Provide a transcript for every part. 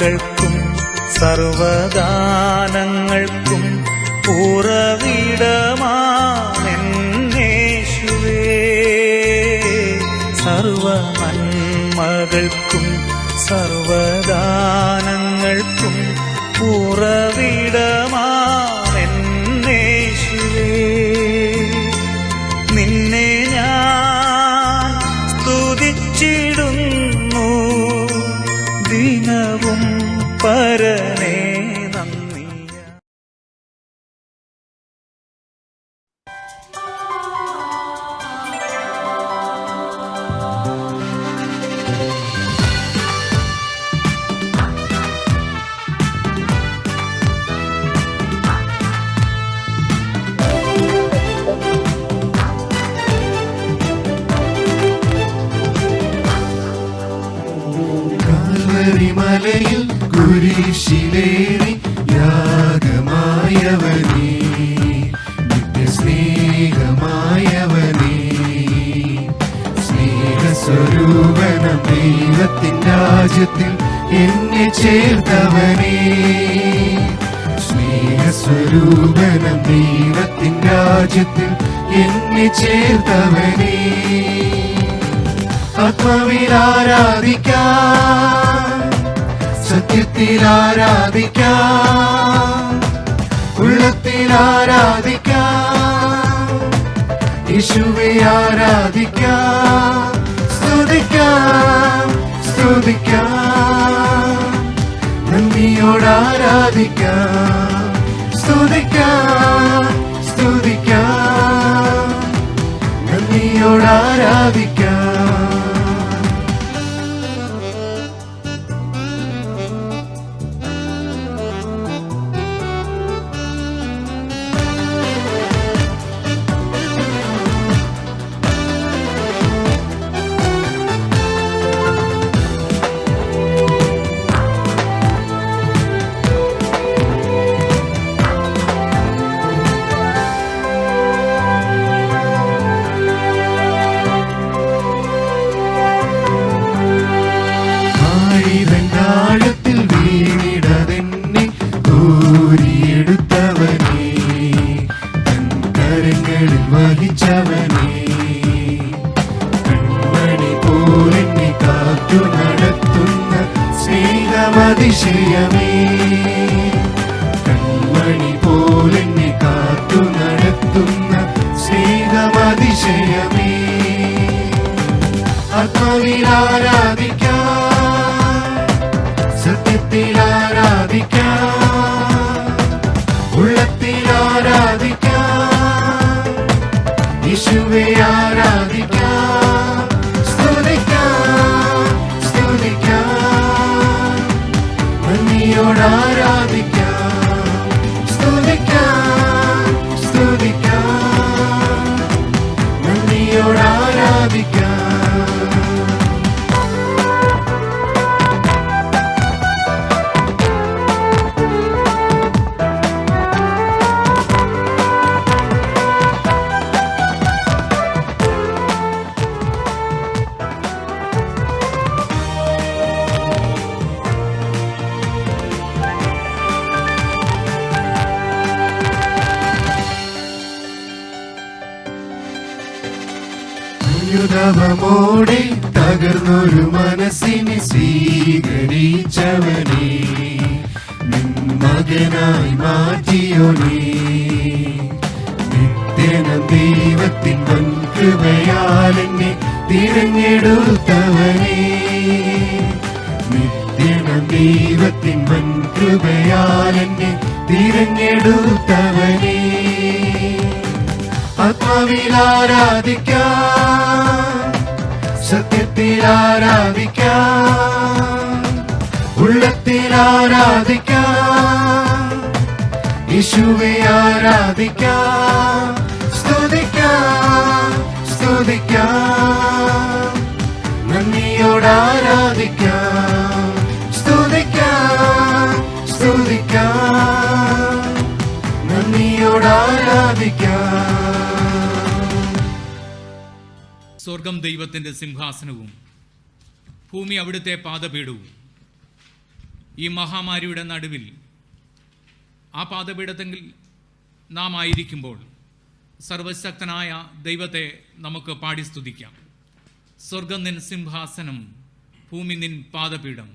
നന്മകൾക്കും സർവദാനങ്ങൾക്കും ഉറവിടമാണെന്നേശുവേ. സർവ നന്മകൾക്കും സർവദാനങ്ങൾക്കും ഉറവിടമാണെന്നേശുവേ. നിന്നെ ഞാൻ സ്തുതിച്ചിടുന്നു ദിനവും പരനേ നന്ദി. മലയിൽ കുരിശിലേറി യാഗമായവനേ, നിത്യസ്നേഹമായവനേ, സ്നേഹസ്വരൂപനം ദൈവത്തിൻ രാജ്യത്തിൽ എന്നെ ചേർത്തവനേ, സ്നേഹസ്വരൂപനം ദൈവത്തിൻ രാജ്യത്തിൽ എന്നെ ചേർത്തവനേ. ആത്മാവിൽ ആരാധിക്കാം, സത്യത്തിൽ ആരാധിക്കാം, ഉള്ളത്തിൽ ആരാധിക്കാം, യേശുവെ ആരാധിക്കാം, സ്തുതിക്കാം, സ്തുതിക്കാം, നന്ദിയോട് ആരാധിക്കാം, സ്തുതിക്കാം, സ്തുതിക്കാം, നന്ദിയോട് ആരാധിക്കാം. ആഴത്തിൽ വീണിടതെന്നെ കോരിയെടുത്തവനേ, തൻ കരങ്ങളിൽ വഹിച്ചവനേ, കൺമണി പോലെന്നെ കാത്തു നടത്തുന്ന സ്നേഹമതിശയമേ, കൺമണി പോലെന്നെ കാത്തു നടത്തുന്ന സ്നേഹമതിശയമേ. ആത്മാവിൽ ആരാധിക്കാം, സത്യത്തിൽ ആരാധിക്കാം, ഉള്ളത്തിൽ ആരാധിക്കാം, യേശുവെ ആരാധിക്കാം, സ്തുതിക്കാം, സ്തുതിക്കാം, നന്ദിയോട് ആരാധിക്കാം, സ്തുതിക്കാം, സ്തുതിക്കാം, നന്ദിയോട് ആരാധിക്കാം. യുദ്ധമോടെ തകർന്നൊരു മനസ്സിനെ സ്വീകരിച്ചവനേ, നിൻ മകനായി മാറ്റിയോനേ, നിത്യനം ദൈവത്തിൻ വൻകൃപയാൽ എന്നെ തിരഞ്ഞെടുത്തവനേ, നിത്യനം ദൈവത്തിൻ വൻകൃപയാൽ എന്നെ തിരഞ്ഞെടുത്തവനേ. ആത്മാവിൽ ആരാധിക്കാം, സത്യത്തിൽ ആരാധിക്കാം, ഉള്ളത്തിൽ ആരാധിക്കാം, യേശുവെ ആരാധിക്കാം, സ്തുതിക്കാം, സ്തുതിക്കാം, നന്ദിയോട് ആരാധിക്കാം, സ്തുതിക്കാം, സ്തുതിക്കാം, നന്ദിയോട് ആരാധിക്കാം. സ്വർഗം ദൈവത്തിൻ്റെ സിംഹാസനവും ഭൂമി അവിടുത്തെ പാദപീഠവും. ഈ മഹാമാരിയുടെ നടുവിൽ ആ പാദപീഠത്തിൽ നാം ആയിരിക്കുമ്പോൾ സർവശക്തനായ ദൈവത്തെ നമുക്ക് പാടി സ്തുതിക്കാം. സ്വർഗം നിൻ സിംഹാസനം, ഭൂമി നിൻ പാദപീഠം.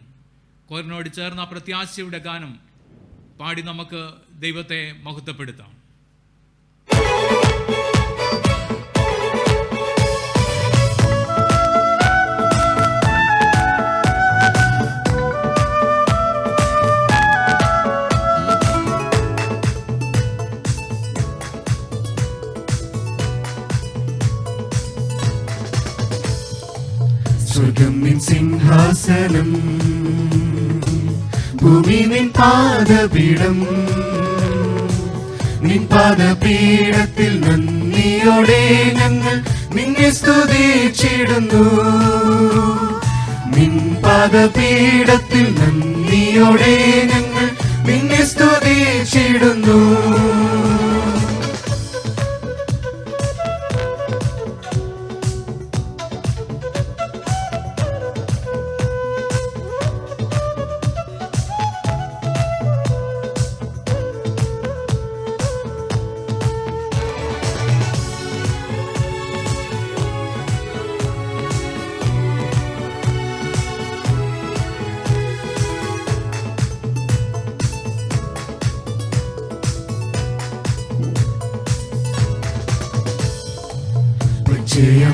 കോരിനോട് ചേർന്ന പ്രത്യാശയുടെ ഗാനം പാടി നമുക്ക് ദൈവത്തെ മഹത്വപ്പെടുത്താം. സ്വർഗം നിൻ സിംഹാസനം, ഭൂമി നിൻ പാദപീഠം. നിൻ പാദപീഠത്തിൽ നന്ദിയോടെ ഞങ്ങൾ നിന്നെ സ്തുതിച്ചിടുന്നു. നിൻ പാദപീഠത്തിൽ നന്ദിയോടെ ഞങ്ങൾ നിന്നെ സ്തുതിച്ചിടുന്നു.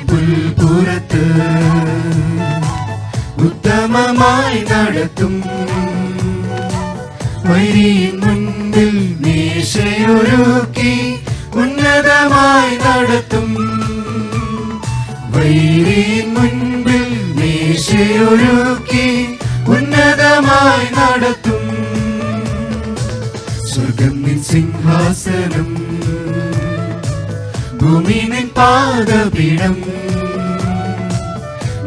പുൽപ്പുറത്ത് ഉത്തമമായി നടത്തും. വൈരിயின் മുൻപിൽ മേശയൊരുക്കി ഉന്നതമായി നടത്തും. വൈരിயின் മുൻപിൽ മേശയൊരുക്കി ഉന്നതമായി നടത്തും. സ്വർഗം നിൻ സിംഹാസനം, ഭൂമി നിൻ പാദപീഠം.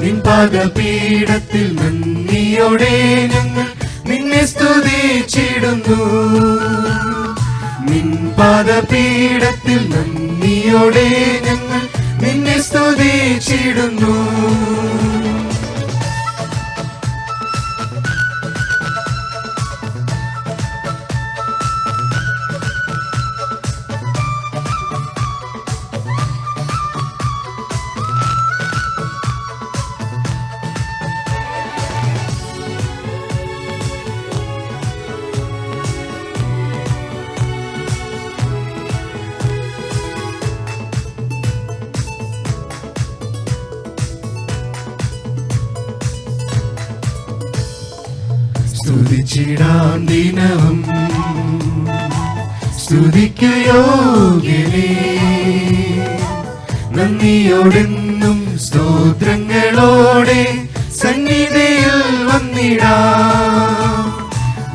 നിൻ പാദപീഠത്തിൽ നന്ദിയോടെ ഞങ്ങൾ നിന്നെ സ്തുതിച്ചിടുന്നു. നിൻ പാദപീഠത്തിൽ നന്ദിയോടെ ഞങ്ങൾ നിന്നെ സ്തുതിച്ചിടുന്നു. സ്തുതിച്ചിടാം ദിനവും സ്തുതിക്കു യോഗ്യനേ. നന്ദിയോടെന്നും സ്തോത്രങ്ങളോടെ സന്നിധിയിൽ വന്നിടാം.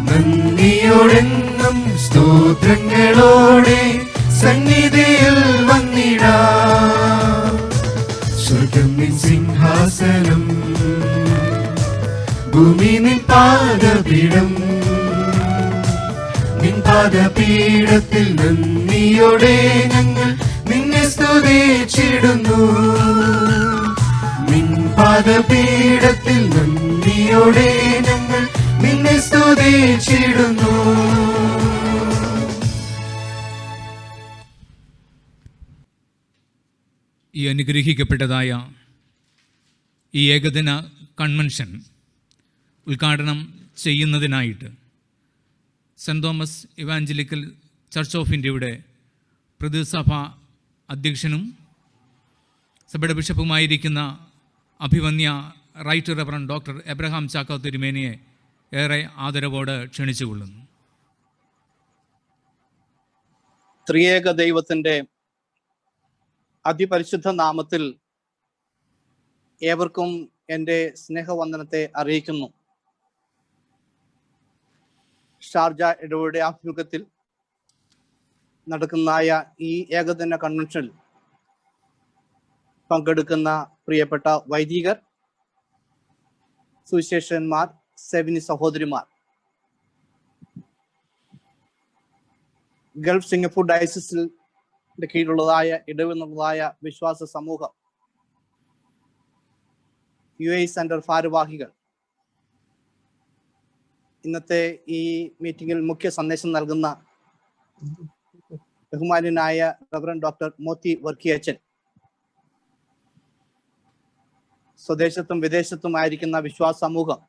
നന്ദിയോടെന്നും സ്തോത്രങ്ങളോടെ സന്നിധിയിൽ വന്നിടാം. സ്വർഗം നിൻ സിംഹാസനം, ഭൂമി നിൻ പാദപീഠം. നിൻ പാദപീഠത്തിൽ നന്ദിയോടെ ഞങ്ങൾ നിന്നെ സ്തുതിച്ചിടുന്നു. നിൻ പാദപീഠത്തിൽ നന്ദിയോടെ ഞങ്ങൾ നിന്നെ സ്തുതിച്ചിടുന്നു. ഈ അനുഗ്രഹിക്കപ്പെട്ടതായ ഈ ഏകദിന കൺവെൻഷൻ ഉദ്ഘാടനം ചെയ്യുന്നതിനായിട്ട് saint Thomas evangelical church of ഇന്ത്യയുടെ പ്രതിസഭ അധ്യക്ഷനും സഭയുടെ ബിഷപ്പുമായിരിക്കുന്ന അഭിവന്യ right reverend doctor Abraham Chacko തിരുമേനിയെ ഏറെ ആദരവോടെ ക്ഷണിച്ചുകൊള്ളുന്നു. ത്രിയേക ദൈവത്തിൻ്റെ അതിപരിശുദ്ധ നാമത്തിൽ ഏവർക്കും എൻ്റെ സ്നേഹവന്ദനത്തെ അറിയിക്കുന്നു. ഷാർജ ഇടവയുടെ ആഭിമുഖ്യത്തിൽ നടക്കുന്നതായ ഈ ഏകദിന കൺവെൻഷനിൽ പങ്കെടുക്കുന്ന പ്രിയപ്പെട്ട വൈദികർ, സുവിശേഷന്മാർ, സേവനി സഹോദരിമാർ, ഗൾഫ് സിംഗപ്പൂർ ഡയസിസിന്റെ കീഴിലുള്ളതായ ഇടവെന്നുള്ളതായ വിശ്വാസ സമൂഹം, UAE സെന്റർ ഭാരവാഹികൾ, ഇന്നത്തെ ഈ മീറ്റിംഗിൽ മുഖ്യ സന്ദേശം നൽകുന്ന ബഹുമാന്യനായ റവറൻഡ് ഡോക്ടർ മോത്തി വർക്കിയച്ചൻ, സ്വദേശത്തും വിദേശത്തുമായിരിക്കുന്ന വിശ്വാസ സമൂഹം,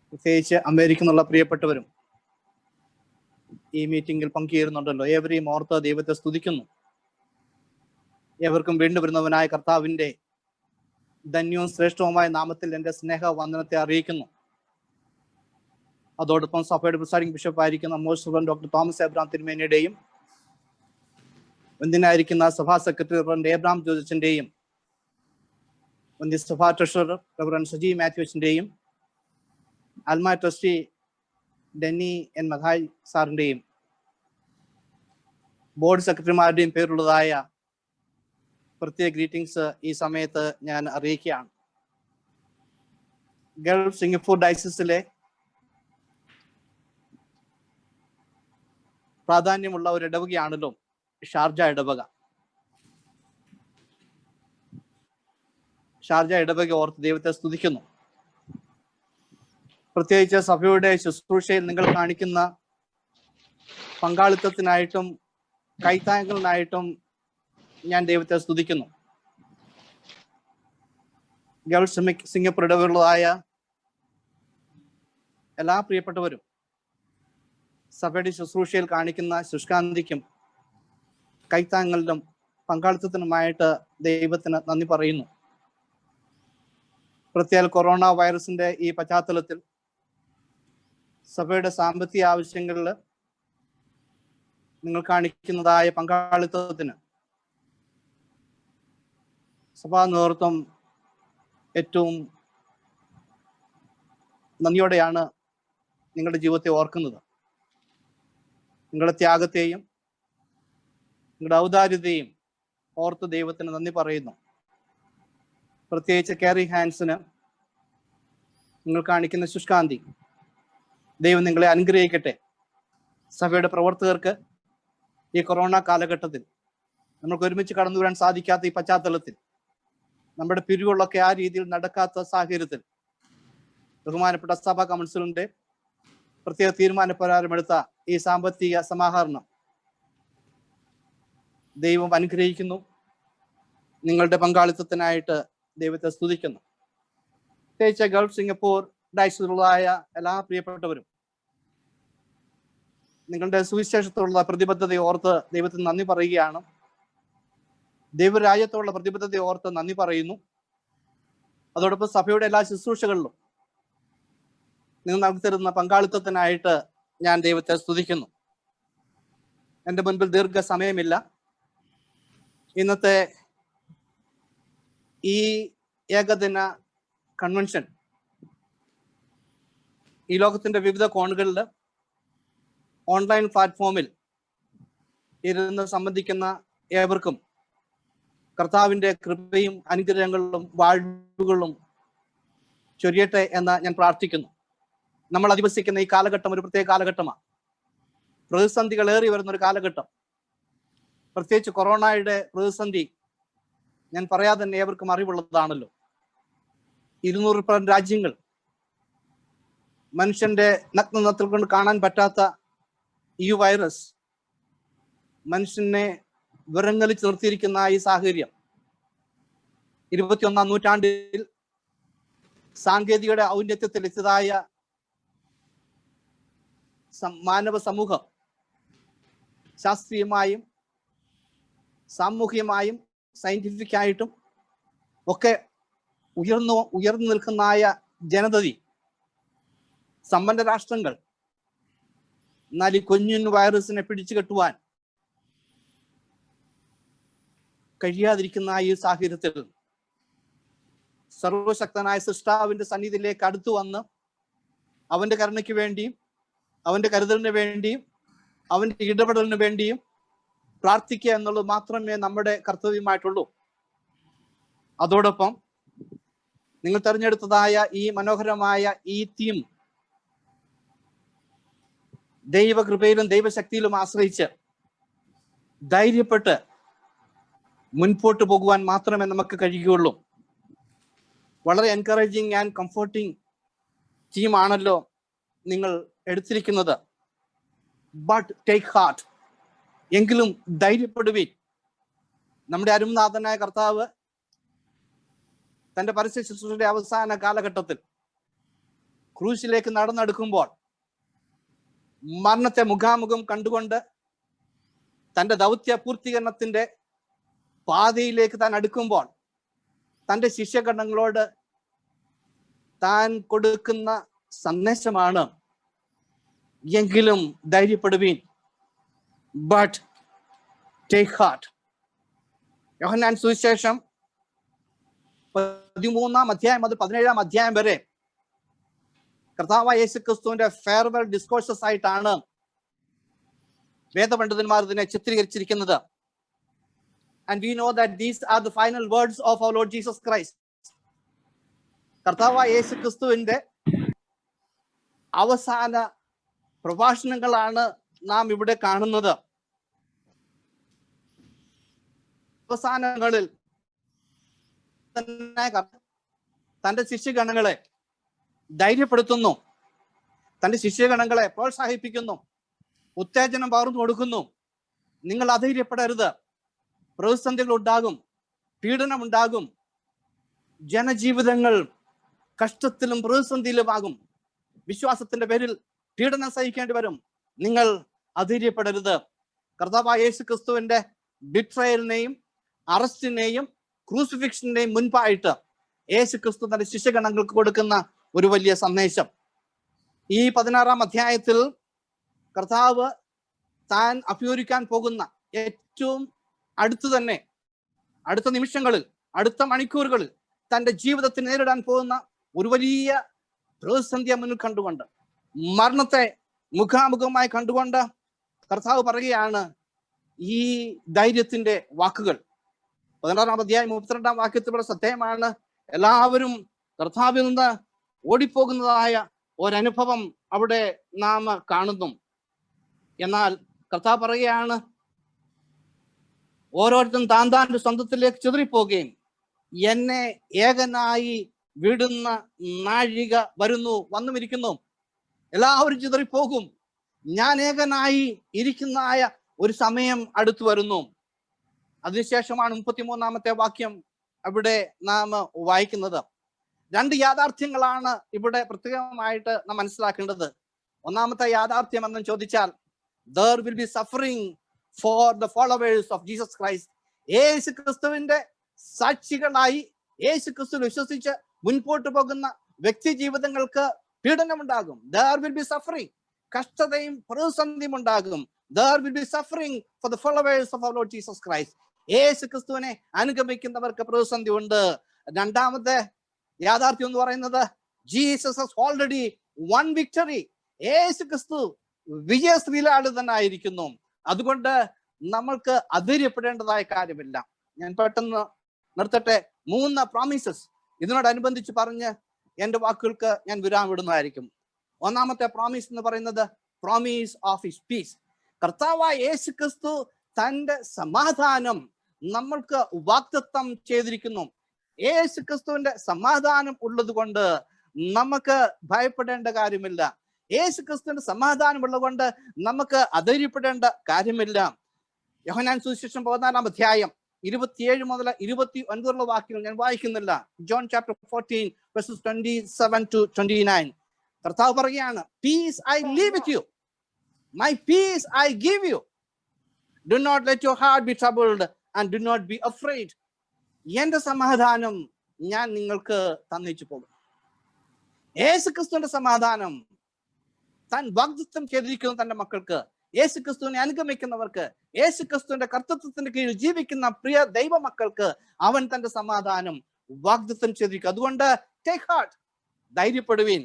പ്രത്യേകിച്ച് അമേരിക്ക എന്നുള്ള പ്രിയപ്പെട്ടവരും ഈ മീറ്റിംഗിൽ പങ്കുചേരുന്നുണ്ടല്ലോ. ഏവരെയും ഓർത്ത് ദൈവത്തെ സ്തുതിക്കുന്നു. ഏവർക്കും വീണ്ടും വരുന്നവനായ കർത്താവിന്റെ ധന്യവും ശ്രേഷ്ഠവുമായ നാമത്തിൽ എൻ്റെ സ്നേഹ വന്ദനത്തെ അറിയിക്കുന്നു. അതോടൊപ്പം സഭയുടെ പ്രിസൈഡിംഗ് ബിഷപ്പായിരിക്കുന്ന മോസ്റ്റ് ഡോക്ടർ തോമസ് എബ്രഹാം തിരുമേനിയുടെയും വന്ധ്യനായിരിക്കുന്ന സഭാ സെക്രട്ടറി റവറൻഡ് ഏബ്രഹാം ജോസഫിന്റെയും വന്ധ്യ സഭാ ട്രഷറർ റവറൻഡ് സജി മാത്യുസിന്റെയും അൽമ ട്രസ്റ്റി ഡെന്നി എൻ മഥായ് സാറിന്റെയും ബോർഡ് സെക്രട്ടറിമാരുടെയും പേരുള്ളതായ പ്രത്യേക ഗ്രീറ്റിംഗ്സ് ഈ സമയത്ത് ഞാൻ അറിയിക്കുകയാണ്. ഗൾഫ് സിംഗപ്പൂർ ഡയസിസിലെ പ്രാധാന്യമുള്ള ഒരു ഇടവകയാണല്ലോ ഷാർജ ഇടവക. ഷാർജ ഇടവക ഓർത്ത് ദൈവത്തെ സ്തുതിക്കുന്നു. പ്രത്യേകിച്ച് സഭയുടെ ശുശ്രൂഷയിൽ നിങ്ങൾ കാണിക്കുന്ന പങ്കാളിത്തത്തിനായിട്ടും കൈത്താങ്ങലിനായിട്ടും ഞാൻ ദൈവത്തെ സ്തുതിക്കുന്നു. ഗൾഫ് സിംഗപ്പൂർ ഇടവകളായ എല്ലാ പ്രിയപ്പെട്ടവരും സഭയുടെ ശുശ്രൂഷയിൽ കാണിക്കുന്ന ശുഷ്കാന്തിക്കും കൈത്താങ്ങലിനും പങ്കാളിത്തത്തിനുമായിട്ട് ദൈവത്തിന് നന്ദി പറയുന്നു. പ്രത്യേക കൊറോണ വൈറസിന്റെ ഈ പശ്ചാത്തലത്തിൽ സഭയുടെ സാമ്പത്തിക ആവശ്യങ്ങളിൽ നിങ്ങൾ കാണിക്കുന്നതായ പങ്കാളിത്തത്തിന് സഭാ നേതൃത്വം ഏറ്റവും നന്ദിയോടെയാണ് നിങ്ങളുടെ ജീവിതത്തെ ഓർക്കുന്നത്. നിങ്ങളുടെ ത്യാഗത്തെയും നിങ്ങളുടെ ഔദാര്യതയും ഓർത്ത് ദൈവത്തിന് നന്ദി പറയുന്നു. പ്രത്യേകിച്ച് കാരി ഹാൻസിന് നിങ്ങൾ കാണിക്കുന്ന ശുഷ്കാന്തി ദൈവം നിങ്ങളെ അനുഗ്രഹിക്കട്ടെ. സഭയുടെ പ്രവർത്തകർക്ക് ഈ കൊറോണ കാലഘട്ടത്തിൽ നമുക്ക് ഒരുമിച്ച് കടന്നു വരാൻ സാധിക്കാത്ത ഈ പശ്ചാത്തലത്തിൽ, നമ്മുടെ പിരിവുകളൊക്കെ ആ രീതിയിൽ നടക്കാത്ത സാഹചര്യത്തിൽ ബഹുമാനപ്പെട്ട സഭാ കൗൺസിലിന്റെ പ്രത്യേക തീരുമാനപ്രകാരമെടുത്ത ഈ സാമ്പത്തിക സമാഹരണം ദൈവം അനുഗ്രഹിക്കുന്നു. നിങ്ങളുടെ പങ്കാളിത്തത്തിനായിട്ട് ദൈവത്തെ സ്തുതിക്കുന്നു. പ്രത്യേകിച്ച് ഗൾഫ് സിംഗപ്പൂർ ഡയസിലുള്ളതായ എല്ലാ പ്രിയപ്പെട്ടവരും നിങ്ങളുടെ സുവിശേഷത്തോടുള്ള പ്രതിബദ്ധത ഓർത്ത് ദൈവത്തിന് നന്ദി പറയുകയാണ്. ദൈവരാജ്യത്തോടുള്ള പ്രതിബദ്ധത ഓർത്ത് നന്ദി പറയുന്നു. അതോടൊപ്പം സഭയുടെ എല്ലാ ശുശ്രൂഷകളിലും നിങ്ങൾ നൽകിത്തരുന്ന പങ്കാളിത്തത്തിനായിട്ട് ഞാൻ ദൈവത്തെ സ്തുതിക്കുന്നു. എൻ്റെ മുൻപിൽ ദീർഘസമയമില്ല. ഇന്നത്തെ ഈ ഏകദിന കൺവെൻഷൻ ഈ ലോകത്തിന്റെ വിവിധ കോണുകളിൽ ഓൺലൈൻ പ്ലാറ്റ്ഫോമിൽ ഇരുന്ന് സംബന്ധിക്കുന്ന ഏവർക്കും കർത്താവിന്റെ കൃപയും അനുഗ്രഹങ്ങളും വാഴ്വുകളും ചൊരിയട്ടെ എന്ന് ഞാൻ പ്രാർത്ഥിക്കുന്നു. നമ്മൾ അധിവസിക്കുന്ന ഈ കാലഘട്ടം ഒരു പ്രത്യേക കാലഘട്ടമാണ്. പ്രതിസന്ധികൾ ഏറി വരുന്ന ഒരു കാലഘട്ടം. പ്രത്യേകിച്ച് കൊറോണയുടെ പ്രതിസന്ധി ഞാൻ പറയാതെ തന്നെ ഏവർക്കും അറിവുള്ളതാണല്ലോ. 200 രാജ്യങ്ങൾ, മനുഷ്യന്റെ നഗ്നനത്തിൽ കൊണ്ട് കാണാൻ പറ്റാത്ത ഈ വൈറസ് മനുഷ്യനെ വിറങ്ങലിച്ച് നിർത്തിയിരിക്കുന്ന ഈ സാഹചര്യം 21ാം നൂറ്റാണ്ടിൽ സാങ്കേതികയുടെ ഔന്നത്യത്തിൽ എത്തിയതായ മാനവ സമൂഹം ശാസ്ത്രീയമായും സാമൂഹികമായും സയന്റിഫിക് ആയിട്ടും ഒക്കെ ഉയർന്നു നിൽക്കുന്നതായ ജനതതി, സമ്പന്ന രാഷ്ട്രങ്ങൾ, എന്നാൽ ഈ കുഞ്ഞു വൈറസിനെ പിടിച്ചു കെട്ടുവാൻ കഴിയാതിരിക്കുന്ന ഈ സാഹചര്യത്തിൽ സർവശക്തനായ സൃഷ്ടാവിന്റെ സന്നിധിയിലേക്ക് അടുത്തു വന്ന് അവന്റെ കരുണയ്ക്ക് വേണ്ടിയും അവന്റെ കരുതലിന് വേണ്ടിയും അവന്റെ ഇടപെടലിന് വേണ്ടിയും പ്രാർത്ഥിക്കുക എന്നുള്ളത് മാത്രമേ നമ്മുടെ കർത്തവ്യമായിട്ടുള്ളൂ. അതോടൊപ്പം നിങ്ങൾ തെരഞ്ഞെടുത്തതായ ഈ മനോഹരമായ ഈ തീം ദൈവകൃപയിലും ദൈവശക്തിയിലും ആശ്രയിച്ച് ധൈര്യപ്പെട്ട് മുൻപോട്ട് പോകുവാൻ മാത്രമേ നമുക്ക് കഴിയുകയുള്ളൂ. വളരെ എൻകറേജിങ് ആൻഡ് കംഫർട്ടിങ് തീമാണല്ലോ നിങ്ങൾ എടുത്തിരിക്കുന്നത്. ബട്ട് ടേക്ക് ഹാർട്ട്, എങ്കിലും ധൈര്യപ്പെടുവിൻ. നമ്മുടെ അരുമനാഥനായ കർത്താവ് തന്റെ പരസ്യ ശുശ്രൂഷയുടെ അവസാന കാലഘട്ടത്തിൽ ക്രൂശിലേക്ക് നടന്നെടുക്കുമ്പോൾ മരണത്തെ മുഖാമുഖം കണ്ടുകൊണ്ട് തന്റെ ദൗത്യ പൂർത്തീകരണത്തിന്റെ പാതയിലേക്ക് താൻ അടുക്കുമ്പോൾ തന്റെ ശിഷ്യഗണങ്ങളോട് താൻ കൊടുക്കുന്ന സന്ദേശമാണ്, എങ്കിലും ധൈര്യപ്പെടുവീൻ, ബട്ട് ടേക്ക് ഹാർട്ട്. യോഹന്നാൻ സുവിശേഷം 13-ാം അധ്യായം മുതൽ 17-ാം അധ്യായം വരെ കർത്താവായ യേശുക്രിസ്തുവിന്റെ ഫെയർവെൽ ഡിസ്കോഴ്സസ് ആയിട്ടാണ് വേദപണ്ഡിതന്മാർ ഇതിനെ ചിത്രീകരിച്ചിരിക്കുന്നത്. And we know that these are the final words of our Lord Jesus Christ. കർത്താവായ യേശുക്രിസ്തുവിന്റെ അവസാന പ്രഭാഷണങ്ങളാണ് നാം ഇവിടെ കാണുന്നത്. അവസാനങ്ങളിൽ തന്റെ ശിഷ്യഗണങ്ങളെ ധൈര്യപ്പെടുത്തുന്നു, തന്റെ ശിഷ്യഗണങ്ങളെ പ്രോത്സാഹിപ്പിക്കുന്നു, ഉത്തേജനം പകർന്നു കൊടുക്കുന്നു. നിങ്ങൾ അധൈര്യപ്പെടരുത്, പ്രതിസന്ധികൾ ഉണ്ടാകും, പീഡനം ഉണ്ടാകും, ജനജീവിതങ്ങൾ കഷ്ടത്തിലും പ്രതിസന്ധിയിലുമാകും, വിശ്വാസത്തിന്റെ പേരിൽ പീഡനം സഹിക്കേണ്ടി വരും. നിങ്ങൾ അധൈര്യപ്പെടരുത്. കർത്താവായ യേശു ക്രിസ്തുവിന്റെ ബിട്രയലിനെയും അറസ്റ്റിനെയും ക്രൂസിഫിക്ഷനെയും മുൻപായിട്ട് യേശു ക്രിസ്തു തന്റെ ശിഷ്യഗണങ്ങൾക്ക് കൊടുക്കുന്ന ഒരു വലിയ സന്ദേശം. ഈ 16-ാം അധ്യായത്തിൽ കർത്താവ് താൻ അഭിമുഖീകരിക്കാൻ പോകുന്ന ഏറ്റവും അടുത്ത നിമിഷങ്ങളിൽ, അടുത്ത മണിക്കൂറുകളിൽ തന്റെ ജീവിതത്തിൽ നേരിടാൻ പോകുന്ന ഒരു വലിയ പ്രതിസന്ധിയെ മുന്നിൽ കണ്ടുകൊണ്ട്, മരണത്തെ മുഖാമുഖമായി കണ്ടുകൊണ്ട് കർത്താവ് പറയുകയാണ് ഈ ധൈര്യത്തിന്റെ വാക്കുകൾ. 16-ാം അധ്യായം 32-ാം വാക്യത്തിലുള്ള സത്യമാണ്, എല്ലാവരും കർത്താവിൽ നിന്ന് ഓടിപ്പോകുന്നതായ ഒരനുഭവം അവിടെ നാം കാണുന്നു. എന്നാൽ കർത്താവ് പറയുകയാണ്, ഓരോരുത്തരും താൻ്റെ സ്വന്തത്തിലേക്ക് ചിതറിപ്പോകുകയും എന്നെ ഏകനായി വിടുന്ന നാഴിക വന്നുമിരിക്കുന്നു. എല്ലാവരും ചിതറിപ്പോകും, ഞാൻ ഏകനായി ഇരിക്കുന്നതായ ഒരു സമയം അടുത്തു വരുന്നു. അതിനുശേഷമാണ് 33-ാമത്തെ വാക്യം അവിടെ നാം വായിക്കുന്നത്. 2 യാഥാർത്ഥ്യങ്ങളാണ് ഇവിടെ പ്രത്യേകമായിട്ട് നാം മനസ്സിലാക്കേണ്ടത്. ഒന്നാമത്തെ യാഥാർത്ഥ്യം എന്ന് ചോദിച്ചാൽ, there will be suffering for the followers of Jesus Christ. യേശു ക്രിസ്തുവിന്റെ സാക്ഷികളായി യേശു ക്രിസ്തു വിശ്വസിച്ച് മുൻപോട്ട് പോകുന്ന വ്യക്തി ജീവിതങ്ങൾക്ക് പീഡനമുണ്ടാകും. there will be suffering, കഷ്ടതയും പ്രതിസന്ധിയും ഉണ്ടാകും. there will be suffering for the followers of our Lord Jesus Christ. യേശു ക്രിസ്തുവിനെ അനുഗമിക്കുന്നവർക്ക് പ്രതിസന്ധി ഉണ്ട്. രണ്ടാമത്തെ യാഥാർത്ഥ്യം എന്ന് പറയുന്നത്, Jesus has already won victory. യേശു ക്രിസ്തു വിജയശ്രീലാട് തന്നെ ആയിരിക്കുന്നു. അതുകൊണ്ട് നമ്മൾക്ക് അധൈര്യപ്പെടേണ്ടതായ കാര്യമില്ല. ഞാൻ പെട്ടെന്ന് നിർത്തട്ടെ. 3 പ്രോമിസസ് ഇതിനോടനുബന്ധിച്ച് പറഞ്ഞ് എന്റെ വാക്കുകൾക്ക് ഞാൻ വിരാമം ഇടുന്നതായിരിക്കും. ഒന്നാമത്തെ പ്രോമിസ് എന്ന് പറയുന്നത് പ്രോമിസ് ഓഫ് ഹിസ് പീസ്. കർത്താവായ യേശു ക്രിസ്തു തന്റെ സമാധാനം നമ്മൾക്ക് വാഗ്ദത്തം ചെയ്തിരിക്കുന്നു. യേശു ക്രിസ്തുവിന്റെ സമാധാനം ഉള്ളത് കൊണ്ട് നമുക്ക് ഭയപ്പെടേണ്ട കാര്യമില്ല. യേശു ക്രിസ്തുവിന്റെ സമാധാനം ഉള്ളത് കൊണ്ട് നമുക്ക് അധൈര്യപ്പെടേണ്ട കാര്യമില്ല. യോഹന്നാൻ സുവിശേഷം 14-ാം അധ്യായം 27 മുതൽ 29 വാക്യങ്ങൾ ഞാൻ വായിക്കുന്നില്ല. John chapter 14 verses 27 to 29. കർത്താവ് പറയുകയാണ്, peace I leave with you, my peace I give you, do not let your heart be troubled and do not be afraid. എന്റെ സമാധാനം ഞാൻ നിങ്ങൾക്ക് തന്നിച്ചു പോകും. യേശു ക്രിസ്തുവിന്റെ സമാധാനം താൻ വാഗ്ദത്തം ചെയ്തിരിക്കുന്നു തന്റെ മക്കൾക്ക്, യേശു ക്രിസ്തുവിനെ അനുഗമിക്കുന്നവർക്ക്, യേശു ക്രിസ്തുവിന്റെ കർത്തൃത്വത്തിന്റെ കീഴിൽ ജീവിക്കുന്ന പ്രിയ ദൈവ മക്കൾക്ക് അവൻ തന്റെ സമാധാനം വാഗ്ദത്തം ചെയ്തിരിക്കും. അതുകൊണ്ട് ടേക്ക് ഹാർട്ട്, ധൈര്യപ്പെടുവീൻ.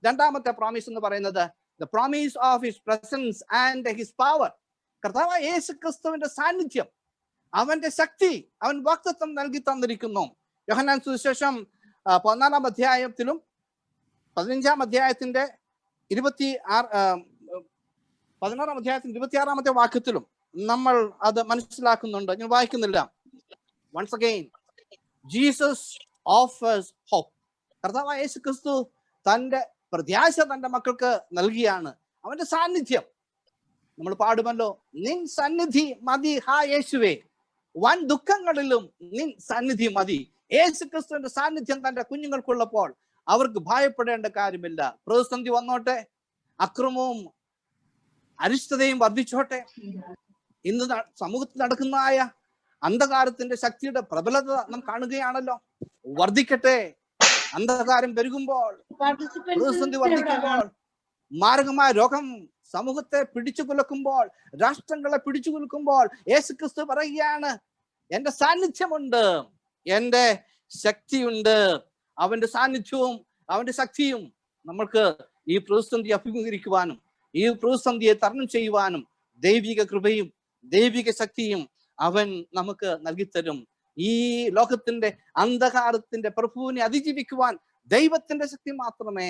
രണ്ടാമത്തെ പ്രോമിസ് എന്ന് പറയുന്നത് the promise of his presence and his power. കർത്താവായ യേശു ക്രിസ്തുവിന്റെ സാന്നിധ്യം, അവന്റെ ശക്തി അവൻ വാഗ്ദത്തം നൽകി തന്നിരിക്കുന്നു. യോഹന്നാൻ സുവിശേഷം 14-ാം അധ്യായത്തിലും 15-ാം അധ്യായത്തിന്റെ 16-ാം അധ്യായത്തിന്റെ 26-ാമത്തെ വാക്യത്തിലും നമ്മൾ അത് മനസ്സിലാക്കുന്നുണ്ട്. ഞാൻ വായിക്കുന്നില്ല. Once again, Jesus offers hope. കർത്താവായ യേശു ക്രിസ്തു തന്റെ പ്രത്യാശ തന്റെ മക്കൾക്ക് നൽകിയാണ്. അവന്റെ സാന്നിധ്യം നമ്മൾ പാടുമല്ലോ, നിൻ സന്നിധി മതി ഹാ യേശുവേ, വൻ ദുഃഖങ്ങളിലും നിൻ സന്നിധി മതി. യേശു ക്രിസ്തുവിന്റെ സാന്നിധ്യം തന്റെ കുഞ്ഞുങ്ങൾക്കുള്ളപ്പോൾ അവർക്ക് ഭയപ്പെടേണ്ട കാര്യമില്ല. പ്രതിസന്ധി വന്നോട്ടെ, അക്രമവും അരിഷ്ടതയും വർദ്ധിച്ചോട്ടെ, ഇന്ന് സമൂഹത്തിൽ നടക്കുന്നതായ അന്ധകാരത്തിന്റെ ശക്തിയുടെ പ്രബലത നാം കാണുകയാണല്ലോ. വർദ്ധിക്കട്ടെ. അന്ധകാരം പെരുകുമ്പോൾ, പ്രതിസന്ധി വർദ്ധിക്കുമ്പോൾ, മാരകമായ രോഗം സമൂഹത്തെ പിടിച്ചു കുലുക്കുമ്പോൾ, രാഷ്ട്രങ്ങളെ പിടിച്ചു കുലുക്കുമ്പോൾ, യേശുക്രിസ്തു പറയുകയാണ്, എന്റെ സാന്നിധ്യമുണ്ട്, എന്റെ ശക്തിയുണ്ട്. അവന്റെ സാന്നിധ്യവും അവന്റെ ശക്തിയും നമ്മൾക്ക് ഈ പ്രതിസന്ധി അഭിമുഖീകരിക്കുവാനും ഈ പ്രതിസന്ധിയെ തരണം ചെയ്യുവാനും ദൈവിക കൃപയും ദൈവിക ശക്തിയും അവൻ നമുക്ക് നൽകിത്തരും. ഈ ലോകത്തിന്റെ അന്ധകാരത്തിന്റെ പ്രഭുവിനെ അതിജീവിക്കുവാൻ ദൈവത്തിന്റെ ശക്തി മാത്രമേ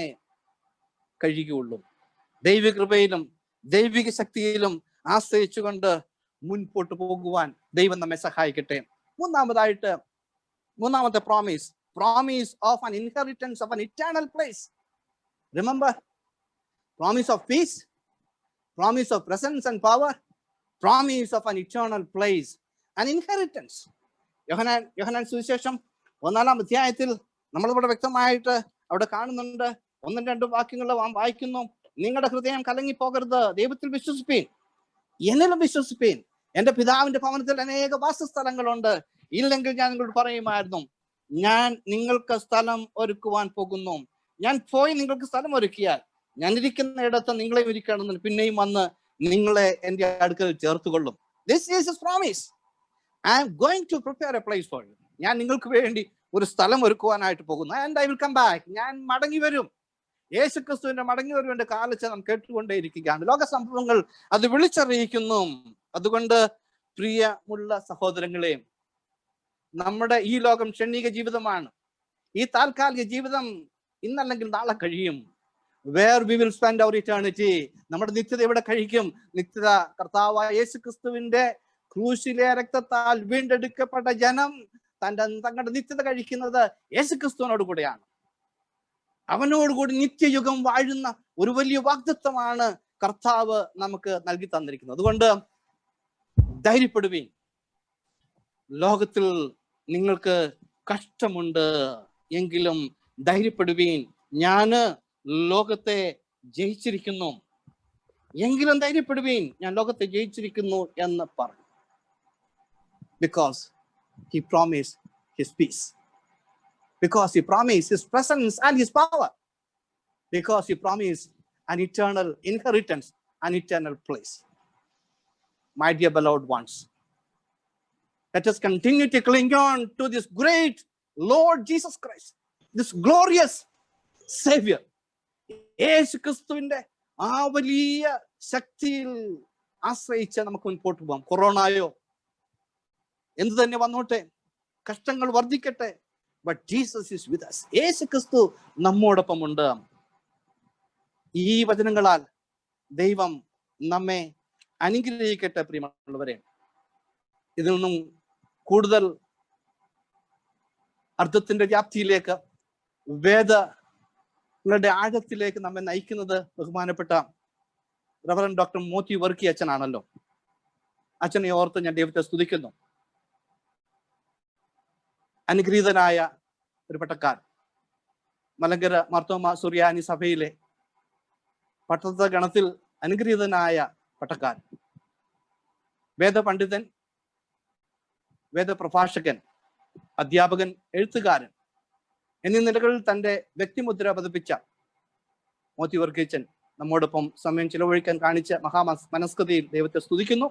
കഴിയുകയുള്ളൂ. ദൈവിക കൃപയിലും ദൈവിക ശക്തിയിലും ആശ്രയിച്ചുകൊണ്ട് മുൻപോട്ട് പോകുവാൻ ദൈവം നമ്മെ സഹായിക്കട്ടെ. മൂന്നാമത്തെ promise of an inheritance of an eternal place. Remember, promise of peace, promise of presence and power, promise of an eternal place, an inheritance. യോഹന്നാൻ സുവിശേഷം 4-ാം അധ്യായത്തിൽ നമ്മളിവിടെ വ്യക്തമായിട്ട് അവിടെ കാണുന്നുണ്ട്. 1-2 വാക്യങ്ങൾ വായിക്കുന്നു. നിങ്ങളുടെ ഹൃദയം കലങ്ങിപ്പോകരുത്, ദൈവത്തിൽ വിശ്വസിപ്പീൻ, എന്നിലും വിശ്വസിപ്പീൻ. എന്റെ പിതാവിന്റെ ഭവനത്തിൽ അനേക വാസസ്ഥലങ്ങളുണ്ട്. ഇല്ലെങ്കിൽ ഞാൻ നിങ്ങളോട് പറയുമായിരുന്നു, ഞാൻ നിങ്ങൾക്ക് സ്ഥലം ഒരുക്കുവാൻ പോകുന്നു. ഞാൻ പോയി നിങ്ങൾക്ക് സ്ഥലം ഒരുക്കിയാൽ ഞാൻ ഇരിക്കുന്ന ഇടത്ത് നിങ്ങളെ ഇരിക്കണം, പിന്നെയും വന്ന് നിങ്ങളെ എന്റെ അടുക്കൽ ചേർത്തുകൊള്ളും. This is his promise. I am going to prepare a place for you. ഞാൻ നിങ്ങൾക്ക് വേണ്ടി ഒരു സ്ഥലം ഒരുക്കുവാനായിട്ട് പോകുന്നു. And I will come back. ഞാൻ മടങ്ങി വരും. യേശുക്രിസ്തുവിന്റെ മടങ്ങി വരുവിന്റെ കാലത്ത് നാം കേട്ടുകൊണ്ടേയിരിക്കുകയാണ്. ലോക സംഭവങ്ങൾ അത് വിളിച്ചറിയിക്കുന്നു. അതുകൊണ്ട് പ്രിയമുള്ള സഹോദരങ്ങളെ, നമ്മുടെ ഈ ലോകം ക്ഷണിക ജീവിതമാണ്. ഈ താൽക്കാലിക ജീവിതം ഇന്നല്ലെങ്കിൽ നാളെ കഴിയും. Where we will spend our eternity. നമ്മുടെ നിത്യത എവിടെ കഴിക്കും? നിത്യത കർത്താവായ യേശുക്രിസ്തുവിന്റെ ക്രൂശിലെ രക്തത്താൽ വീണ്ടെടുക്കപ്പെട്ട ജനം തങ്ങളുടെ നിത്യത കഴിക്കുന്നത് യേശുക്രിസ്തുവിനോട് കൂടെയാണ്. അവനോടുകൂടി നിത്യയുഗം വാഴുന്ന ഒരു വലിയ വാഗ്ദത്തമാണ് കർത്താവ് നമുക്ക് നൽകി തന്നിരിക്കുന്നത്. അതുകൊണ്ട് ധൈര്യപ്പെടുവീൻ. ലോകത്തിൽ നിങ്ങൾക്ക് കഷ്ടമുണ്ട് എങ്കിലും ധൈര്യപ്പെടുവീൻ, ഞാന് ലോകത്തെ ജയിച്ചിരിക്കുന്നു. എങ്കിലും ധൈര്യപ്പെടുവീൻ, ഞാൻ ലോകത്തെ ജയിച്ചിരിക്കുന്നു എന്ന് പറഞ്ഞു. Because he promised his peace, because he promised his presence and his power, because he promised an eternal inheritance, an eternal place. My dear beloved ones, let us continue to cling on to this great Lord Jesus Christ, this glorious Savior. യേശു ക്രിസ്തുവിന്റെ ആ വലിയ ശക്തിയിൽ ആശ്രയിച്ച് നമുക്ക് മുൻപോട്ട് പോകാം. കൊറോണയോ എന്ത് തന്നെ വന്നോട്ടെ, കഷ്ടങ്ങൾ വർദ്ധിക്കട്ടെ, but Jesus is with us. യേശു ക്രിസ്തു നമ്മോടൊപ്പമുണ്ട്. ഈ വചനങ്ങളാൽ ദൈവം നമ്മെ അനുഗ്രഹിക്കട്ടെ. പ്രിയമുള്ളവരെ, ഇതിൽ നിന്നും കൂടുതൽ അർത്ഥത്തിന്റെ വ്യാപ്തിയിലേക്ക്, വേദങ്ങളുടെ ആഴത്തിലേക്ക് നമ്മെ നയിക്കുന്നത് ബഹുമാനപ്പെട്ട റവറൻഡ് ഡോക്ടർ മോത്തി വർക്കി അച്ഛനാണല്ലോ. അച്ഛനെ ഓർത്ത് ഞാൻ ദൈവത്തെ സ്തുതിക്കുന്നു. അനുഗ്രഹീതനായ ഒരു പട്ടക്കാരൻ, മലങ്കര മാർത്തോമ സുറിയാനി സഭയിലെ പട്ടത്ത ഗണത്തിൽ അനുഗ്രഹീതനായ പട്ടക്കാരൻ, വേദപണ്ഡിതൻ, വേദപ്രഭാഷകൻ, അധ്യാപകൻ, എഴുത്തുകാരൻ എന്നീ നിലകളിൽ തന്റെ വ്യക്തിമുദ്ര പതിപ്പിച്ച മോത്തി വർഗീച്ചൻ നമ്മോടൊപ്പം സമയം ചിലവഴിക്കാൻ കാണിച്ച മനസ്കതയിൽ ദൈവത്തെ സ്തുതിക്കുന്നു.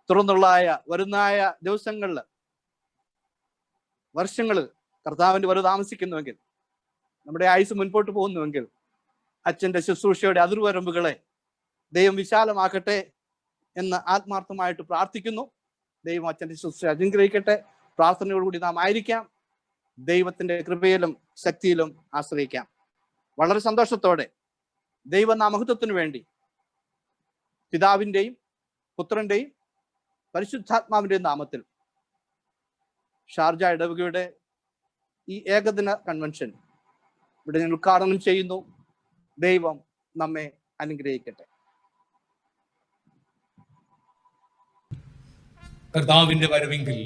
തുടർന്നുള്ളായ വരുന്നായ ദിവസങ്ങളിൽ, വർഷങ്ങളിൽ കർത്താവിന്റെ വരവ് താമസിക്കുന്നുവെങ്കിൽ, നമ്മുടെ ആയുസ് മുൻപോട്ട് പോകുന്നുവെങ്കിൽ, അച്ഛന്റെ ശുശ്രൂഷയുടെ അതിർവരമ്പുകളെ ദൈവം വിശാലമാക്കട്ടെ എന്ന് ആത്മാർത്ഥമായിട്ട് പ്രാർത്ഥിക്കുന്നു. ദൈവം അച്ഛന്റെ ശുശ്രൂഷ അനുഗ്രഹിക്കട്ടെ. പ്രാർത്ഥനയോടുകൂടി നാം ആയിരിക്കാം. ദൈവത്തിന്റെ കൃപയിലും ശക്തിയിലും ആശ്രയിക്കാം. വളരെ സന്തോഷത്തോടെ ദൈവനാമഹത്വത്തിനു വേണ്ടി പിതാവിൻ്റെയും പുത്രന്റെയും പരിശുദ്ധാത്മാവിന്റെയും നാമത്തിൽ ഷാർജ ഇടവകയുടെ ഈ ഏകദിന കൺവെൻഷൻ ഇവിടെ ഞാൻ ഉദ്ഘാടനം ചെയ്യുന്നു. ദൈവം നമ്മെ അനുഗ്രഹിക്കട്ടെ. കർത്താവിൻ്റെ വരവെങ്കിൽ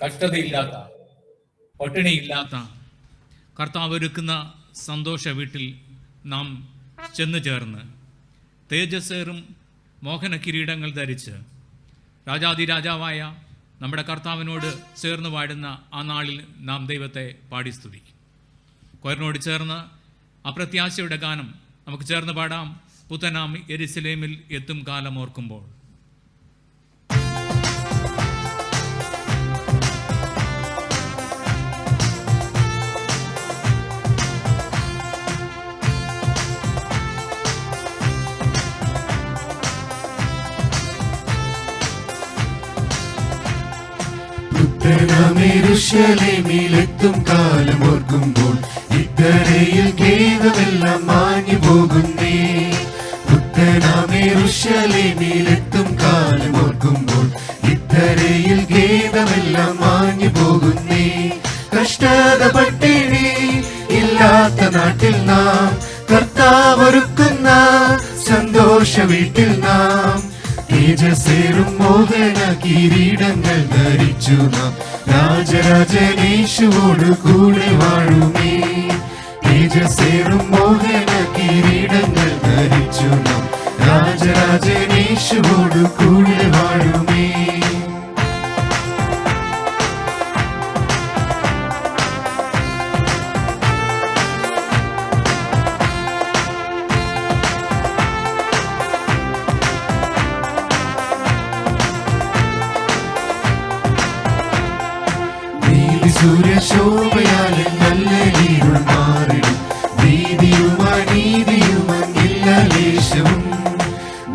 കഷ്ടതയില്ലാത്ത, പട്ടിണിയില്ലാത്ത കർത്താവ് ഒരുക്കുന്ന സന്തോഷ വീട്ടിൽ നാം ചെന്നു ചേർന്ന് തേജസ്സേറും മോഹന കിരീടങ്ങൾ ധരിച്ച് രാജാതിരാജാവായ നമ്മുടെ കർത്താവിനോട് ചേർന്ന് വാഴുന്ന ആ നാളിൽ നാം ദൈവത്തെ പാടി സ്തുതിക്കും. കൊയറിനോട് ചേർന്ന് അപ്രത്യാശയുടെ ഗാനം നമുക്ക് ചേർന്ന് പാടാം. പുത്തനാം യെരുശലേമിൽ എത്തും കാലം ഓർക്കുമ്പോൾ. യെരൂശലേമിലെത്തും കാലം ഓർക്കുമ്പോൾ ഇക്കരയിൽ ഖേദമെല്ലാം മാഞ്ഞു പോകുന്നേ. യെരൂശലേമിലെത്തും കാലം ഓർക്കുമ്പോൾ ഇക്കരയിൽ ഖേദമെല്ലാം മാഞ്ഞു പോകുന്നേ. കഷ്ടത പട്ടിണി ഇല്ലാത്ത നാട്ടിൽ നാം കർത്താവൊരുക്കുന്ന സന്തോഷ വീട്ടിൽ നാം തേജസ്സേറും മോഹന കിരീടങ്ങൾ ധരിച്ചു നാം രാജരാജനേശുവോട് കൂടെ വാഴുമേ. തേജസ്സേറും മോഹന കിരീടങ്ങൾ ധരിച്ചു നാം രാജരാജനേശുവോട് കൂടെ വാഴുമേ. സൂര്യശോഭയാലെ നല്ല ഇരുൾ മാറിടും. നീതിയും അനീതിയും അങ്ങില്ല ലേശവും.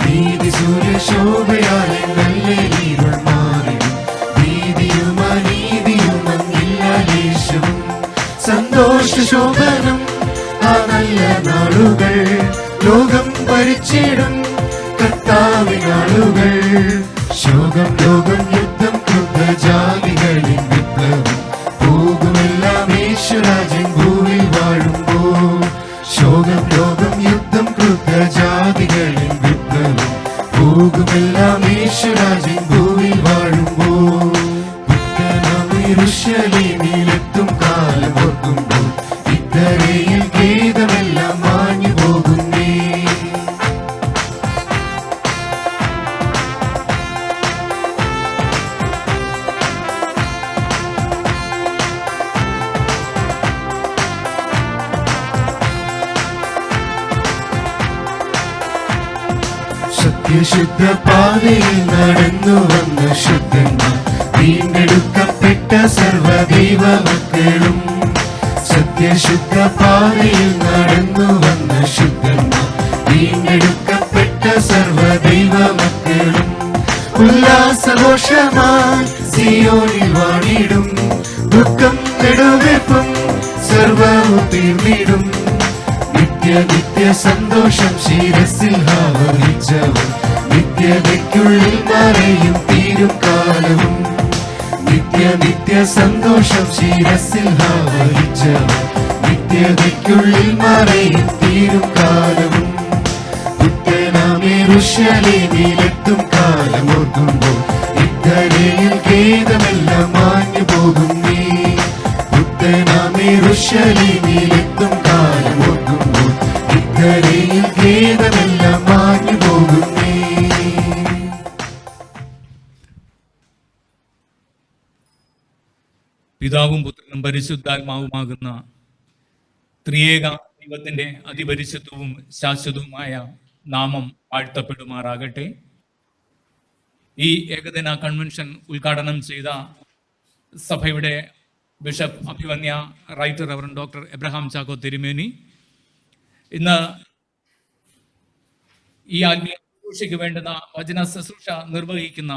നീതി സൂര്യശോഭയാലെ നല്ല ഇരുൾ മാറിടും. നീതിയും അനീതിയും അങ്ങില്ല ലേശവും. സന്തോഷ ശോഭനം ആ നല്ല നാളുകൾ ലോകം ഭരിച്ചിടും കർത്താവിനാളുകൾ. ശോകം ലോകം യുദ്ധം ക്രുദ്ധജാതികളിൽ വിപ്ലവം പോകുമെല്ലാം യേശുരാജൻ ഭൂവിൽ വാഴുമ്പോൾ. ശോകം ലോകം യുദ്ധം ക്രുദ്ധജാതികളിൽ വിപ്ലവം പോകുമെല്ലാം യേശുരാജൻ ഭൂവിൽ വാഴുമ്പോൾ. പുത്തനാം യെരൂശലേമിലെത്തും കാലം ഓർക്കുമ്പോൾ ഇക്കരയിൽ ഖേദമെല്ലാം മാഞ്ഞു പോകുന്നേ. സത്യശുദ്ധ പാതയിൽ നടന്നു വന്ന ശുദ്ധന്മാർ വീണ്ടെടുക്കപ്പെട്ട സർവ്വദൈവ മക്കളും. സത്യശുദ്ധ പാതയിൽ നടന്നു വന്ന ശുദ്ധന്മാർ വീണ്ടെടുക്കപ്പെട്ട സർവ്വദൈവ മക്കളും. ഉല്ലാസഘോഷമായി സിയോനിൽ വാണിടും. ദുഃഖം നെടുവെപ്പും സർവ്വവും തീർന്നിടും. നിത്യ സന്തോഷം ശിരസിൽ ആവഹിച്ചവൻ നിത്യതയ്ക്കുള്ളിൽ മറയും തീരും കാലവും. നിത്യ സന്തോഷം ശിരസിൽ ആവഹിച്ചവൻ നിത്യതയ്ക്കുള്ളിൽ മറയും തീരും കാലവും. പുത്തനാം യെരൂശലേമിലെത്തും കാലം ഓർക്കുമ്പോൾ ഇക്കരയിൽ ഖേദമെല്ലാം മാഞ്ഞു പോകുന്നേ. പുത്തനാം യെരൂശലേമിലെത്തും കാലം ഓർക്കുമ്പോൾ ഇക്കരയിൽ ഖേദമെല്ലാം മാഞ്ഞു പോകുന്നേ. പിതാവും പുത്രനും പരിശുദ്ധാത്മാവുമാകുന്ന ത്രിയേക ദൈവത്തിൻ്റെ അതിപരിശുദ്ധവും ശാശ്വതവുമായ നാമം വാഴ്ത്തപ്പെടുമാറാകട്ടെ. ഈ ഏകദിന കൺവെൻഷൻ ഉദ്ഘാടനം ചെയ്ത സഭയുടെ ബിഷപ്പ് അഭിവന്യ right reverend doctor Abraham Chacko തിരുമേനി, ഇന്ന് ഈ ആത്മീയ ശുശ്രൂഷയ്ക്ക് വേണ്ടുന്ന വചന ശുശ്രൂഷ നിർവഹിക്കുന്ന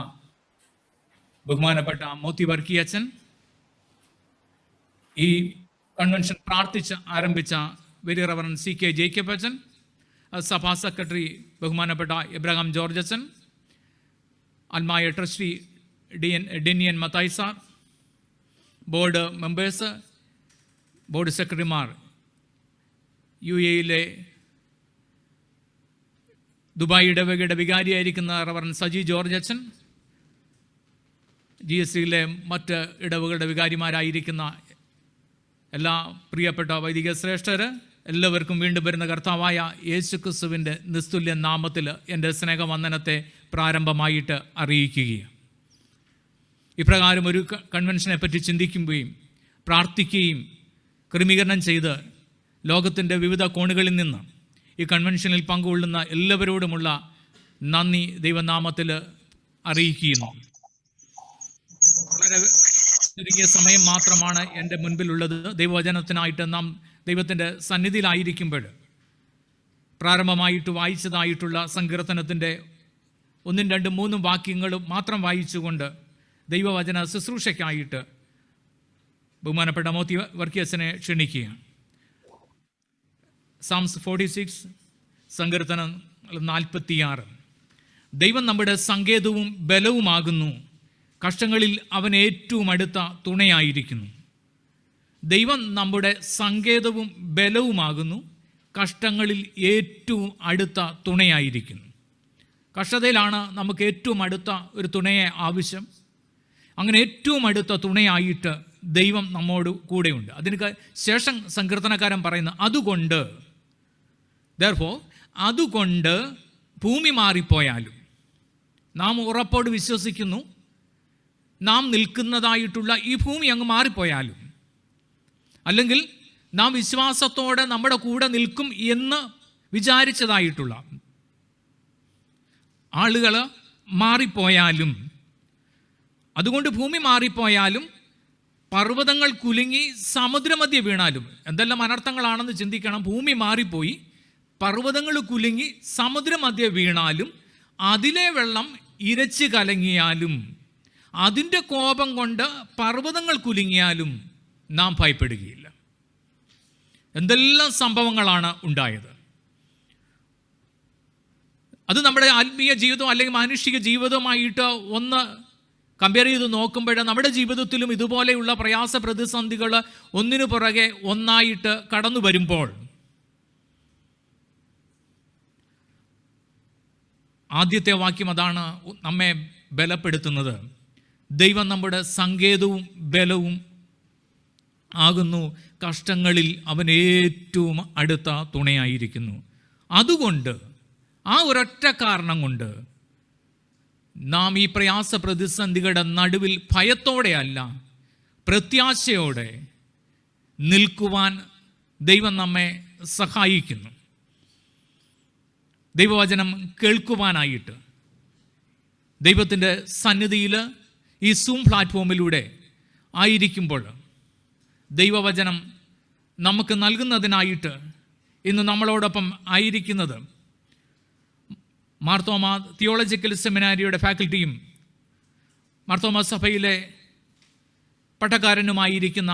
ബഹുമാനപ്പെട്ട മോത്തി വർക്കിയച്ചൻ, ഈ കൺവെൻഷൻ പ്രാർത്ഥിച്ച് ആരംഭിച്ച വെരി റവറൻ CK ജേക്കബ് അച്ചൻ, സഭാ സെക്രട്ടറി ബഹുമാനപ്പെട്ട എബ്രഹാം ജോർജ് അച്ചൻ, അൽമായ ട്രസ്റ്റി ഡെനിയൻ Mathai sir, board members, board സെക്രട്ടറിമാർ, UAE ദുബായ് ഇടവകയുടെ വികാരിയായിരിക്കുന്ന റവറൻ സജി ജോർജ് അച്ഛൻ, GSCയിലെ മറ്റ് ഇടവകളുടെ വികാരിമാരായിരിക്കുന്ന എല്ലാ പ്രിയപ്പെട്ട വൈദിക ശ്രേഷ്ഠർ, എല്ലാവർക്കും വീണ്ടും വരുന്ന കർത്താവായ യേശുക്രിസ്തുവിൻ്റെ നിസ്തുല്യ നാമത്തിൽ എൻ്റെ സ്നേഹവന്ദനത്തെ പ്രാരംഭമായിട്ട് അറിയിക്കുകയാണ്. ഇപ്രകാരം ഒരു കൺവെൻഷനെ പറ്റി ചിന്തിക്കുകയും പ്രാർത്ഥിക്കുകയും ക്രമീകരണം ചെയ്ത് ലോകത്തിൻ്റെ വിവിധ കോണുകളിൽ നിന്ന് ഈ കൺവെൻഷനിൽ പങ്കുകൊള്ളുന്ന എല്ലാവരോടുമുള്ള നന്ദി ദൈവനാമത്തിൽ അറിയിക്കുന്നു. വളരെ ചുരുങ്ങിയ സമയം മാത്രമാണ് എൻ്റെ മുൻപിലുള്ളത്. ദൈവവചനത്തിനായിട്ട് നാം ദൈവത്തിൻ്റെ സന്നിധിയിലായിരിക്കുമ്പോൾ പ്രാരംഭമായിട്ട് വായിച്ചതായിട്ടുള്ള സങ്കീർത്തനത്തിൻ്റെ 1, 2, 3 വാക്യങ്ങളും മാത്രം വായിച്ചുകൊണ്ട് ദൈവവചന ശുശ്രൂഷയ്ക്കായിട്ട് ബഹുമാനപ്പെട്ട മോത്തി വർക്കിയച്ചനെ ക്ഷണിക്കുകയാണ്. സാംസ് 46, സങ്കീർത്തനം 46. ദൈവം നമ്മുടെ സങ്കേതവും ബലവുമാകുന്നു, കഷ്ടങ്ങളിൽ അവൻ ഏറ്റവും അടുത്ത തുണയായിരിക്കുന്നു. ദൈവം നമ്മുടെ സങ്കേതവും ബലവുമാകുന്നു, കഷ്ടങ്ങളിൽ ഏറ്റവും അടുത്ത തുണയായിരിക്കുന്നു. കഷ്ടതയിലാണ് നമുക്ക് ഏറ്റവും അടുത്ത ഒരു തുണയെ ആവശ്യം. അങ്ങനെ ഏറ്റവും അടുത്ത തുണയായിട്ട് ദൈവം നമ്മോട് കൂടെയുണ്ട്. അതിന് ശേഷം സങ്കീർത്തനക്കാരൻ പറയുന്ന അതുകൊണ്ട്, therefore, അതുകൊണ്ട് ഭൂമി മാറിപ്പോയാലും, നാം ഉറപ്പോട് വിശ്വസിക്കുന്നു, നാം നിൽക്കുന്നതായിട്ടുള്ള ഈ ഭൂമി അങ്ങ് മാറിപ്പോയാലും, അല്ലെങ്കിൽ നാം വിശ്വാസത്തോടെ നമ്മുടെ കൂടെ നിൽക്കും എന്ന് വിചാരിച്ചതായിട്ടുള്ള ആളുകൾ മാറിപ്പോയാലും, അതുകൊണ്ട് ഭൂമി മാറിപ്പോയാലും, പർവ്വതങ്ങൾ കുലുങ്ങി സമുദ്രമധ്യ വീണാലും, എന്തെല്ലാം അനർത്ഥങ്ങളാണെന്ന് ചിന്തിക്കണം. ഭൂമി മാറിപ്പോയി, പർവ്വതങ്ങൾ കുലുങ്ങി സമുദ്രമധ്യ വീണാലും, അതിലെ വെള്ളം ഇരച്ച് കലങ്ങിയാലും, അതിൻ്റെ കോപം കൊണ്ട് പർവ്വതങ്ങൾ കുലുങ്ങിയാലും നാം ഭയപ്പെടുകയില്ല. എന്തെല്ലാം സംഭവങ്ങളാണ് ഉണ്ടായത്. അത് നമ്മുടെ ആത്മീയ ജീവിതം അല്ലെങ്കിൽ മാനുഷിക ജീവിതവുമായിട്ട് ഒന്ന് കമ്പയർ ചെയ്ത് നോക്കുമ്പോൾ നമ്മുടെ ജീവിതത്തിലും ഇതുപോലെയുള്ള പ്രയാസ പ്രതിസന്ധികൾ ഒന്നിനു പുറകെ ഒന്നായിട്ട് കടന്നു വരുമ്പോൾ ആദ്യത്തെ വാക്യം അതാണ് നമ്മെ ബലപ്പെടുത്തുന്നത്. ദൈവം നമ്മുടെ സങ്കേതവും ബലവും ആകുന്നു, കഷ്ടങ്ങളിൽ അവൻ ഏറ്റവും അടുത്ത തുണയായിരിക്കുന്നു. അതുകൊണ്ട് ആ ഒരൊറ്റ കാരണം കൊണ്ട് നാം ഈ പ്രയാസ പ്രതിസന്ധികളുടെ നടുവിൽ ഭയത്തോടെയല്ല, പ്രത്യാശയോടെ നിൽക്കുവാൻ ദൈവം നമ്മെ സഹായിക്കുന്നു. ദൈവവചനം കേൾക്കുവാനായിട്ട് ദൈവത്തിൻ്റെ സന്നിധിയിൽ ഈ സൂം പ്ലാറ്റ്ഫോമിലൂടെ ആയിരിക്കുമ്പോൾ ദൈവവചനം നമുക്ക് നൽകുന്നതിനായിട്ട് ഇന്ന് നമ്മളോടൊപ്പം ആയിരിക്കുന്നത് മാർത്തോമ തിയോളജിക്കൽ സെമിനാരിയുടെ ഫാക്കൽറ്റിയും മാർത്തോമ സഭയിലെ പട്ടക്കാരനുമായിരിക്കുന്ന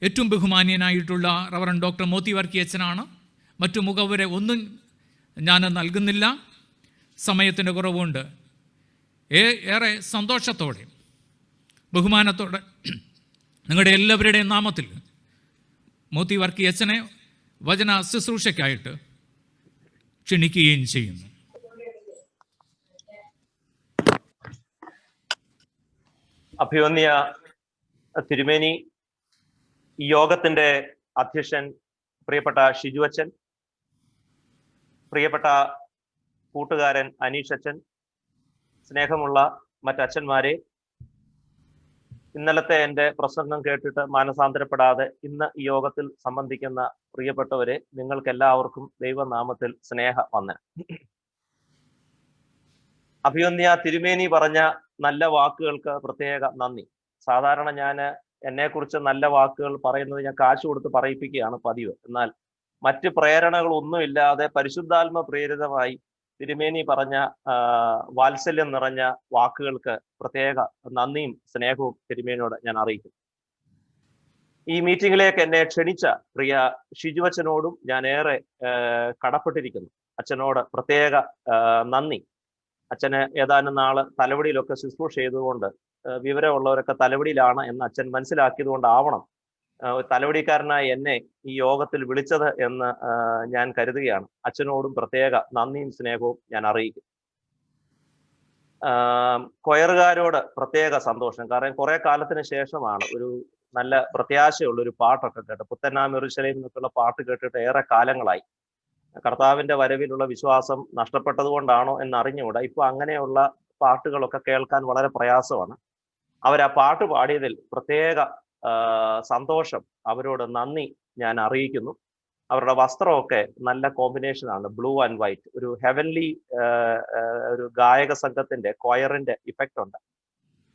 ഏറ്റവും ബഹുമാന്യനായിട്ടുള്ള റവറൻ ഡോക്ടർ മോത്തി വർക്കിയച്ചനാണ്. മറ്റു മുഖവരെ ഒന്നും ഞാൻ നൽകുന്നില്ല, സമയത്തിൻ്റെ കുറവുണ്ട്. ഏറെ സന്തോഷത്തോടെ ബഹുമാനത്തോടെ നിങ്ങളുടെ എല്ലാവരുടെയും നാമത്തിൽ മോത്തി വർക്കിയച്ചനെ വചന ശുശ്രൂഷയ്ക്കായിട്ട് ക്ഷണിക്കുകയും ചെയ്യുന്നു. അഭിവന്യ തിരുമേനി, ഈ യോഗത്തിന്റെ അധ്യക്ഷൻ പ്രിയപ്പെട്ട ഷിജു അച്ഛൻ, പ്രിയപ്പെട്ട കൂട്ടുകാരൻ അനീഷ് അച്ഛൻ, സ്നേഹമുള്ള മറ്റച്ഛന്മാരെ, ഇന്നലത്തെ എൻ്റെ പ്രസംഗം കേട്ടിട്ട് മാനസാന്തരപ്പെടാതെ ഇന്ന് ഈ യോഗത്തിൽ സംബന്ധിക്കുന്ന പ്രിയപ്പെട്ടവരെ, നിങ്ങൾക്ക് എല്ലാവർക്കും ദൈവനാമത്തിൽ സ്നേഹവന്ദനം. അഭിവന്യ തിരുമേനി പറഞ്ഞ നല്ല വാക്കുകൾക്ക് പ്രത്യേക നന്ദി. സാധാരണ ഞാൻ എന്നെക്കുറിച്ച് നല്ല വാക്കുകൾ പറയുന്നത് ഞാൻ കാശ് കൊടുത്ത് പറയിപ്പിക്കുകയാണ് പതിവ്. എന്നാൽ മറ്റ് പ്രേരണകളൊന്നുമില്ലാതെ പരിശുദ്ധാത്മ പ്രേരിതമായി തിരുമേനി പറഞ്ഞ വാത്സല്യം നിറഞ്ഞ വാക്കുകൾക്ക് പ്രത്യേക നന്ദിയും സ്നേഹവും തിരുമേനിയോട് ഞാൻ അറിയിക്കുന്നു. ഈ മീറ്റിംഗിലേക്ക് എന്നെ ക്ഷണിച്ച പ്രിയ ഷിജു അച്ഛനോടും ഞാൻ ഏറെ കടപ്പെട്ടിരിക്കുന്നു. അച്ഛനോട് പ്രത്യേക നന്ദി. അച്ഛന് ഏതാനും നാള് തലവടിയിലൊക്കെ ശുശ്രൂഷ ചെയ്തുകൊണ്ട് വിവരമുള്ളവരൊക്കെ തലവടിയിലാണ് എന്ന് അച്ഛൻ മനസ്സിലാക്കിയത് കൊണ്ടാവണം തലവടിക്കാരനായ എന്നെ ഈ യോഗത്തിൽ വിളിച്ചത് എന്ന് ഞാൻ കരുതുകയാണ്. അച്ഛനോടും പ്രത്യേക നന്ദിയും സ്നേഹവും ഞാൻ അറിയിക്കും. കൊയറുകാരോട് പ്രത്യേക സന്തോഷം. കാരണം കുറെ കാലത്തിന് ശേഷമാണ് ഒരു നല്ല പ്രത്യാശയുള്ള ഒരു പാട്ടൊക്കെ കേട്ട്, പുത്തനാം യെരൂശലേം എന്നൊക്കെയുള്ള പാട്ട് കേട്ടിട്ട് ഏറെ കാലങ്ങളായി. കർത്താവിന്റെ വരവിലുള്ള വിശ്വാസം നഷ്ടപ്പെട്ടത് കൊണ്ടാണോ എന്നറിഞ്ഞുകൂടാ. ഇപ്പൊ അങ്ങനെയുള്ള പാട്ടുകളൊക്കെ കേൾക്കാൻ വളരെ പ്രയാസമാണ്. അവരാ പാട്ട് പാടിയതിൽ പ്രത്യേക സന്തോഷം, അവരോട് നന്ദി ഞാൻ അറിയിക്കുന്നു. അവരുടെ വസ്ത്രമൊക്കെ നല്ല കോമ്പിനേഷനാണ്, ബ്ലൂ ആൻഡ് വൈറ്റ്. ഒരു ഹെവൻലി ഒരു ഗായക സംഘത്തിന്റെ കൊയറിന്റെ ഇഫക്റ്റ് ഉണ്ട്.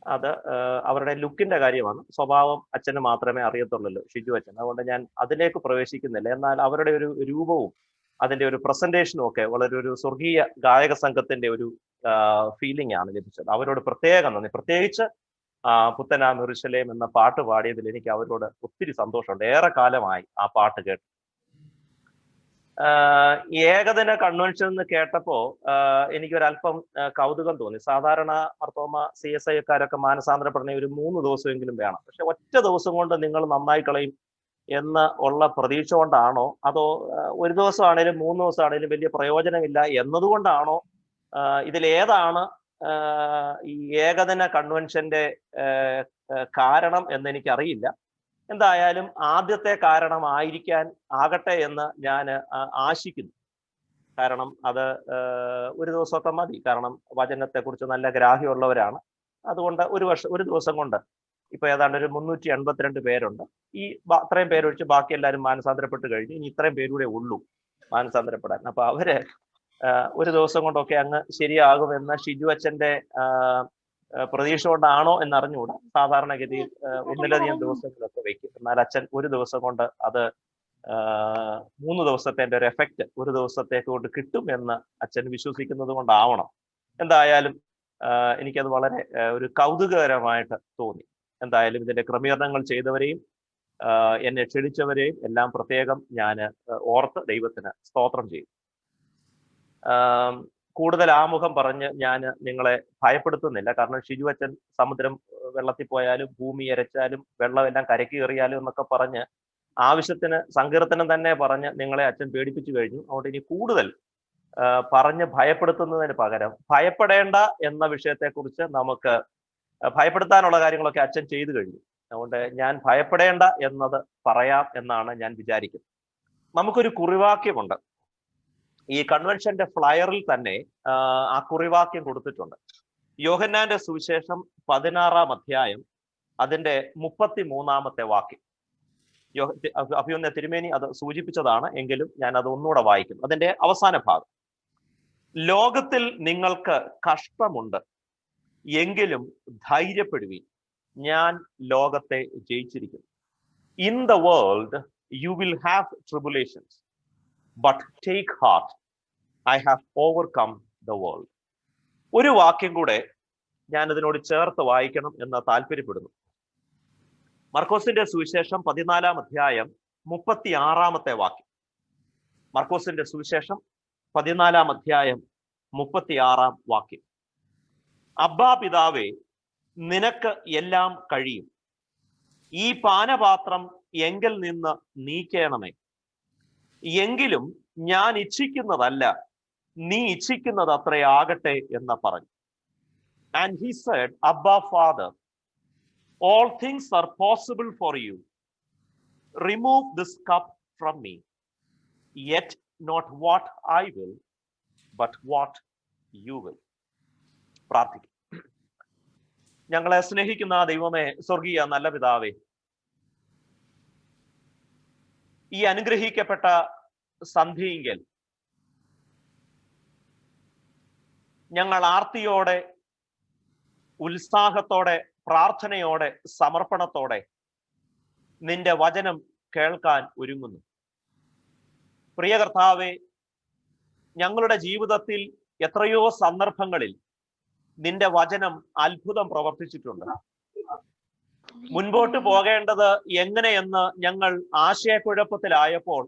അത് അവരുടെ ലുക്കിന്റെ കാര്യമാണ്. സ്വഭാവം അച്ഛന് മാത്രമേ അറിയത്തുള്ളൂ, ഷിജു അച്ഛൻ. അതുകൊണ്ട് ഞാൻ അതിലേക്ക് പ്രവേശിക്കുന്നില്ല. എന്നാൽ അവരുടെ ഒരു രൂപവും അതിന്റെ ഒരു പ്രസന്റേഷനും ഒക്കെ വളരെ ഒരു സ്വർഗീയ ഗായക സംഘത്തിന്റെ ഒരു ഫീലിംഗ് ആണ് ലഭിച്ചത്. അവരോട് പ്രത്യേകം നന്ദി. പ്രത്യേകിച്ച് പുത്തനാം യെരൂശലേം എന്ന പാട്ട് പാടിയതിൽ എനിക്ക് അവരോട് ഒത്തിരി സന്തോഷമുണ്ട്. ഏറെ കാലമായി ആ പാട്ട് കേട്ട്. ഏകദിന കൺവെൻഷൻ എന്ന് കേട്ടപ്പോ എനിക്കൊരല്പം കൗതുകം തോന്നി. സാധാരണ മർത്തോമ CSIക്കാരൊക്കെ മാനസാന്തരപ്പെടണേ ഒരു 3 ദിവസമെങ്കിലും വേണം. പക്ഷെ ഒറ്റ ദിവസം കൊണ്ട് നിങ്ങൾ നന്നായി കളയും എന്ന് ഉള്ള പ്രതീക്ഷ കൊണ്ടാണോ, അതോ ഒരു ദിവസമാണേലും 3 ദിവസമാണേലും വലിയ പ്രയോജനമില്ല എന്നതുകൊണ്ടാണോ, ഇതിലേതാണ് ഈ ഏകദിന കൺവെൻഷന്റെ കാരണം എന്ന് എനിക്കറിയില്ല. എന്തായാലും ആദ്യത്തെ കാരണമായിരിക്കാൻ ആകട്ടെ എന്ന് ഞാൻ ആശിക്കുന്നു. കാരണം അത് ഒരു ദിവസമൊക്കെ മതി. കാരണം വചനത്തെക്കുറിച്ച് നല്ല ഗ്രാഹ്യമുള്ളവരാണ്. അതുകൊണ്ട് ഒരു ദിവസം കൊണ്ട് ഇപ്പൊ ഏതാണ്ട് ഒരു 382 പേരുണ്ട്. ഈ അത്രയും പേരൊഴിച്ച് ബാക്കി എല്ലാവരും മാനസാന്തരപ്പെട്ട് കഴിഞ്ഞു. ഇനി ഇത്രയും പേരൂടെ ഉള്ളൂ മാനസാന്തരപ്പെടാൻ. അപ്പൊ അവര് ഒരു ദിവസം കൊണ്ടൊക്കെ അങ്ങ് ശരിയാകുമെന്ന ഷിജു അച്ഛന്റെ പ്രതീക്ഷ കൊണ്ടാണോ എന്നറിഞ്ഞുകൂടാ. സാധാരണഗതിയിൽ ഒന്നിലധികം ദിവസങ്ങളൊക്കെ വയ്ക്കും. എന്നാൽ അച്ഛൻ ഒരു ദിവസം കൊണ്ട് അത് 3 ദിവസത്തെ ഒരു എഫക്റ്റ് ഒരു ദിവസത്തേക്ക് കൊണ്ട് കിട്ടും എന്ന് അച്ഛൻ വിശ്വസിക്കുന്നത് കൊണ്ടാവണം. എന്തായാലും എനിക്കത് വളരെ ഒരു കൗതുകകരമായിട്ട് തോന്നി. എന്തായാലും ഇതിന്റെ ക്രമീകരണങ്ങൾ ചെയ്തവരെയും എന്നെ ക്ഷണിച്ചവരെയും എല്ലാം പ്രത്യേകം ഞാൻ ഓർത്ത് ദൈവത്തിന് സ്തോത്രം ചെയ്യും. കൂടുതൽ ആമുഖം പറഞ്ഞ് ഞാൻ നിങ്ങളെ ഭയപ്പെടുത്തുന്നില്ല. കാരണം ഷിജു അച്ഛൻ സമുദ്രം വെള്ളത്തിൽ പോയാലും ഭൂമി എരച്ചാലും വെള്ളമെല്ലാം കരയ്ക്ക് കയറിയാലും എന്നൊക്കെ പറഞ്ഞ് ആവശ്യത്തിന് സങ്കീർത്തനം തന്നെ പറഞ്ഞ് നിങ്ങളെ അച്ഛൻ പേടിപ്പിച്ചു കഴിഞ്ഞു. അതുകൊണ്ട് ഇനി കൂടുതൽ പറഞ്ഞ് ഭയപ്പെടുത്തുന്നതിന് പകരം ഭയപ്പെടേണ്ട എന്ന വിഷയത്തെക്കുറിച്ച് നമുക്ക് ഭയപ്പെടുത്താനുള്ള കാര്യങ്ങളൊക്കെ അച്ഛൻ ചെയ്തു കഴിഞ്ഞു. അതുകൊണ്ട് ഞാൻ ഭയപ്പെടേണ്ട എന്നത് പറയാം എന്നാണ് ഞാൻ വിചാരിക്കുന്നത്. നമുക്കൊരു കുറിവാക്യമുണ്ട്. ഈ കൺവെൻഷന്റെ ഫ്ലയറിൽ തന്നെ ആ കുറിവാക്യം കൊടുത്തിട്ടുണ്ട്. യോഹന്നാന്റെ സുവിശേഷം 16-ാം അധ്യായം അതിന്റെ 33-ാമത്തെ വാക്യം. അഭിമന്യ തിരുമേനി അത് സൂചിപ്പിച്ചതാണ്, എങ്കിലും ഞാൻ അത് ഒന്നുകൂടെ വായിക്കും. അതിന്റെ അവസാന ഭാഗം: ലോകത്തിൽ നിങ്ങൾക്ക് കഷ്ടമുണ്ട്, എങ്കിലും ധൈര്യപ്പെടുവീൻ, ഞാൻ ലോകത്തെ ജയിച്ചിരിക്കുന്നു. In the world you will have tribulations, but take heart, I have overcome the world. ഒരു വാക്യം കൂടെ ഞാൻ ഇതിനോട് ചേർത്ത് വായിക്കണം എന്ന് താല്പര്യപ്പെടുന്നു. മർക്കോസിന്റെ സുവിശേഷം 14-ാം അധ്യായം 36-ാമത്തെ വാക്യം. മർക്കോസിന്റെ സുവിശേഷം 14-ാം അധ്യായം 36-ാം വാക്യം: അബ്ബാ പിതാവേ, നിനക്ക് എല്ലാം കഴിയും. ഈ പാനപാത്രം എങ്കിൽ നിന്ന് നീക്കേണമേ. എങ്കിലും ഞാൻ ഇച്ഛിക്കുന്നതല്ല, നീ ഇച്ഛിക്കുന്നത് അത്രേ ആകട്ടെ എന്ന് പറഞ്ഞു. ആൻഡ് ഹി സെഡ്, അബ്ബാ father, all things are possible for you. Remove this cup from me. Yet not what I will, but what you will. പ്രാർത്ഥിക്കും. ഞങ്ങളെ സ്നേഹിക്കുന്ന ദൈവമേ, സ്വർഗീയ നല്ല പിതാവേ, ഈ അനുഗ്രഹിക്കപ്പെട്ട സന്ധ്യയെങ്കിൽ ഞങ്ങൾ ആർത്തിയോടെ, ഉത്സാഹത്തോടെ, പ്രാർത്ഥനയോടെ, സമർപ്പണത്തോടെ നിന്റെ വചനം കേൾക്കാൻ ഒരുങ്ങുന്നു. പ്രിയ കർത്താവേ, ഞങ്ങളുടെ ജീവിതത്തിൽ എത്രയോ സന്ദർഭങ്ങളിൽ നിന്റെ വചനം അത്ഭുതം പ്രവർത്തിച്ചിട്ടുണ്ട്. മുൻപോട്ട് പോകേണ്ടത് എങ്ങനെയെന്ന് ഞങ്ങൾ ആശയക്കുഴപ്പത്തിലായപ്പോൾ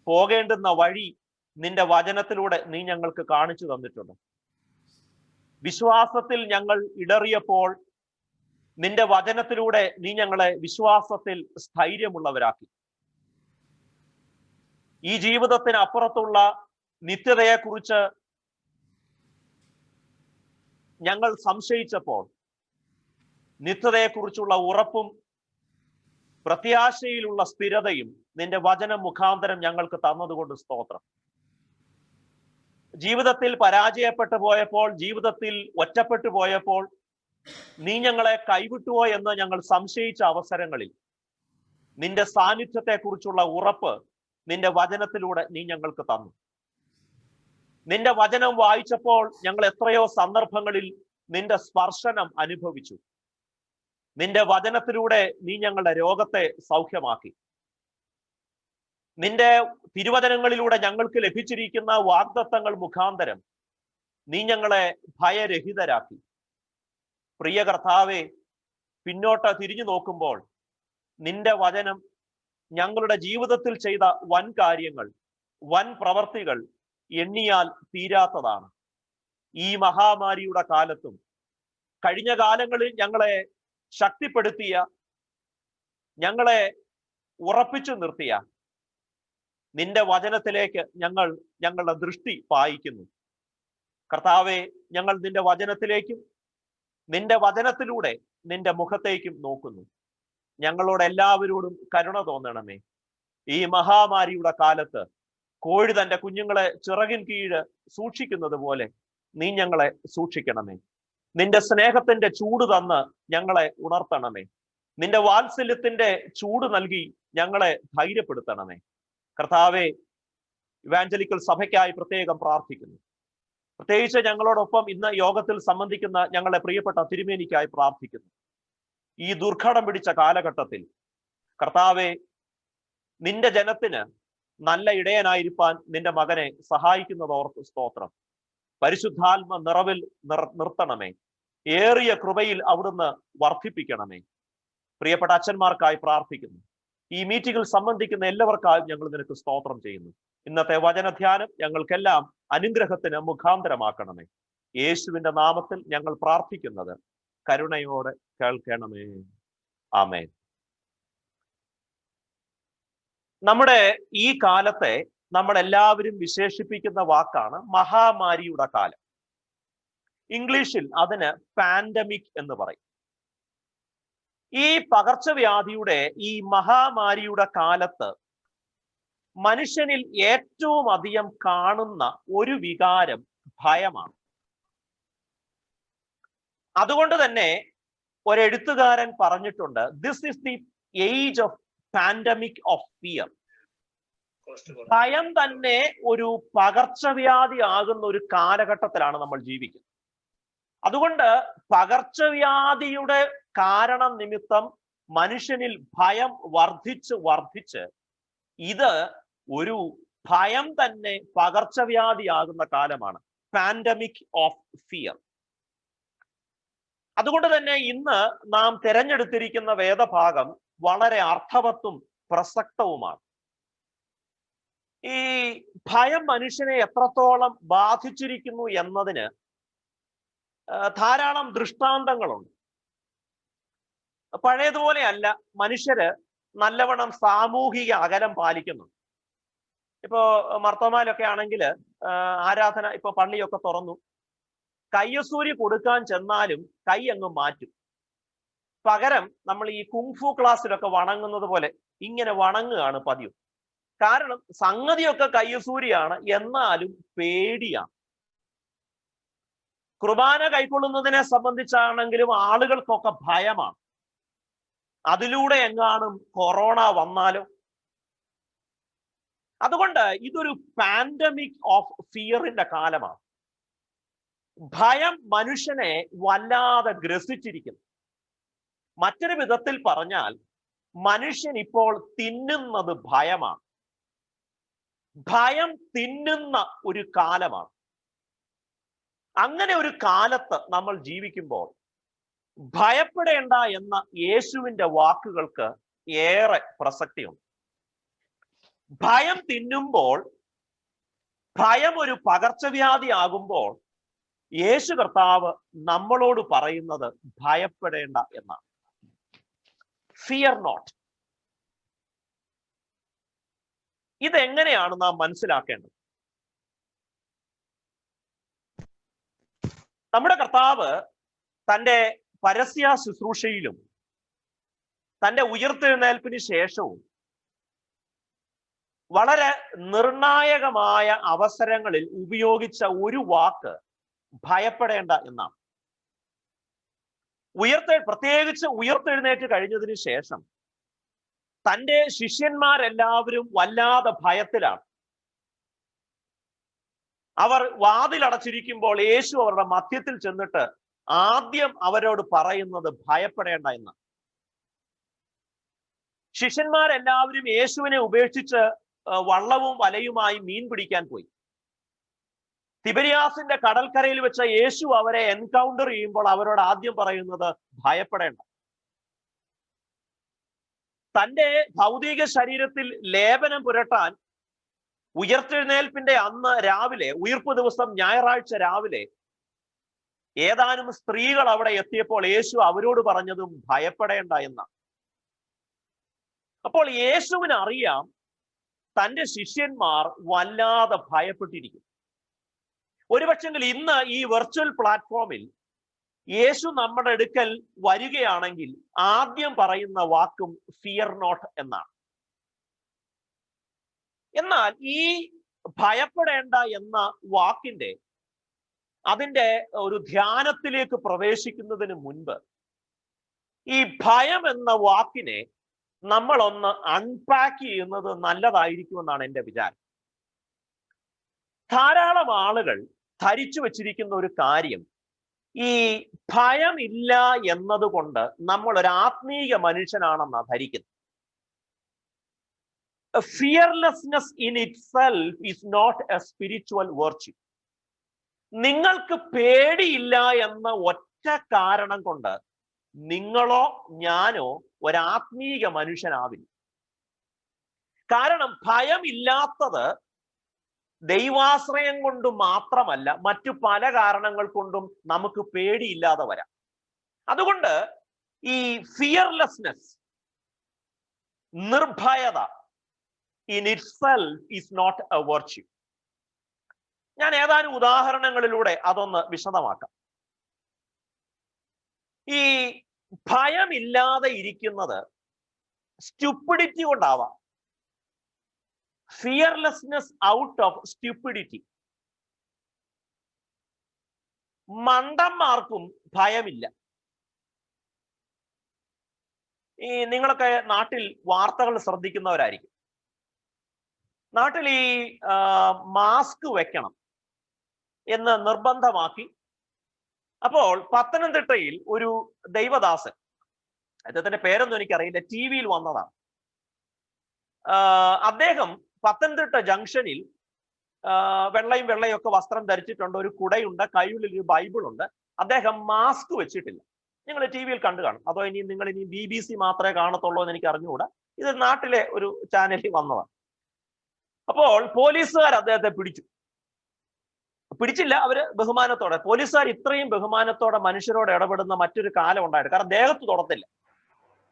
പോകേണ്ടുന്ന വഴി നിന്റെ വചനത്തിലൂടെ നീ ഞങ്ങൾക്ക് കാണിച്ചു തന്നിട്ടുണ്ട്. വിശ്വാസത്തിൽ ഞങ്ങൾ ഇടറിയപ്പോൾ നിന്റെ വചനത്തിലൂടെ നീ ഞങ്ങളെ വിശ്വാസത്തിൽ സ്ഥൈര്യമുള്ളവരാക്കി. ഈ ജീവിതത്തിന് അപ്പുറത്തുള്ള നിത്യതയെക്കുറിച്ച് ഞങ്ങൾ സംശയിച്ചപ്പോൾ നിത്യതയെക്കുറിച്ചുള്ള ഉറപ്പും പ്രത്യാശയിലുള്ള സ്ഥിരതയും നിന്റെ വചനം മുഖാന്തരം ഞങ്ങൾക്ക് തന്നതുകൊണ്ട് സ്തോത്രം. ജീവിതത്തിൽ പരാജയപ്പെട്ടു പോയപ്പോൾ, ജീവിതത്തിൽ ഒറ്റപ്പെട്ടു പോയപ്പോൾ, നീ ഞങ്ങളെ കൈവിട്ടുവോ എന്ന് ഞങ്ങൾ സംശയിച്ച അവസരങ്ങളിൽ നിന്റെ സാന്നിധ്യത്തെക്കുറിച്ചുള്ള ഉറപ്പ് നിന്റെ വചനത്തിലൂടെ നീ ഞങ്ങൾക്ക് തന്നു. നിന്റെ വചനം വായിച്ചപ്പോൾ ഞങ്ങൾ എത്രയോ സന്ദർഭങ്ങളിൽ നിന്റെ സ്പർശനം അനുഭവിച്ചു. നിന്റെ വചനത്തിലൂടെ നീ ഞങ്ങളുടെ രോഗത്തെ സൗഖ്യമാക്കി. നിന്റെ തിരുവചനങ്ങളിലൂടെ ഞങ്ങൾക്ക് ലഭിച്ചിരിക്കുന്ന വാഗ്ദത്തങ്ങൾ മുഖാന്തരം നീ ഞങ്ങളെ ഭയരഹിതരാക്കി. പ്രിയ കർത്താവേ, പിന്നോട്ട് തിരിഞ്ഞു നോക്കുമ്പോൾ നിന്റെ വചനം ഞങ്ങളുടെ ജീവിതത്തിൽ ചെയ്ത വൻ കാര്യങ്ങൾ, വൻ പ്രവർത്തികൾ എണ്ണിയാൽ തീരാത്തതാണ്. ഈ മഹാമാരിയുടെ കാലത്തും കഴിഞ്ഞ കാലങ്ങളിൽ ഞങ്ങളെ ശക്തിപ്പെടുത്തിയ, ഞങ്ങളെ ഉറപ്പിച്ചു നിർത്തിയ നിന്റെ വചനത്തിലേക്ക് ഞങ്ങളുടെ ദൃഷ്ടി പായിക്കുന്നു. കർത്താവെ, ഞങ്ങൾ നിന്റെ വചനത്തിലേക്കും നിന്റെ വചനത്തിലൂടെ നിന്റെ മുഖത്തേക്കും നോക്കുന്നു. ഞങ്ങളോട് എല്ലാവരോടും കരുണ തോന്നണമേ. ഈ മഹാമാരിയുടെ കാലത്ത് കോഴി തന്റെ കുഞ്ഞുങ്ങളെ ചിറകിൻ കീഴ് സൂക്ഷിക്കുന്നത് പോലെ നീ ഞങ്ങളെ സൂക്ഷിക്കണമേ. നിന്റെ സ്നേഹത്തിന്റെ ചൂട് തന്ന് ഞങ്ങളെ ഉണർത്തണമേ. നിന്റെ വാത്സല്യത്തിന്റെ ചൂട് നൽകി ഞങ്ങളെ ധൈര്യപ്പെടുത്തണമേ. കർത്താവെ, ഇവാഞ്ചലിക്കൽ സഭയ്ക്കായി പ്രത്യേകം പ്രാർത്ഥിക്കുന്നു. പ്രത്യേകിച്ച് ഞങ്ങളോടൊപ്പം ഇന്ന് യോഗത്തിൽ സംബന്ധിക്കുന്ന ഞങ്ങളെ പ്രിയപ്പെട്ട തിരുമേനിക്കായി പ്രാർത്ഥിക്കുന്നു. ഈ ദുർഘടം പിടിച്ച കാലഘട്ടത്തിൽ കർത്താവെ, നിന്റെ ജനത്തിന് നല്ല ഇടയനായിരിക്കാൻ നിന്റെ മകനെ സഹായിക്കുന്നതോർത്ത് സ്തോത്രം. പരിശുദ്ധാത്മ നിറവിൽ നിർത്തണമേ. ഏറിയ കൃപയിൽ അവിടുന്ന് വർദ്ധിപ്പിക്കണമേ. പ്രിയപ്പെട്ട അച്ഛന്മാർക്കായി പ്രാർത്ഥിക്കുന്നു. ഈ മീറ്റിംഗിൽ സംബന്ധിക്കുന്ന എല്ലാവർക്കായും ഞങ്ങൾ നിനക്ക് സ്തോത്രം ചെയ്യുന്നു. ഇന്നത്തെ വചനധ്യാനം ഞങ്ങൾക്കെല്ലാം അനുഗ്രഹത്തിന് മുഖാന്തരമാക്കണമേ. യേശുവിന്റെ നാമത്തിൽ ഞങ്ങൾ പ്രാർത്ഥിക്കുന്നത് കരുണയോടെ കേൾക്കണമേ. ആമേൻ. നമ്മുടെ ഈ കാലത്തെ നമ്മളെല്ലാവരും വിശേഷിപ്പിക്കുന്ന വാക്കാണ് മഹാമാരിയുടെ കാലം. ഇംഗ്ലീഷിൽ അതിന് പാൻഡമിക് എന്ന് പറയും. ഈ പകർച്ചവ്യാധിയുടെ, ഈ മഹാമാരിയുടെ കാലത്ത് മനുഷ്യനിൽ ഏറ്റവും അധികം കാണുന്ന ഒരു വികാരം ഭയമാണ്. അതുകൊണ്ട് തന്നെ ഒരെഴുത്തുകാരൻ പറഞ്ഞിട്ടുണ്ട്, this is the age of pandemic of fear. ഭയം തന്നെ ഒരു പകർച്ചവ്യാധി ആകുന്ന ഒരു കാലഘട്ടത്തിലാണ് നമ്മൾ ജീവിക്കുന്നത്. അതുകൊണ്ട് പകർച്ചവ്യാധിയുടെ കാരണം നിമിത്തം മനുഷ്യനിൽ ഭയം വർദ്ധിച്ച് ഇത് ഒരു ഭയം തന്നെ പകർച്ചവ്യാധിയാകുന്ന കാലമാണ്, പാൻഡമിക് ഓഫ് ഫിയർ. അതുകൊണ്ട് തന്നെ ഇന്ന് നാം തിരഞ്ഞെടുത്തിരിക്കുന്ന വേദഭാഗം വളരെ അർത്ഥവത്തും പ്രസക്തവുമാണ്. ഈ ഭയം മനുഷ്യനെ എത്രത്തോളം ബാധിച്ചിരിക്കുന്നു എന്നതിന് ധാരാളം ദൃഷ്ടാന്തങ്ങളുണ്ട്. പഴയതുപോലെ അല്ല, മനുഷ്യര് നല്ലവണ്ണം സാമൂഹിക അകലം പാലിക്കുന്നു. ഇപ്പോ മർത്തോമാലൊക്കെ ആണെങ്കിൽ ആരാധന, ഇപ്പൊ പള്ളിയൊക്കെ തുറന്നു, കയ്യസൂരി കൊടുക്കാൻ ചെന്നാലും കൈ അങ്ങ് മാറ്റും. പകരം നമ്മൾ ഈ കുങ്ഫു ക്ലാസ്സിലൊക്കെ വണങ്ങുന്നത് പോലെ ഇങ്ങനെ വണങ്ങുകയാണ് പതിവ്. കാരണം സംഗതിയൊക്കെ കയ്യസൂരിയാണ്, എന്നാലും പേടിയാണ്. കുർബാന കൈക്കൊള്ളുന്നതിനെ സംബന്ധിച്ചാണെങ്കിലും ആളുകൾക്കൊക്കെ ഭയമാണ്. അതിലൂടെ എങ്ങാനും കൊറോണ വന്നാലോ. അതുകൊണ്ട് ഇതൊരു പാൻഡമിക് ഓഫ് ഫിയറിന്റെ കാലമാണ്. ഭയം മനുഷ്യനെ വല്ലാതെ ഗ്രസിച്ചിരിക്കുന്നു. മറ്റൊരു വിധത്തിൽ പറഞ്ഞാൽ മനുഷ്യൻ ഇപ്പോൾ തിന്നുന്നത് ഭയമാണ്. ഭയം തിന്നുന്ന ഒരു കാലമാണ്. അങ്ങനെ ഒരു കാലത്ത് നമ്മൾ ജീവിക്കുമ്പോൾ ഭയപ്പെടേണ്ട എന്ന യേശുവിന്റെ വാക്കുകൾക്ക് ഏറെ പ്രസക്തിയുണ്ട്. ഭയം തിന്നുമ്പോൾ, ഭയം ഒരു പകർച്ചവ്യാധി ആകുമ്പോൾ യേശു കർത്താവ് നമ്മളോട് പറയുന്നത് ഭയപ്പെടേണ്ട എന്നാണ്. Fear not. ഇതെങ്ങനെയാണ് നാം മനസ്സിലാക്കേണ്ടത്? നമ്മുടെ കർത്താവ് തൻ്റെ പരസ്യ ശുശ്രൂഷയിലും തൻ്റെ ഉയിർത്തെഴുന്നേൽപ്പിന് ശേഷവും വളരെ നിർണായകമായ അവസരങ്ങളിൽ ഉപയോഗിച്ച ഒരു വാക്ക് ഭയപ്പെടേണ്ട എന്നാണ്. പ്രത്യേകിച്ച് ഉയർത്തെഴുന്നേറ്റ് കഴിഞ്ഞതിന് ശേഷം തൻ്റെ ശിഷ്യന്മാരെല്ലാവരും വല്ലാതെ ഭയത്തിലാണ്. അവർ വാതിലടച്ചിരിക്കുമ്പോൾ യേശു അവരുടെ മധ്യത്തിൽ ചെന്നിട്ട് ആദ്യം അവരോട് പറയുന്നത് ഭയപ്പെടേണ്ട എന്ന്. ശിഷ്യന്മാരെല്ലാവരും യേശുവിനെ ഉപേക്ഷിച്ച് വള്ളവും വലയുമായി മീൻ പിടിക്കാൻ പോയി. തിബരിയാസിന്റെ കടൽക്കരയിൽ വെച്ച യേശു അവരെ എൻകൗണ്ടർ ചെയ്യുമ്പോൾ അവരോട് ആദ്യം പറയുന്നത് ഭയപ്പെടേണ്ട. തൻ്റെ ഭൗതിക ശരീരത്തിൽ ലേപനം പുരട്ടാൻ ഉയർത്തെഴുന്നേൽപ്പിന്റെ അന്ന് രാവിലെ, ഉയിർപ്പ് ദിവസം ഞായറാഴ്ച രാവിലെ ഏതാനും സ്ത്രീകൾ അവിടെ എത്തിയപ്പോൾ യേശു അവരോട് പറഞ്ഞതും ഭയപ്പെടേണ്ട എന്നാണ്. അപ്പോൾ യേശുവിന് അറിയാം തൻ്റെ ശിഷ്യന്മാർ വല്ലാതെ ഭയപ്പെട്ടിരിക്കും. ഒരുപക്ഷെങ്കിൽ ഇന്ന് ഈ വെർച്വൽ പ്ലാറ്റ്ഫോമിൽ യേശു നമ്മുടെ അടുക്കൽ വരികയാണെങ്കിൽ ആദ്യം പറയുന്ന വാക്കും ഫിയർ നോട്ട് എന്നാണ്. എന്നാൽ ഈ ഭയപ്പെടേണ്ട എന്ന വാക്കിന്റെ അതിൻ്റെ ഒരു ധ്യാനത്തിലേക്ക് പ്രവേശിക്കുന്നതിന് മുൻപ് ഈ ഭയം എന്ന വാക്കിനെ നമ്മളൊന്ന് അൺപാക്ക് ചെയ്യുന്നത് നല്ലതായിരിക്കുമെന്നാണ് എൻ്റെ വിചാരം. ധാരാളം ആളുകൾ ധരിച്ചു വച്ചിരിക്കുന്ന ഒരു കാര്യം, ഈ ഭയമില്ല എന്നതുകൊണ്ട് നമ്മൾ ഒരു ആത്മീയ മനുഷ്യനാണെന്നാണ് ധരിക്കുന്നത്. Fearlessness in itself is not a spiritual virtue. നിങ്ങൾക്ക് പേടിയില്ല എന്ന ഒറ്റ കാരണം കൊണ്ട് നിങ്ങളോ ഞാനോ ഒരാത്മീക മനുഷ്യനാവില്ല. കാരണം ഭയമില്ലാത്തത് ദൈവാശ്രയം കൊണ്ട് മാത്രമല്ല, മറ്റു പല കാരണങ്ങൾ കൊണ്ടും നമുക്ക് പേടിയില്ലാതെ വരാം. അതുകൊണ്ട് ഈ ഫിയർലെസ്നെസ്, നിർഭയത in itself is not a virtue. ഞാൻ ഏതാനും ഉദാഹരണങ്ങളിലൂടെ അതൊന്ന് വിശദമാക്കാം. ഈ ഭയമില്ലാതെ ഇരിക്കുന്നത് സ്റ്റുപ്പിഡിറ്റി കൊണ്ടാവാം. Fearlessness out of stupidity. മണ്ടന്മാർക്കും ഭയമില്ല. ഈ നിങ്ങളൊക്കെ നാട്ടിൽ വാർത്തകൾ ശ്രദ്ധിക്കുന്നവരായിരിക്കും. നാട്ടിൽ ഈ മാസ്ക് വെക്കണം എന്ന് നിർബന്ധമാക്കി. അപ്പോൾ പത്തനംതിട്ടയിൽ ഒരു ദൈവദാസൻ, അദ്ദേഹത്തിന്റെ പേരൊന്നും എനിക്കറിയില്ല, ടി വിയിൽ വന്നതാണ്. അദ്ദേഹം പത്തനംതിട്ട ജംഗ്ഷനിൽ വെള്ളയും ഒക്കെ വസ്ത്രം ധരിച്ചിട്ടുണ്ട്, ഒരു കുടയുണ്ട്, കയ്യുള്ളിൽ ഒരു ബൈബിളുണ്ട്. അദ്ദേഹം മാസ്ക് വെച്ചിട്ടില്ല. നിങ്ങൾ ടി വിയിൽ കണ്ടു കാണും. അതോ നിങ്ങൾ ഇനി BBC മാത്രമേ കാണത്തുള്ളൂ എന്ന് എനിക്ക് അറിഞ്ഞുകൂടാ. ഇത് നാട്ടിലെ ഒരു ചാനലിൽ വന്നതാണ്. അപ്പോൾ പോലീസുകാർ അദ്ദേഹത്തെ പിടിച്ചില്ല. അവര് ബഹുമാനത്തോടെ, പോലീസുകാർ ഇത്രയും ബഹുമാനത്തോടെ മനുഷ്യരോട് ഇടപെടുന്ന മറ്റൊരു കാലം ഉണ്ടായിട്ട്, കാരണം ദേഹത്ത് തൊടത്തില്ല.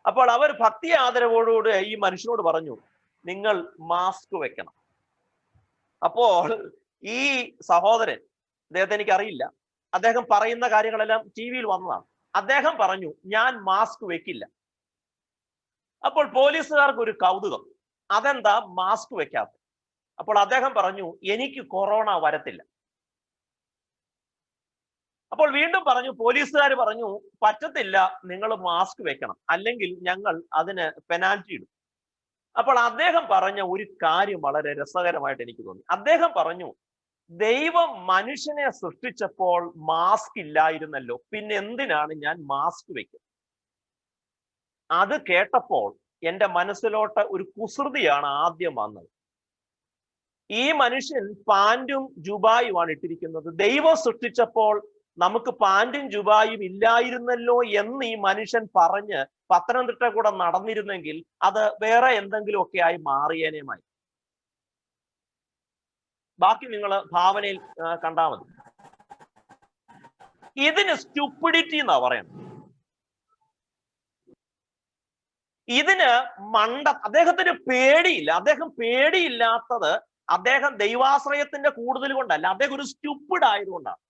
അപ്പോൾ അവർ ഭക്തി ആദരവോടുകൂടി ഈ മനുഷ്യനോട് പറഞ്ഞു, നിങ്ങൾ മാസ്ക് വെക്കണം. അപ്പോൾ ഈ സഹോദരൻ, അദ്ദേഹത്തെ എനിക്കറിയില്ല, അദ്ദേഹം പറയുന്ന കാര്യങ്ങളെല്ലാം ടി വിയിൽ വന്നതാണ്. അദ്ദേഹം പറഞ്ഞു, ഞാൻ മാസ്ക് വെക്കില്ല. അപ്പോൾ പോലീസുകാർക്ക് ഒരു കൗതുകം, അതെന്താ മാസ്ക് വെക്കാത്തത്? അപ്പോൾ അദ്ദേഹം പറഞ്ഞു, എനിക്ക് കൊറോണ വരത്തില്ല. അപ്പോൾ വീണ്ടും പറഞ്ഞു, പോലീസുകാർ പറഞ്ഞു, പറ്റത്തില്ല, നിങ്ങൾ മാസ്ക് വെക്കണം, അല്ലെങ്കിൽ ഞങ്ങൾ അതിന് പെനാൽറ്റി ഇടും. അപ്പോൾ അദ്ദേഹം പറഞ്ഞ ഒരു കാര്യം വളരെ രസകരമായിട്ട് എനിക്ക് തോന്നി. അദ്ദേഹം പറഞ്ഞു, ദൈവം മനുഷ്യനെ സൃഷ്ടിച്ചപ്പോൾ മാസ്ക് ഇല്ലായിരുന്നല്ലോ, പിന്നെ എന്തിനാണ് ഞാൻ മാസ്ക് വെക്കുന്നത്? അത് കേട്ടപ്പോൾ എൻ്റെ മനസ്സിലോട്ട് ഒരു കുസൃതിയാണ് ആദ്യം വന്നത്. ഈ മനുഷ്യൻ പാൻറ്റും ജുബായുമാണ് ഇട്ടിരിക്കുന്നത്. ദൈവം സൃഷ്ടിച്ചപ്പോൾ നമുക്ക് പാൻറ്റും ജുബായും ഇല്ലായിരുന്നല്ലോ എന്ന് ഈ മനുഷ്യൻ പറഞ്ഞ് പത്തനംതിട്ട കൂടെ നടന്നിരുന്നെങ്കിൽ അത് വേറെ എന്തെങ്കിലുമൊക്കെ ആയി മാറിയേനെയുമായി. ബാക്കി നിങ്ങൾ ഭാവനയിൽ കണ്ടാൽ മതി. ഇതിന് സ്റ്റുപ്പിഡിറ്റി എന്നാ പറയുന്നത്. ഇതിന് അദ്ദേഹത്തിന് പേടിയില്ല. അദ്ദേഹം പേടിയില്ലാത്തത് അദ്ദേഹം ദൈവാശ്രയത്തിന്റെ കൂടുതൽ കൊണ്ടല്ല, അദ്ദേഹം ഒരു സ്റ്റുപ്പിഡ് ആയതുകൊണ്ടാണ്.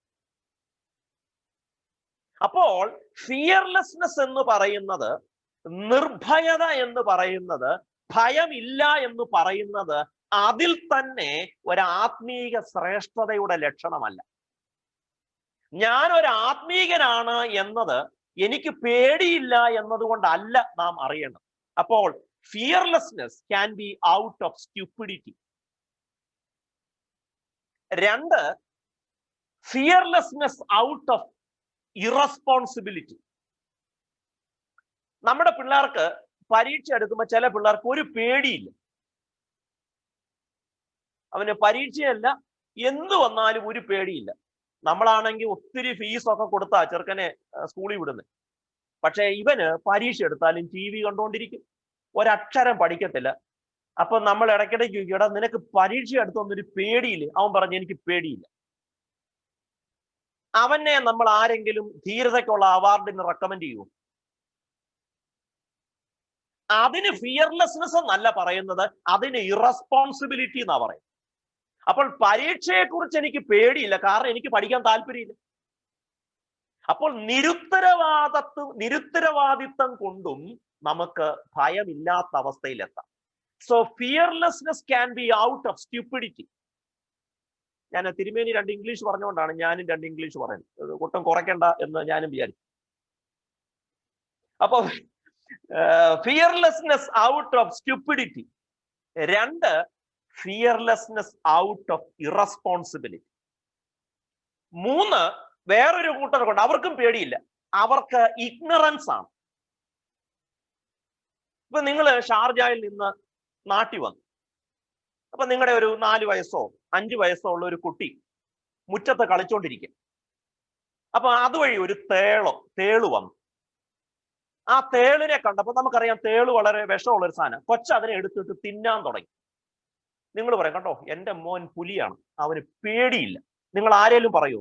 അപ്പോൾ ഫിയർലെസ്നെസ് എന്ന് പറയുന്നത്, നിർഭയത എന്ന് പറയുന്നത്, ഭയമില്ല എന്ന് പറയുന്നത് അതിൽ തന്നെ ഒരു ആത്മീക ശ്രേഷ്ഠതയുടെ ലക്ഷണമല്ല. ഞാൻ ഒരു ആത്മീകനാണ് എന്നത് എനിക്ക് പേടിയില്ല എന്നതുകൊണ്ടല്ല നാം അറിയണം. അപ്പോൾ fearlessness can be out of stupidity. 2, fearlessness out of irresponsibility. നമ്മുടെ പിള്ളേർക്ക് പരീക്ഷ എടുക്കുമ്പോൾ ചില പിള്ളേർക്ക് ഒരു പേടിയില്ല. അവന് പരീക്ഷയല്ല, എന്തു വന്നാലും ഒരു പേടിയില്ല. നമ്മളാണെങ്കിൽ ഒത്തിരി ഫീസൊക്കെ കൊടുത്താ ചെറുക്കനെ സ്കൂളിൽ വിടുന്നത്. പക്ഷെ ഇവന് പരീക്ഷ എടുത്താലും TV കണ്ടുകൊണ്ടിരിക്കും, ഒരക്ഷരം പഠിക്കത്തില്ല. അപ്പൊ നമ്മൾ ഇടയ്ക്കിടയ്ക്ക് ചോദിക്കും, എടാ നിനക്ക് പരീക്ഷ എടുത്തൊന്നൊരു പേടിയില്ലേ? അവൻ പറഞ്ഞു എനിക്ക് പേടിയില്ല. അവനെ നമ്മൾ ആരെങ്കിലും ധീരതയ്ക്കുള്ള അവാർഡിന് റെക്കമെൻഡ് ചെയ്യുമോ? അതിന് ഫിയർലെസ്നെസ് എന്നല്ല പറയുന്നത്, അതിന് ഇറസ്പോൺസിബിലിറ്റി എന്നാ പറയുന്നത്. അപ്പോൾ പരീക്ഷയെ കുറിച്ച് എനിക്ക് പേടിയില്ല, കാരണം എനിക്ക് പഠിക്കാൻ താല്പര്യമില്ല. അപ്പോൾ നിരുത്തരവാദിത്വം കൊണ്ടും നമുക്ക് ഭയമില്ലാത്ത അവസ്ഥയിലെത്താം. So fearlessness can be out of stupidity. ഞാൻ തിരുമേനി 2 ഇംഗ്ലീഷ് പറഞ്ഞുകൊണ്ടാണ് ഞാനും 2 ഇംഗ്ലീഷ് പറയുന്നത്. ഒട്ടും കുറയ്ക്കണ്ട എന്ന് ഞാനും വിചാരിച്ചു. അപ്പൊ fearlessness out of stupidity. 2, fearlessness out of irresponsibility. 3, വേറൊരു കൂട്ടർ കൊണ്ട് അവർക്കും പേടിയില്ല, അവർക്ക് ഇഗ്നറൻസ് ആണ്. ഇപ്പൊ നിങ്ങൾ ഷാർജയിൽ നിന്ന് നാട്ടിൽ വന്നു. അപ്പൊ നിങ്ങളുടെ ഒരു 4 വയസ്സോ 5 വയസ്സോ ഉള്ള ഒരു കുട്ടി മുറ്റത്ത് കളിച്ചോണ്ടിരിക്കും. അപ്പൊ അതുവഴി ഒരു തേള് വന്നു. ആ തേളിനെ കണ്ടപ്പോ നമുക്കറിയാം തേള് വളരെ വിഷമുള്ള ഒരു സാധനം. അതിനെ എടുത്തിട്ട് തിന്നാൻ തുടങ്ങി. നിങ്ങൾ പറയും, കണ്ടോ എന്റെ മോൻ പുലിയാണ്, അവന് പേടിയില്ല. നിങ്ങൾ ആരേലും പറയൂ?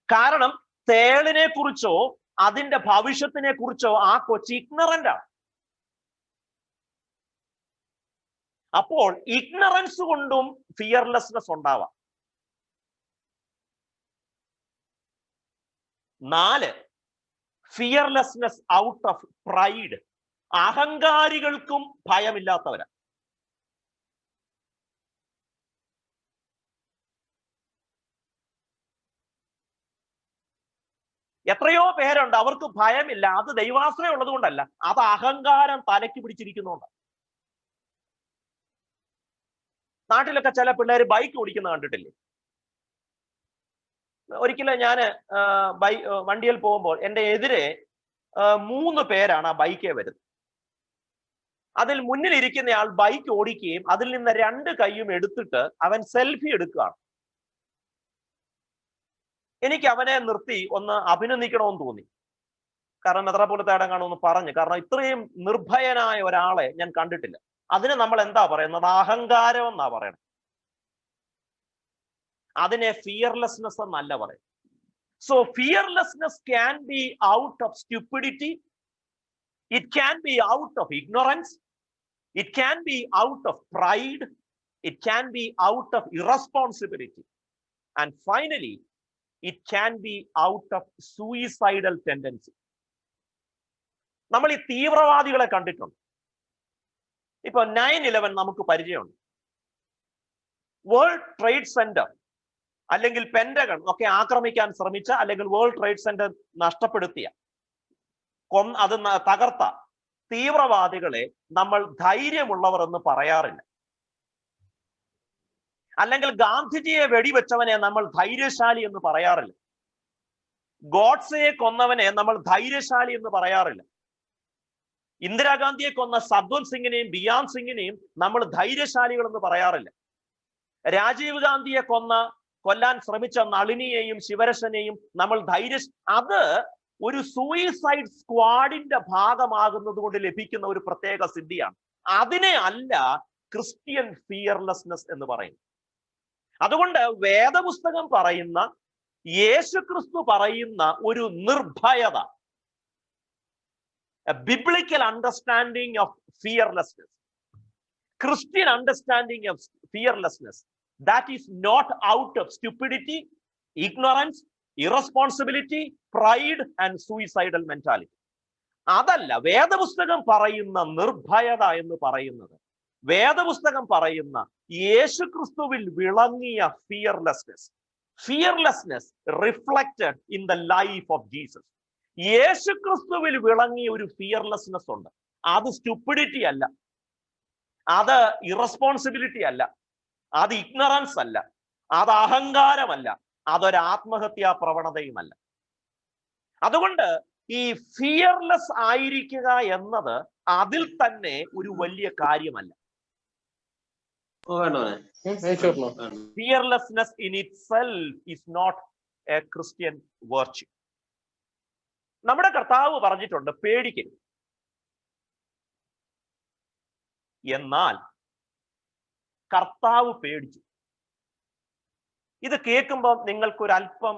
കാരണം തേളിനെ കുറിച്ചോ അതിന്റെ ഭവിഷ്യത്തിനെ കുറിച്ചോ ആ കൊച്ചി ഇഗ്നറന്റ് ആണ്. അപ്പോൾ ഇഗ്നറൻസ് കൊണ്ടും ഫിയർലെസ്നെസ് ഉണ്ടാവാം. 4, ഫിയർലെസ്നെസ് ഔട്ട് ഓഫ് പ്രൈഡ്. അഹങ്കാരികൾക്കും ഭയമില്ലാത്തവരാ. എത്രയോ പേരുണ്ട് അവർക്ക് ഭയമില്ല. അത് ദൈവാശ്രയം ഉള്ളത് കൊണ്ടല്ല, അത് അഹങ്കാരം തലയ്ക്ക് പിടിച്ചിരിക്കുന്നുണ്ട്. നാട്ടിലൊക്കെ ചില പിള്ളേർ ബൈക്ക് ഓടിക്കുന്ന കണ്ടിട്ടില്ലേ? ഒരിക്കലും ഞാൻ വണ്ടിയിൽ പോകുമ്പോൾ എൻ്റെ എതിരെ 3 പേരാണ് ആ ബൈക്കേ വരുന്നത്. അതിൽ മുന്നിലിരിക്കുന്നയാൾ ബൈക്ക് ഓടിക്കുകയും അതിൽ നിന്ന് 2 കൈയും എടുത്തിട്ട് അവൻ സെൽഫി എടുക്കുകയാണ്. എനിക്ക് അവനെ നിർത്തി ഒന്ന് അഭിനന്ദിക്കണമെന്ന് തോന്നി. കാരണം മെത്രാപ്പോലീത്ത കാണുമെന്ന് പറഞ്ഞു. കാരണം ഇത്രയും നിർഭയനായ ഒരാളെ ഞാൻ കണ്ടിട്ടില്ല. അതിന് നമ്മൾ എന്താ പറയുന്നത്? അഹങ്കാരം എന്നാ പറയണത്. അതിനെ ഫിയർലെസ്നെസ് എന്നല്ല പറയും. So fearlessness can be out of stupidity, it can be out of ignorance, it can be out of pride, it can be out of irresponsibility, and finally it can be out of suicidal tendency. നമ്മൾ ഈ തീവ്രവാദികളെ കണ്ടിട്ടുണ്ട്. ഇപ്പൊ 9/11 നമുക്ക് പരിചയമുണ്ട്. World trade centre അല്ലെങ്കിൽ pentagon ഒക്കെ ആക്രമിക്കാൻ ശ്രമിച്ച, അല്ലെങ്കിൽ വേൾഡ് ട്രേഡ് സെന്റർ നഷ്ടപ്പെടുത്തിയ, അത് തകർത്ത തീവ്രവാദികളെ നമ്മൾ ധൈര്യമുള്ളവർ എന്ന് പറയാറില്ല. അല്ലെങ്കിൽ ഗാന്ധിജിയെ വെടിവെച്ചവനെ നമ്മൾ ധൈര്യശാലി എന്ന് പറയാറില്ല. ഗോഡ്സയെ കൊന്നവനെ നമ്മൾ ധൈര്യശാലി എന്ന് പറയാറില്ല. ഇന്ദിരാഗാന്ധിയെ കൊന്ന സദ്വന്ത് സിംഗിനെയും ബിയാൻ സിംഗിനെയും നമ്മൾ ധൈര്യശാലികൾ എന്ന് പറയാറില്ല. രാജീവ് ഗാന്ധിയെ കൊല്ലാൻ ശ്രമിച്ച നളിനിയെയും ശിവരശനെയും നമ്മൾ അത് ഒരു സൂയിസൈഡ് സ്ക്വാഡിന്റെ ഭാഗമാകുന്നത് കൊണ്ട് ലഭിക്കുന്ന ഒരു പ്രത്യേക സിദ്ധിയാണ്. അതിനെ അല്ല ക്രിസ്ത്യൻ ഫിയർലെസ്നെസ് എന്ന് പറയുന്നത്. അതുകൊണ്ട് വേദപുസ്തകം പറയുന്ന, യേശുക്രിസ്തു പറയുന്ന ഒരു നിർഭയത, a biblical understanding of fearlessness, Christian understanding of fearlessness, that is not out of stupidity, ignorance, irresponsibility, pride and suicidal mentality. അതല്ല വേദപുസ്തകം പറയുന്ന നിർഭയത എന്ന് പറയുന്നത്. വേദപുസ്തകം പറയുന്ന യേശുക്രിസ്തുവിൽ വിളങ്ങിയ fearlessness reflected in the life of Jesus. യേശുക്രിസ്തുവിൽ വിളങ്ങിയ ഒരു ഫിയർലെസ്നെസ് ഉണ്ട്. അത് സ്റ്റുപ്പിഡിറ്റി അല്ല, അത് ഇറസ്പോൺസിബിലിറ്റി അല്ല, അത് ഇഗ്നറൻസ് അല്ല, അത് അഹങ്കാരമല്ല, അതൊരു ആത്മഹത്യാ പ്രവണതയുമല്ല. അതുകൊണ്ട് ഈ ഫിയർലെസ് ആയിരിക്കുക എന്നത് അതിൽ തന്നെ ഒരു വലിയ കാര്യമല്ല. Fearlessness in itself is not a Christian virtue. നമ്മുടെ കർത്താവ് പറഞ്ഞിട്ടുണ്ട് പേടിക്കരുത്. എന്നാൽ കർത്താവ് പേടിച്ചു. ഇത് കേൾക്കുമ്പോൾ നിങ്ങൾക്കൊരു അല്പം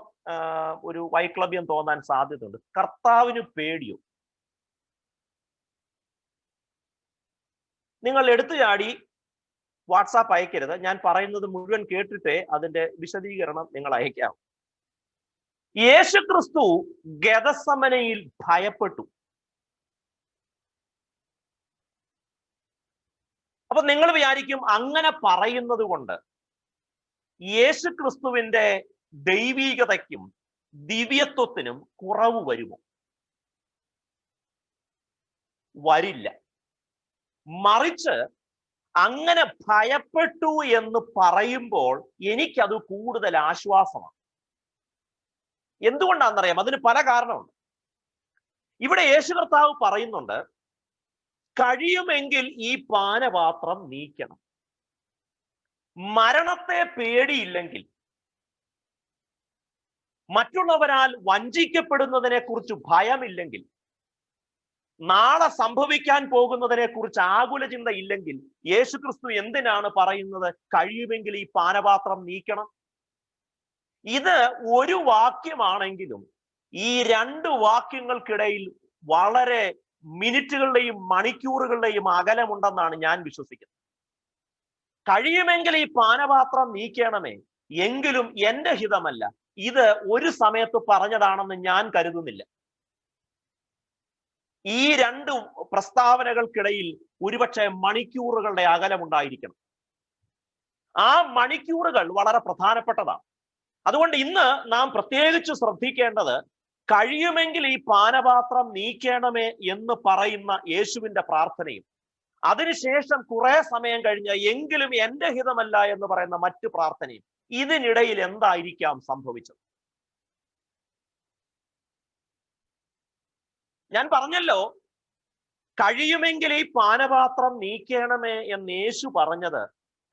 ഒരു വൈക്ലഭ്യം തോന്നാൻ സാധ്യതയുണ്ട്. കർത്താവിന് പേടിയോ? നിങ്ങൾ എടുത്തു ചാടി വാട്സാപ്പ് അയക്കരുത്. ഞാൻ പറയുന്നത് മുഴുവൻ കേട്ടിട്ടേ അതിന്റെ വിശദീകരണം നിങ്ങൾ അയക്കാം. യേശുക്രിസ്തു ഗെത്സമനയിൽ ഭയപ്പെട്ടു. അപ്പൊ നിങ്ങൾ വിചാരിക്കും അങ്ങനെ പറയുന്നത് കൊണ്ട് യേശുക്രിസ്തുവിന്റെ ദൈവീകതയ്ക്കും ദിവ്യത്വത്തിനും കുറവ് വരുമോ? വരില്ല. മറിച്ച് അങ്ങനെ ഭയപ്പെട്ടു എന്ന് പറയുമ്പോൾ എനിക്കത് കൂടുതൽ ആശ്വാസമാണ്. എന്തുകൊണ്ടാണെന്നറിയാം? അതിന് പല കാരണമുണ്ട്. ഇവിടെ യേശു കർത്താവ് പറയുന്നുണ്ട്, കഴിയുമെങ്കിൽ ഈ പാനപാത്രം നീക്കണം. മരണത്തെ പേടിയില്ലെങ്കിൽ, മറ്റുള്ളവരാൽ വഞ്ചിക്കപ്പെടുന്നതിനെ കുറിച്ച് ഭയമില്ലെങ്കിൽ, നാളെ സംഭവിക്കാൻ പോകുന്നതിനെ കുറിച്ച് ആകുല ചിന്ത ഇല്ലെങ്കിൽ യേശുക്രിസ്തു എന്തിനാണ് പറയുന്നത് കഴിയുമെങ്കിൽ ഈ പാനപാത്രം നീക്കണം? ഇത് ഒരു വാക്യമാണെങ്കിലും ഈ രണ്ട് വാക്യങ്ങൾക്കിടയിൽ വളരെ മിനിറ്റുകളുടെയും മണിക്കൂറുകളുടെയും അകലമുണ്ടെന്നാണ് ഞാൻ വിശ്വസിക്കുന്നത്. കഴിയുമെങ്കിൽ ഈ പാനപാത്രം നീക്കണമേ, എങ്കിലും എന്റെ ഹിതമല്ല, ഇത് ഒരു സമയത്ത് പറഞ്ഞതാണെന്ന് ഞാൻ കരുതുന്നില്ല. ഈ രണ്ട് പ്രസ്താവനകൾക്കിടയിൽ ഒരുപക്ഷെ മണിക്കൂറുകളുടെ അകലമുണ്ടായിരിക്കണം. ആ മണിക്കൂറുകൾ വളരെ പ്രധാനപ്പെട്ടതാണ്. അതുകൊണ്ട് ഇന്ന് നാം പ്രത്യേകിച്ച് ശ്രദ്ധിക്കേണ്ടത് കഴിയുമെങ്കിൽ ഈ പാനപാത്രം നീക്കണമേ എന്ന് പറയുന്ന യേശുവിന്റെ പ്രാർത്ഥനയും അതിനുശേഷം കുറെ സമയം കഴിഞ്ഞ് എങ്കിലും എന്റെ ഹിതമല്ല എന്ന് പറയുന്ന മറ്റു പ്രാർത്ഥനയും, ഇതിനിടയിൽ എന്തായിരിക്കാം സംഭവിച്ചത്? ഞാൻ പറഞ്ഞല്ലോ, കഴിയുമെങ്കിൽ ഈ പാനപാത്രം നീക്കണമേ എന്ന് യേശു പറഞ്ഞത്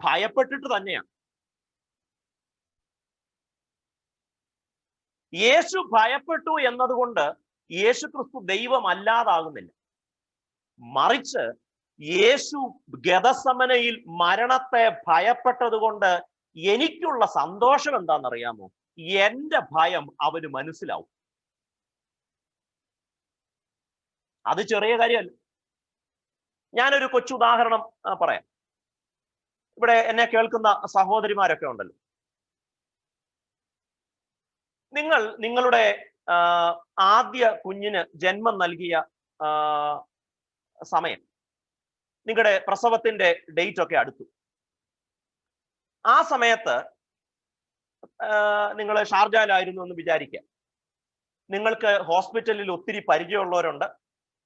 ഭയപ്പെട്ടിട്ട് തന്നെയാണ്. യേശു ഭയപ്പെട്ടു എന്നതുകൊണ്ട് യേശു ക്രിസ്തു ദൈവമല്ലാതാകുന്നില്ല. മറിച്ച് യേശു ഗെത്സമനയിൽ മരണത്തെ ഭയപ്പെട്ടത് കൊണ്ട് എനിക്കുള്ള സന്തോഷം എന്താണെന്നറിയാമോ? എന്റെ ഭയം അവന് മനസ്സിലാവും. അത് ചെറിയ കാര്യമല്ല. ഞാനൊരു കൊച്ചുദാഹരണം പറയാം. ഇവിടെ എന്നെ കേൾക്കുന്ന സഹോദരിമാരൊക്കെ ഉണ്ടല്ലോ. നിങ്ങളുടെ ആദ്യ കുഞ്ഞിന് ജന്മം നൽകിയ സമയം, നിങ്ങളുടെ പ്രസവത്തിന്റെ ഡേറ്റ് ഒക്കെ അടുത്തു. ആ സമയത്ത് നിങ്ങൾ ഷാർജയിലായിരുന്നു എന്ന് വിചാരിക്കുക. നിങ്ങൾക്ക് ഹോസ്പിറ്റലിൽ ഒത്തിരി പരിചയമുള്ളവരുണ്ട്,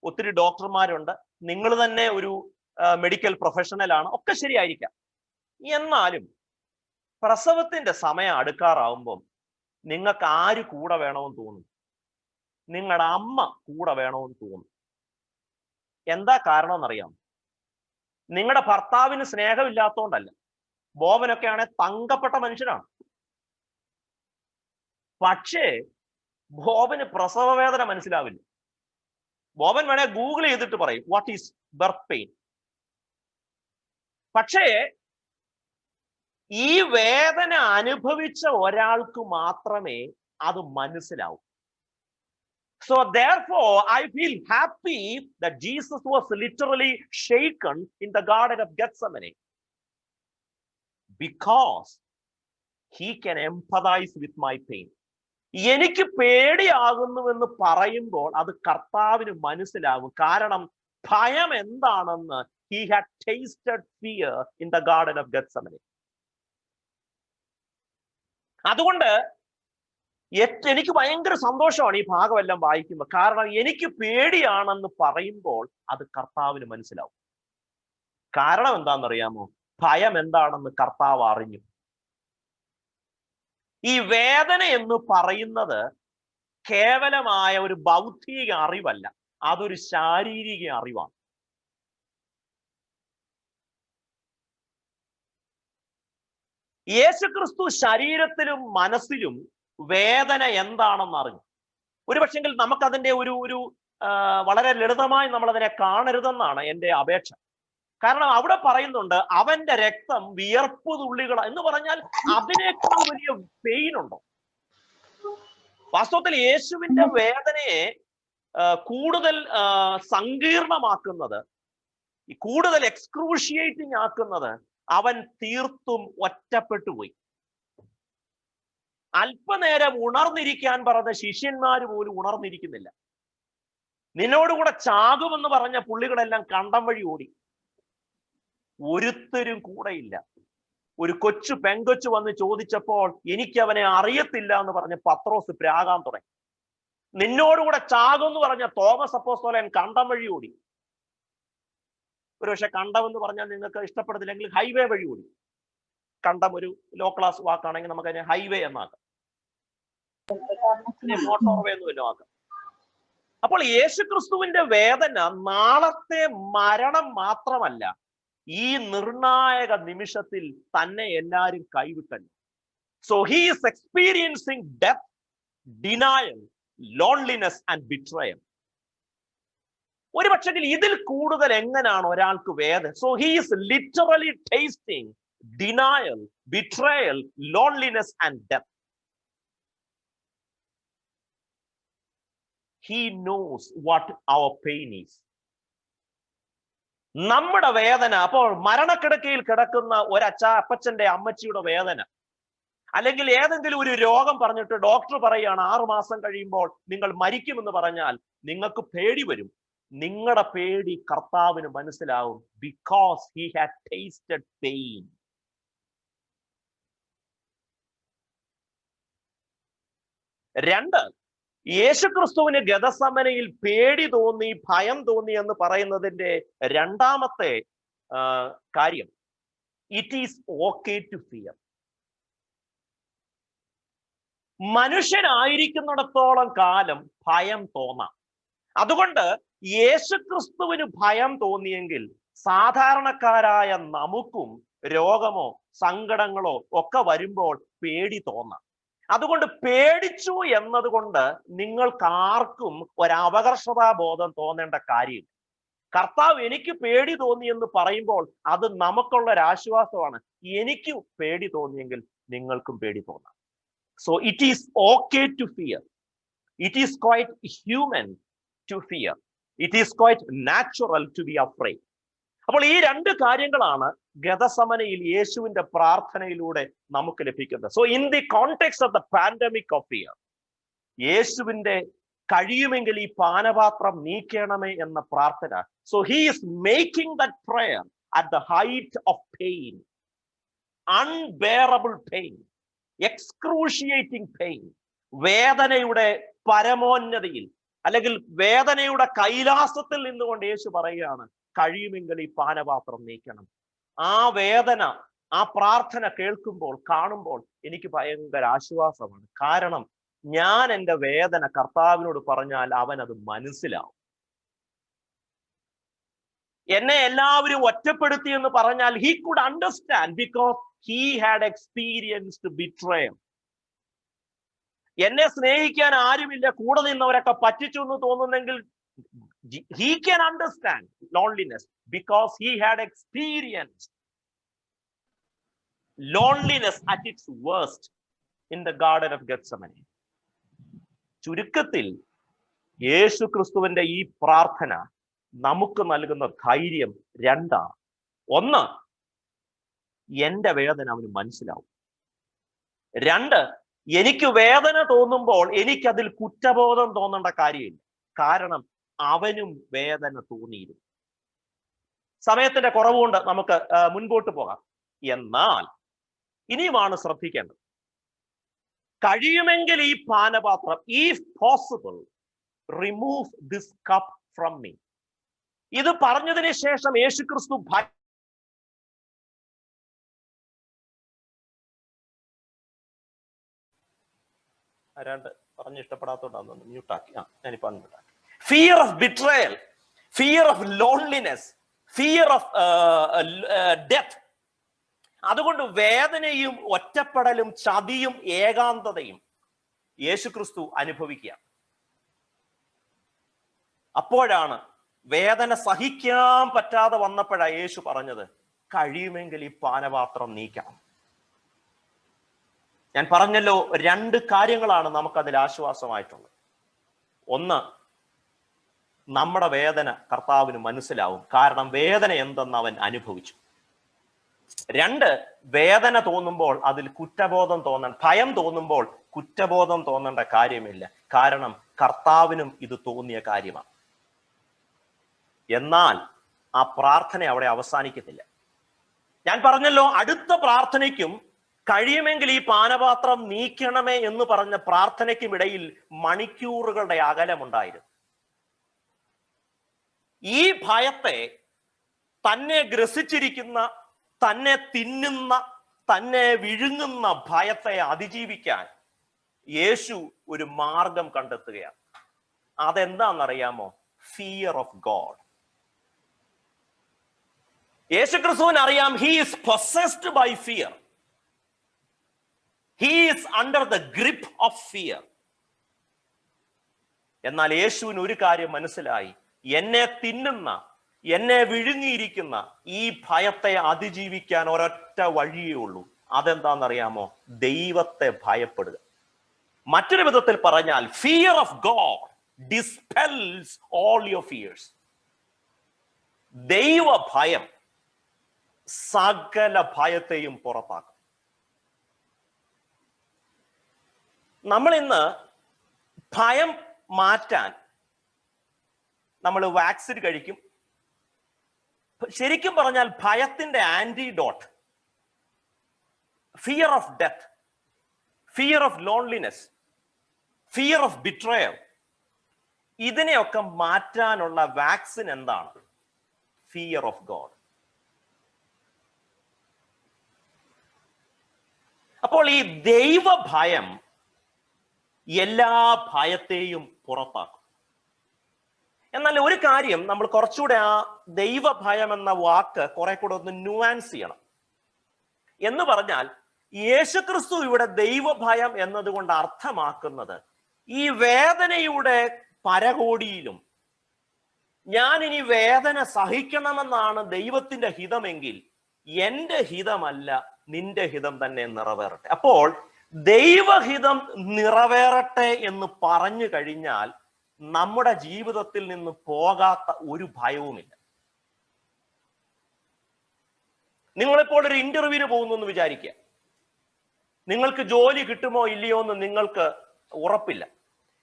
ഒത്തിരി ഡോക്ടർമാരുണ്ട്, നിങ്ങൾ തന്നെ ഒരു മെഡിക്കൽ പ്രൊഫഷണലാണ്, ഒക്കെ ശരിയായിരിക്കാം. എന്നാലും പ്രസവത്തിന്റെ സമയം അടുക്കാറാവുമ്പം നിങ്ങൾക്ക് ആര് കൂടെ വേണമെന്ന് തോന്നും? നിങ്ങളുടെ അമ്മ കൂടെ വേണമെന്ന് തോന്നും. എന്താ കാരണം എന്നറിയാം? നിങ്ങളുടെ ഭർത്താവിന് സ്നേഹമില്ലാത്തതുകൊണ്ടല്ല. ബോബനൊക്കെ ആണെങ്കിൽ തങ്കപ്പെട്ട മനുഷ്യനാണ്. പക്ഷേ ബോബന് പ്രസവ വേദന മനസ്സിലാവില്ല. ബോബൻ വേണേ ഗൂഗിൾ ചെയ്തിട്ട് പറയും വാട്ട് ഈസ് ബർത്ത് പെയിൻ. പക്ഷേ ഈ വേദന അനുഭവിച്ച ഒരാൾക്ക് മാത്രമേ അത് മനസ്സിലാവൂ. So therefore, I feel happy that Jesus was literally shaken in the Garden of Gethsemane, because he can empathize with my pain. എനിക്ക് പേടിയാകുന്നുവെന്ന് പറയുമ്പോൾ അത് കർത്താവിന് മനസ്സിലാകും. കാരണം ഭയം എന്താണെന്ന് he had tasted fear in the Garden of Gethsemane. അതുകൊണ്ട് എനിക്ക് ഭയങ്കര സന്തോഷമാണ് ഈ ഭാഗമെല്ലാം വായിക്കുമ്പോൾ. കാരണം എനിക്ക് പേടിയാണെന്ന് പറയുമ്പോൾ അത് കർത്താവിന് മനസ്സിലാവും. കാരണം എന്താണെന്നറിയാമോ? ഭയം എന്താണെന്ന് കർത്താവ് അറിഞ്ഞു. ഈ വേദന എന്ന് പറയുന്നത് കേവലമായ ഒരു ബൗദ്ധിക അറിവല്ല, അതൊരു ശാരീരിക അറിവാണ്. യേശുക്രിസ്തു ശരീരത്തിലും മനസ്സിലും വേദന എന്താണെന്ന് അറിഞ്ഞു. ഒരുപക്ഷെങ്കിൽ നമുക്കതിന്റെ ഒരു വളരെ ലളിതമായി നമ്മൾ അതിനെ കാണരുതെന്നാണ് എൻ്റെ അപേക്ഷ. കാരണം അവിടെ പറയുന്നുണ്ട് അവന്റെ രക്തം വിയർപ്പ് തുള്ളികൾ എന്ന് പറഞ്ഞാൽ അതിനേക്കാൾ വലിയ പെയിൻ ഉണ്ടോ? വാസ്തവത്തിൽ യേശുവിന്റെ വേദനയെ കൂടുതൽ സങ്കീർണമാക്കുന്നത്, കൂടുതൽ എക്സ്ക്രൂഷിയേറ്റിംഗ് ആക്കുന്നത് അവൻ തീർത്തും ഒറ്റപ്പെട്ടുപോയി. അല്പനേരം ഉണർന്നിരിക്കാൻ പറഞ്ഞ ശിഷ്യന്മാര് പോലും ഉണർന്നിരിക്കുന്നില്ല. നിന്നോടുകൂടെ ചാകുമെന്ന് പറഞ്ഞ പുള്ളികളെല്ലാം കണ്ടം വഴി ഓടി. ഒരുത്തരും കൂടെയില്ല. ഒരു കൊച്ചു പെങ്കൊച്ചു വന്ന് ചോദിച്ചപ്പോൾ എനിക്ക് അവനെ അറിയത്തില്ല എന്ന് പറഞ്ഞ് പത്രോസ് പ്രാകാൻ തുടങ്ങി. നിന്നോടുകൂടെ ചാകുമെന്ന് പറഞ്ഞ തോമസ് അപ്പോസ്തലൻ കണ്ടം വഴി ഓടി. ഒരുപക്ഷെ കണ്ടം എന്ന് പറഞ്ഞാൽ നിങ്ങൾക്ക് ഇഷ്ടപ്പെടുന്നില്ലെങ്കിൽ ഹൈവേ വഴി ഓടി. കണ്ടം ഒരു ലോ ക്ലാസ് വാക്കാണെങ്കിൽ നമുക്ക് അതിനെ ഹൈവേ എന്നാക്കാം, മോട്ടോർവേ എന്ന് വല്ലതും ആക്കാം. അപ്പോൾ യേശുക്രിസ്തുവിന്റെ വേദന നാളത്തെ മരണം മാത്രമല്ല, ഈ നിർണായക നിമിഷത്തിൽ തന്നെ എല്ലാവരും കൈവിട്ടു. So he is experiencing death, denial, loneliness and betrayal. ഒരു പക്ഷേ ഇതിൽ കൂടുതൽ എങ്ങനെയാണ് ഒരാൾക്ക് വേദന? So he is literally tasting denial, betrayal, loneliness and death. He knows what our pain is. നമ്മുടെ വേദന, അപ്പോൾ മരണക്കിടക്കയിൽ കിടക്കുന്ന അപ്പച്ചന്റെ അമ്മച്ചിയുടെ വേദന, അല്ലെങ്കിൽ ഏതെങ്കിലും ഒരു രോഗം പറഞ്ഞിട്ട് ഡോക്ടർ പറയുകയാണ് 6 മാസം കഴിയുമ്പോൾ നിങ്ങൾ മരിക്കുമെന്ന് പറഞ്ഞാൽ നിങ്ങൾക്ക് പേടി വരും. നിങ്ങളുടെ പേടി കർത്താവിന് മനസ്സിലാവും. Because he had tasted pain. രണ്ട്, യേശുക്രിസ്തുവിന് ഗെഥസമനയിൽ പേടി തോന്നി, ഭയം തോന്നി എന്ന് പറയുന്നതിന്റെ രണ്ടാമത്തെ കാര്യം, it is okay to fear. മനുഷ്യനായിരിക്കുന്നിടത്തോളം കാലം ഭയം തോന്നാം. അതുകൊണ്ട് യേശുക്രിസ്തുവിന് ഭയം തോന്നിയെങ്കിൽ സാധാരണക്കാരായ നമുക്കും രോഗമോ സങ്കടങ്ങളോ ഒക്കെ വരുമ്പോൾ പേടി തോന്നാം. അതുകൊണ്ട് പേടിച്ചു എന്നതുകൊണ്ട് നിങ്ങൾക്ക് ആർക്കും ഒരു അപകർഷതാബോധം തോന്നേണ്ട കാര്യമില്ല. കർത്താവ് എനിക്ക് പേടി തോന്നി എന്ന് പറയുമ്പോൾ അത് നമുക്കുള്ള ഒരു ആശ്വാസമാണ്. എനിക്ക് പേടി തോന്നിയെങ്കിൽ നിങ്ങൾക്കും പേടി തോന്നാം. So it is okay to fear. It is quite human to fear. It is quite natural to be afraid. അപ്പോൾ ഈ രണ്ട് കാര്യങ്ങളാണ് ഗെഥസമനയിൽ യേശുവിന്റെ പ്രാർത്ഥനയിലൂടെ നമുക്ക് ലഭിക്കുന്നത്. So in the context of the pandemic of fear, യേശുവിന്റെ കഴിയുമെങ്കിൽ ഈ പാനപാത്രം നീക്കണമേ എന്ന പ്രാർത്ഥന. So he is making that prayer at the height of pain, unbearable pain, excruciating pain. വേദനയുടെ പരമോന്നതയിൽ അല്ലെങ്കിൽ വേദനയുടെ കൈലാസത്തിൽ നിന്നുകൊണ്ട് യേശു പറയുകയാണ്, കഴിയുമെങ്കിൽ ഈ പാനപാത്രം നീക്കണം. ആ വേദന, ആ പ്രാർത്ഥന കേൾക്കുമ്പോൾ, കാണുമ്പോൾ എനിക്ക് ഭയങ്കര ആശ്വാസമാണ്. കാരണം ഞാൻ എൻ്റെ വേദന കർത്താവിനോട് പറഞ്ഞാൽ അവൻ അത് മനസ്സിലാവും. എന്നെ എല്ലാവരും ഒറ്റപ്പെടുത്തി എന്ന് പറഞ്ഞാൽ he could understand because he had experienced betrayal. എന്നെ സ്നേഹിക്കാൻ ആരുമില്ല, കൂടെ നിന്നവരൊക്കെ പറ്റിച്ചു എന്ന് തോന്നുന്നെങ്കിൽ he can understand loneliness because he had experienced loneliness at its worst in the Garden of Gethsemane. ചുരുക്കത്തിൽ യേശു ക്രിസ്തുവിന്റെ ഈ പ്രാർത്ഥന നമുക്ക് നൽകുന്ന ധൈര്യം രണ്ടാണ്. ഒന്ന്, എന്റെ വേദന അവന് മനസ്സിലാവും. രണ്ട്, എനിക്ക് വേദന തോന്നുമ്പോൾ എനിക്കതിൽ കുറ്റബോധം തോന്നേണ്ട കാര്യമില്ല. കാരണം അവനും വേദന തോന്നിയിരുന്നു. സമയത്തിന്റെ കുറവുകൊണ്ട് നമുക്ക് മുൻപോട്ട് പോകാം. എന്നാൽ ഇനിയുമാണ് ശ്രദ്ധിക്കേണ്ടത്. കഴിയുമെങ്കിൽ ഈ പാനപാത്രം, if possible, remove this cup from me. ഇത് പറഞ്ഞതിന് ശേഷം യേശുക്രിസ്തു ആരാണ്ട് പറഞ്ഞ് ഇഷ്ടപ്പെടാത്തോണ്ടാന്ന് മ്യൂട്ടാക്കി. ഞാനിപ്പോ മ്യൂട്ടാക്കി. Fear of betrayal, fear of loneliness, fear of death. അതുകൊണ്ട് വേദനയും ഒറ്റപ്പെടലും ചതിയും ഏകാന്തതയും യേശുക്രിസ്തു അനുഭവിക്കുക. അപ്പോഴാണ് വേദന സഹിക്കാൻ പറ്റാതെ വന്നപ്പോഴാണ് യേശു പറഞ്ഞത്, കഴിയുമെങ്കിൽ ഈ പാനപാത്രം നീക്കണം. ഞാൻ പറഞ്ഞല്ലോ, രണ്ട് കാര്യങ്ങളാണ് നമുക്കതിൽ ആശ്വാസമായിട്ടുള്ളത്. ഒന്ന്, നമ്മുടെ വേദന കർത്താവിന് മനസ്സിലാവും, കാരണം വേദന എന്തെന്ന് അവൻ അനുഭവിച്ചു. രണ്ട്, വേദന തോന്നുമ്പോൾ അതിൽ കുറ്റബോധം ഭയം തോന്നുമ്പോൾ കുറ്റബോധം തോന്നേണ്ട കാര്യമില്ല, കാരണം കർത്താവിനും ഇത് തോന്നിയ കാര്യമാണ്. എന്നാൽ ആ പ്രാർത്ഥന അവിടെ അവസാനിക്കത്തില്ല. ഞാൻ പറഞ്ഞല്ലോ, അടുത്ത പ്രാർത്ഥനയ്ക്കും കഴിയുമെങ്കിൽ ഈ പാനപാത്രം നീക്കണമേ എന്ന് പറഞ്ഞ പ്രാർത്ഥനയ്ക്കും ഇടയിൽ മണിക്കൂറുകളുടെ അകലമുണ്ടായിരുന്നു. ഈ ഭയത്തെ, തന്നെ ഗ്രസിച്ചിരിക്കുന്ന, തന്നെ തിന്നുന്ന, തന്നെ വിഴുങ്ങുന്ന ഭയത്തെ അതിജീവിക്കാൻ യേശു ഒരു മാർഗം കണ്ടെത്തുകയാണ്. അതെന്താണെന്നറിയാമോ? Fear of God. യേശുക്രിസ്തുവിന് അറിയാം, he is possessed by fear. He is under the grip of fear. എന്നാൽ യേശുവിന് ഒരു കാര്യം മനസ്സിലായി, എന്നെ തിന്നുന്ന, എന്നെ വിഴുങ്ങിയിരിക്കുന്ന ഈ ഭയത്തെ അതിജീവിക്കാൻ ഒരൊറ്റ വഴിയേ ഉള്ളൂ. അതെന്താണെന്നറിയാമോ? ദൈവത്തെ ഭയപ്പെടുക. മറ്റൊരു വിധത്തിൽ പറഞ്ഞാൽ, fear of God dispels all your fears. ദൈവ ഭയം സകല ഭയത്തെയും പുറത്താക്കും. നമ്മൾ ഇന്ന് ഭയം മാറ്റാൻ നമ്മൾ വാക്സിൻ കഴിക്കും. ശരിക്കും പറഞ്ഞാൽ ഭയത്തിന്റെ antidote, fear of death, fear of loneliness, fear of betrayal, ഇതിനെയൊക്കെ മാറ്റാനുള്ള വാക്സിൻ എന്താണ്? Fear of God. അപ്പോൾ ഈ ദൈവഭയം എല്ലാ ഭയത്തെയും പുറത്താക്കും. എന്നാൽ ഒരു കാര്യം നമ്മൾ കുറച്ചുകൂടെ ആ ദൈവഭയം എന്ന വാക്ക് കുറെ കൂടെ ഒന്ന് ന്യൂവാൻസ് ചെയ്യണം. എന്ന് പറഞ്ഞാൽ, യേശുക്രിസ്തു ഇവിടെ ദൈവഭയം എന്നതുകൊണ്ട് അർത്ഥമാക്കുന്നത്, ഈ വേദനയുടെ പരകോടിയിലും ഞാൻ ഇനി വേദന സഹിക്കണമെന്നാണ് ദൈവത്തിന്റെ ഹിതമെങ്കിൽ, എന്റെ ഹിതമല്ല നിന്റെ ഹിതം തന്നെ നിറവേറട്ടെ. അപ്പോൾ ദൈവഹിതം നിറവേറട്ടെ എന്ന് പറഞ്ഞു കഴിഞ്ഞാൽ നമ്മുടെ ജീവിതത്തിൽ നിന്ന് പോകാത്ത ഒരു ഭയവുമില്ല. നിങ്ങളിപ്പോൾ ഒരു ഇന്റർവ്യൂവിന് പോകുന്നു എന്ന് വിചാരിക്കുക. നിങ്ങൾക്ക് ജോലി കിട്ടുമോ ഇല്ലയോ എന്ന് നിങ്ങൾക്ക് ഉറപ്പില്ല.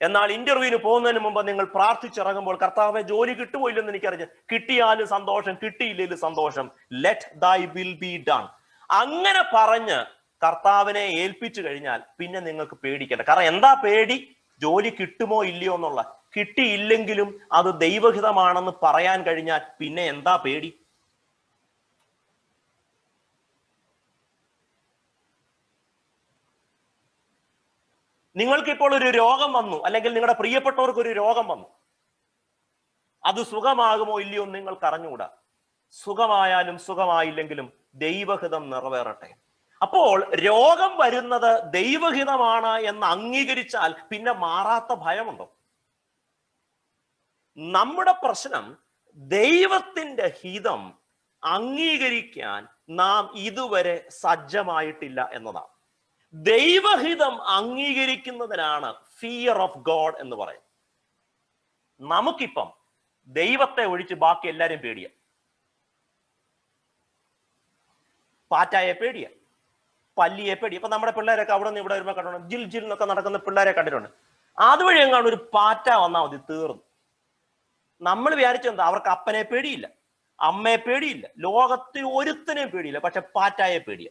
എന്നാൽ ഇന്റർവ്യൂവിന് പോകുന്നതിന് മുമ്പ് നിങ്ങൾ പ്രാർത്ഥിച്ചിറങ്ങുമ്പോൾ, കർത്താവേ ജോലി കിട്ടുമോ ഇല്ലെന്ന് എനിക്കറിയാം, കിട്ടിയാലും സന്തോഷം, കിട്ടിയില്ലെങ്കിലും സന്തോഷം, ലെറ്റ് ദൈ വിൽ ബി ഡൺ. അങ്ങനെ പറഞ്ഞ് കർത്താവിനെ ഏൽപ്പിച്ചു കഴിഞ്ഞാൽ പിന്നെ നിങ്ങൾക്ക് പേടിക്കണ്ട. കാരണം എന്താ പേടി? ജോലി കിട്ടുമോ ഇല്ലയോ എന്നുള്ള. കിട്ടിയില്ലെങ്കിലും അത് ദൈവഹിതമാണെന്ന് പറയാൻ കഴിഞ്ഞാൽ പിന്നെ എന്താ പേടി? നിങ്ങൾക്കിപ്പോൾ ഒരു രോഗം വന്നു, അല്ലെങ്കിൽ നിങ്ങളുടെ പ്രിയപ്പെട്ടവർക്ക് ഒരു രോഗം വന്നു, അത് സുഖമാകുമോ ഇല്ലയോ എന്ന് നിങ്ങൾക്ക് അറിഞ്ഞുകൂടാ. സുഖമായാലും സുഖമായില്ലെങ്കിലും ദൈവഹിതം നിറവേറട്ടെ. അപ്പോൾ രോഗം വരുന്നത് ദൈവഹിതമാണ് എന്ന് അംഗീകരിച്ചാൽ പിന്നെ മാറാത്ത ഭയമുണ്ടോ? നമ്മുടെ പ്രശ്നം ദൈവത്തിന്റെ ഹിതം അംഗീകരിക്കാൻ നാം ഇതുവരെ സജ്ജമായിട്ടില്ല എന്നതാണ്. ദൈവഹിതം അംഗീകരിക്കുന്നതിനാണ് ഫിയർ ഓഫ് ഗോഡ് എന്ന് പറയുന്നത്. നമുക്കിപ്പം ദൈവത്തെ ഒഴിച്ച് ബാക്കി എല്ലാരും പേടിയ. പാറ്റായെ പേടിയ, പല്ലിയെ പേടി. ഇപ്പൊ നമ്മുടെ പിള്ളേരൊക്കെ അവിടെ നിന്ന് ഇവിടെ വരുമ്പോൾ കണ്ടിട്ടുണ്ട്, ജിൽ ജിൽ എന്നൊക്കെ നടക്കുന്ന പിള്ളേരെ കണ്ടിട്ടുണ്ട്. അതുവഴി എങ്ങാണ് ഒരു പാറ്റ വന്നാൽ മതി, തീർന്നു. നമ്മൾ വിചാരിച്ചെന്താ, അവർക്ക് അപ്പനെ പേടിയില്ല, അമ്മയെ പേടിയില്ല, ലോകത്തിൽ ഒരുത്തനെയും പേടിയില്ല, പക്ഷെ പാറ്റായെ പേടിയ.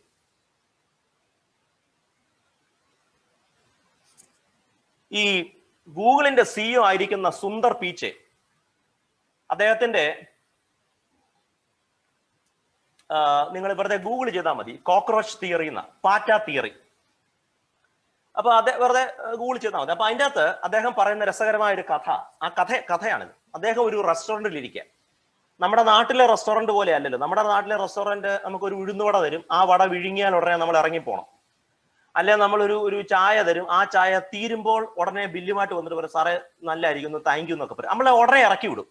ഈ ഗൂഗിളിന്റെ CEO ആയിരിക്കുന്ന സുന്ദർ പീച്ചെ, അദ്ദേഹത്തിന്റെ നിങ്ങൾ വെറുതെ ഗൂഗിൾ ചെയ്താൽ മതി, കോക്രോച്ച് തിയറി എന്ന, പാറ്റ തിയറി. അപ്പൊ വെറുതെ ഗൂഗിൾ ചെയ്താൽ മതി. അപ്പൊ അതിൻ്റെ അകത്ത് അദ്ദേഹം പറയുന്ന രസകരമായ ഒരു കഥയാണിത്. അദ്ദേഹം ഒരു റെസ്റ്റോറന്റിൽ ഇരിക്കുക. നമ്മുടെ നാട്ടിലെ റെസ്റ്റോറന്റ് പോലെ അല്ലല്ലോ. നമ്മുടെ നാട്ടിലെ റെസ്റ്റോറന്റ് നമുക്കൊരു ഉഴുന്നുവട തരും, ആ വട വിഴുങ്ങിയാൽ ഉടനെ നമ്മൾ ഇറങ്ങിപ്പോണം. അല്ലെ നമ്മളൊരു ചായ തരും, ആ ചായ തീരുമ്പോൾ ഉടനെ ബില്ലുമായിട്ട് വന്നിട്ട് പറയും, സാറേ നല്ലതായിരിക്കുന്നു, താങ്ക് യു എന്നൊക്കെ പറയും. നമ്മളെ ഉടനെ ഇറക്കി വിടും.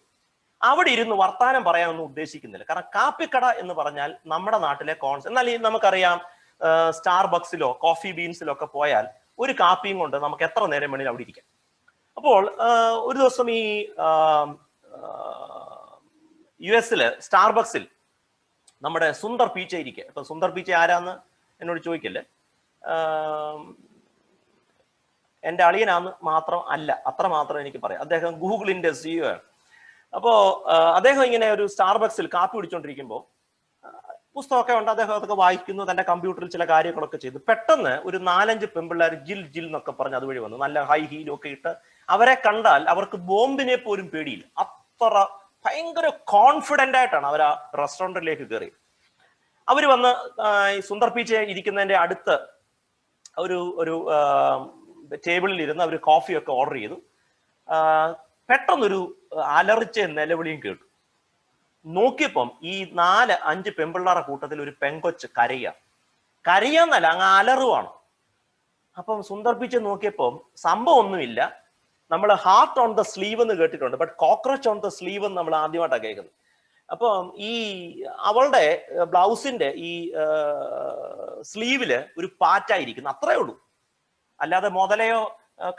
അവിടെ ഇരുന്ന് വർത്താനം പറയാനൊന്നും ഉദ്ദേശിക്കുന്നില്ല. കാരണം കാപ്പിക്കട എന്ന് പറഞ്ഞാൽ നമ്മുടെ നാട്ടിലെ എന്നാൽ നമുക്കറിയാം, സ്റ്റാർബക്സിലോ കോഫി ബീൻസിലോ ഒക്കെ പോയാൽ ഒരു കാപ്പിയും കൊണ്ട് നമുക്ക് എത്ര നേരം വേണമെങ്കിലും അവിടെ ഇരിക്കാം. അപ്പോൾ ഒരു ദിവസം ഈ US സ്റ്റാർബക്സിൽ നമ്മുടെ സുന്ദർ പീച്ചെ ഇരിക്കുക. ഇപ്പൊ സുന്ദർ പീച്ചെ ആരാന്ന് എന്നോട് ചോദിക്കല്ലേ, എൻ്റെ അളിയനാന്ന് മാത്രം അല്ല, അത്ര മാത്രം എനിക്ക് പറയാം. അദ്ദേഹം ഗൂഗിളിന്റെ CEO ആണ്. അപ്പോ അദ്ദേഹം ഇങ്ങനെ ഒരു സ്റ്റാർബക്സിൽ കാപ്പി കുടിച്ചോണ്ടിരിക്കുമ്പോൾ പുസ്തകമൊക്കെ ഉണ്ട്, അദ്ദേഹം അതൊക്കെ വായിക്കുന്നു, തന്റെ കമ്പ്യൂട്ടറിൽ ചില കാര്യങ്ങളൊക്കെ ചെയ്തു. പെട്ടെന്ന് ഒരു 4-5 പെൺപിള്ളേർ ജിൽ ജിൽ എന്നൊക്കെ പറഞ്ഞ് അതുവഴി വന്നു, നല്ല ഹൈ ഹീലും ഒക്കെ ഇട്ട്. അവരെ കണ്ടാൽ അവർക്ക് ബോംബിനെ പോലും പേടിയില്ല, അത്ര ഭയങ്കര കോൺഫിഡന്റ് ആയിട്ടാണ് അവർ ആ റെസ്റ്റോറന്റിലേക്ക് കയറി. അവർ വന്ന് ഈ സുന്ദർ പീച്ചെ ഇരിക്കുന്നതിന്റെ അടുത്ത് ഒരു ടേബിളിൽ ഇരുന്ന് അവർ കോഫിയൊക്കെ ഓർഡർ ചെയ്തു. പെട്ടെന്നൊരു അലറിച്ച നിലവിളിയും കേട്ടു. നോക്കിയപ്പം ഈ 4-5 പെൺപിള്ളാരുടെ കൂട്ടത്തിൽ ഒരു പെങ്കൊച്ച് കരയാന്നല്ല, അങ്ങ് അലറുവാണ്. അപ്പം സുന്ദർ പീച്ചെ നോക്കിയപ്പം സംഭവം ഒന്നുമില്ല. നമ്മൾ ഹാർട്ട് ഓൺ ദ സ്ലീവ് എന്ന് കേട്ടിട്ടുണ്ട്, but cockroach on the sleeve എന്ന് നമ്മൾ ആദ്യമായിട്ടാണ് കേൾക്കുന്നത്. അപ്പം ഈ അവളുടെ ബ്ലൗസിന്റെ ഈ സ്ലീവില് ഒരു പാറ്റായിരിക്കുന്നു, അത്രേ ഉള്ളൂ. അല്ലാതെ മുതലയോ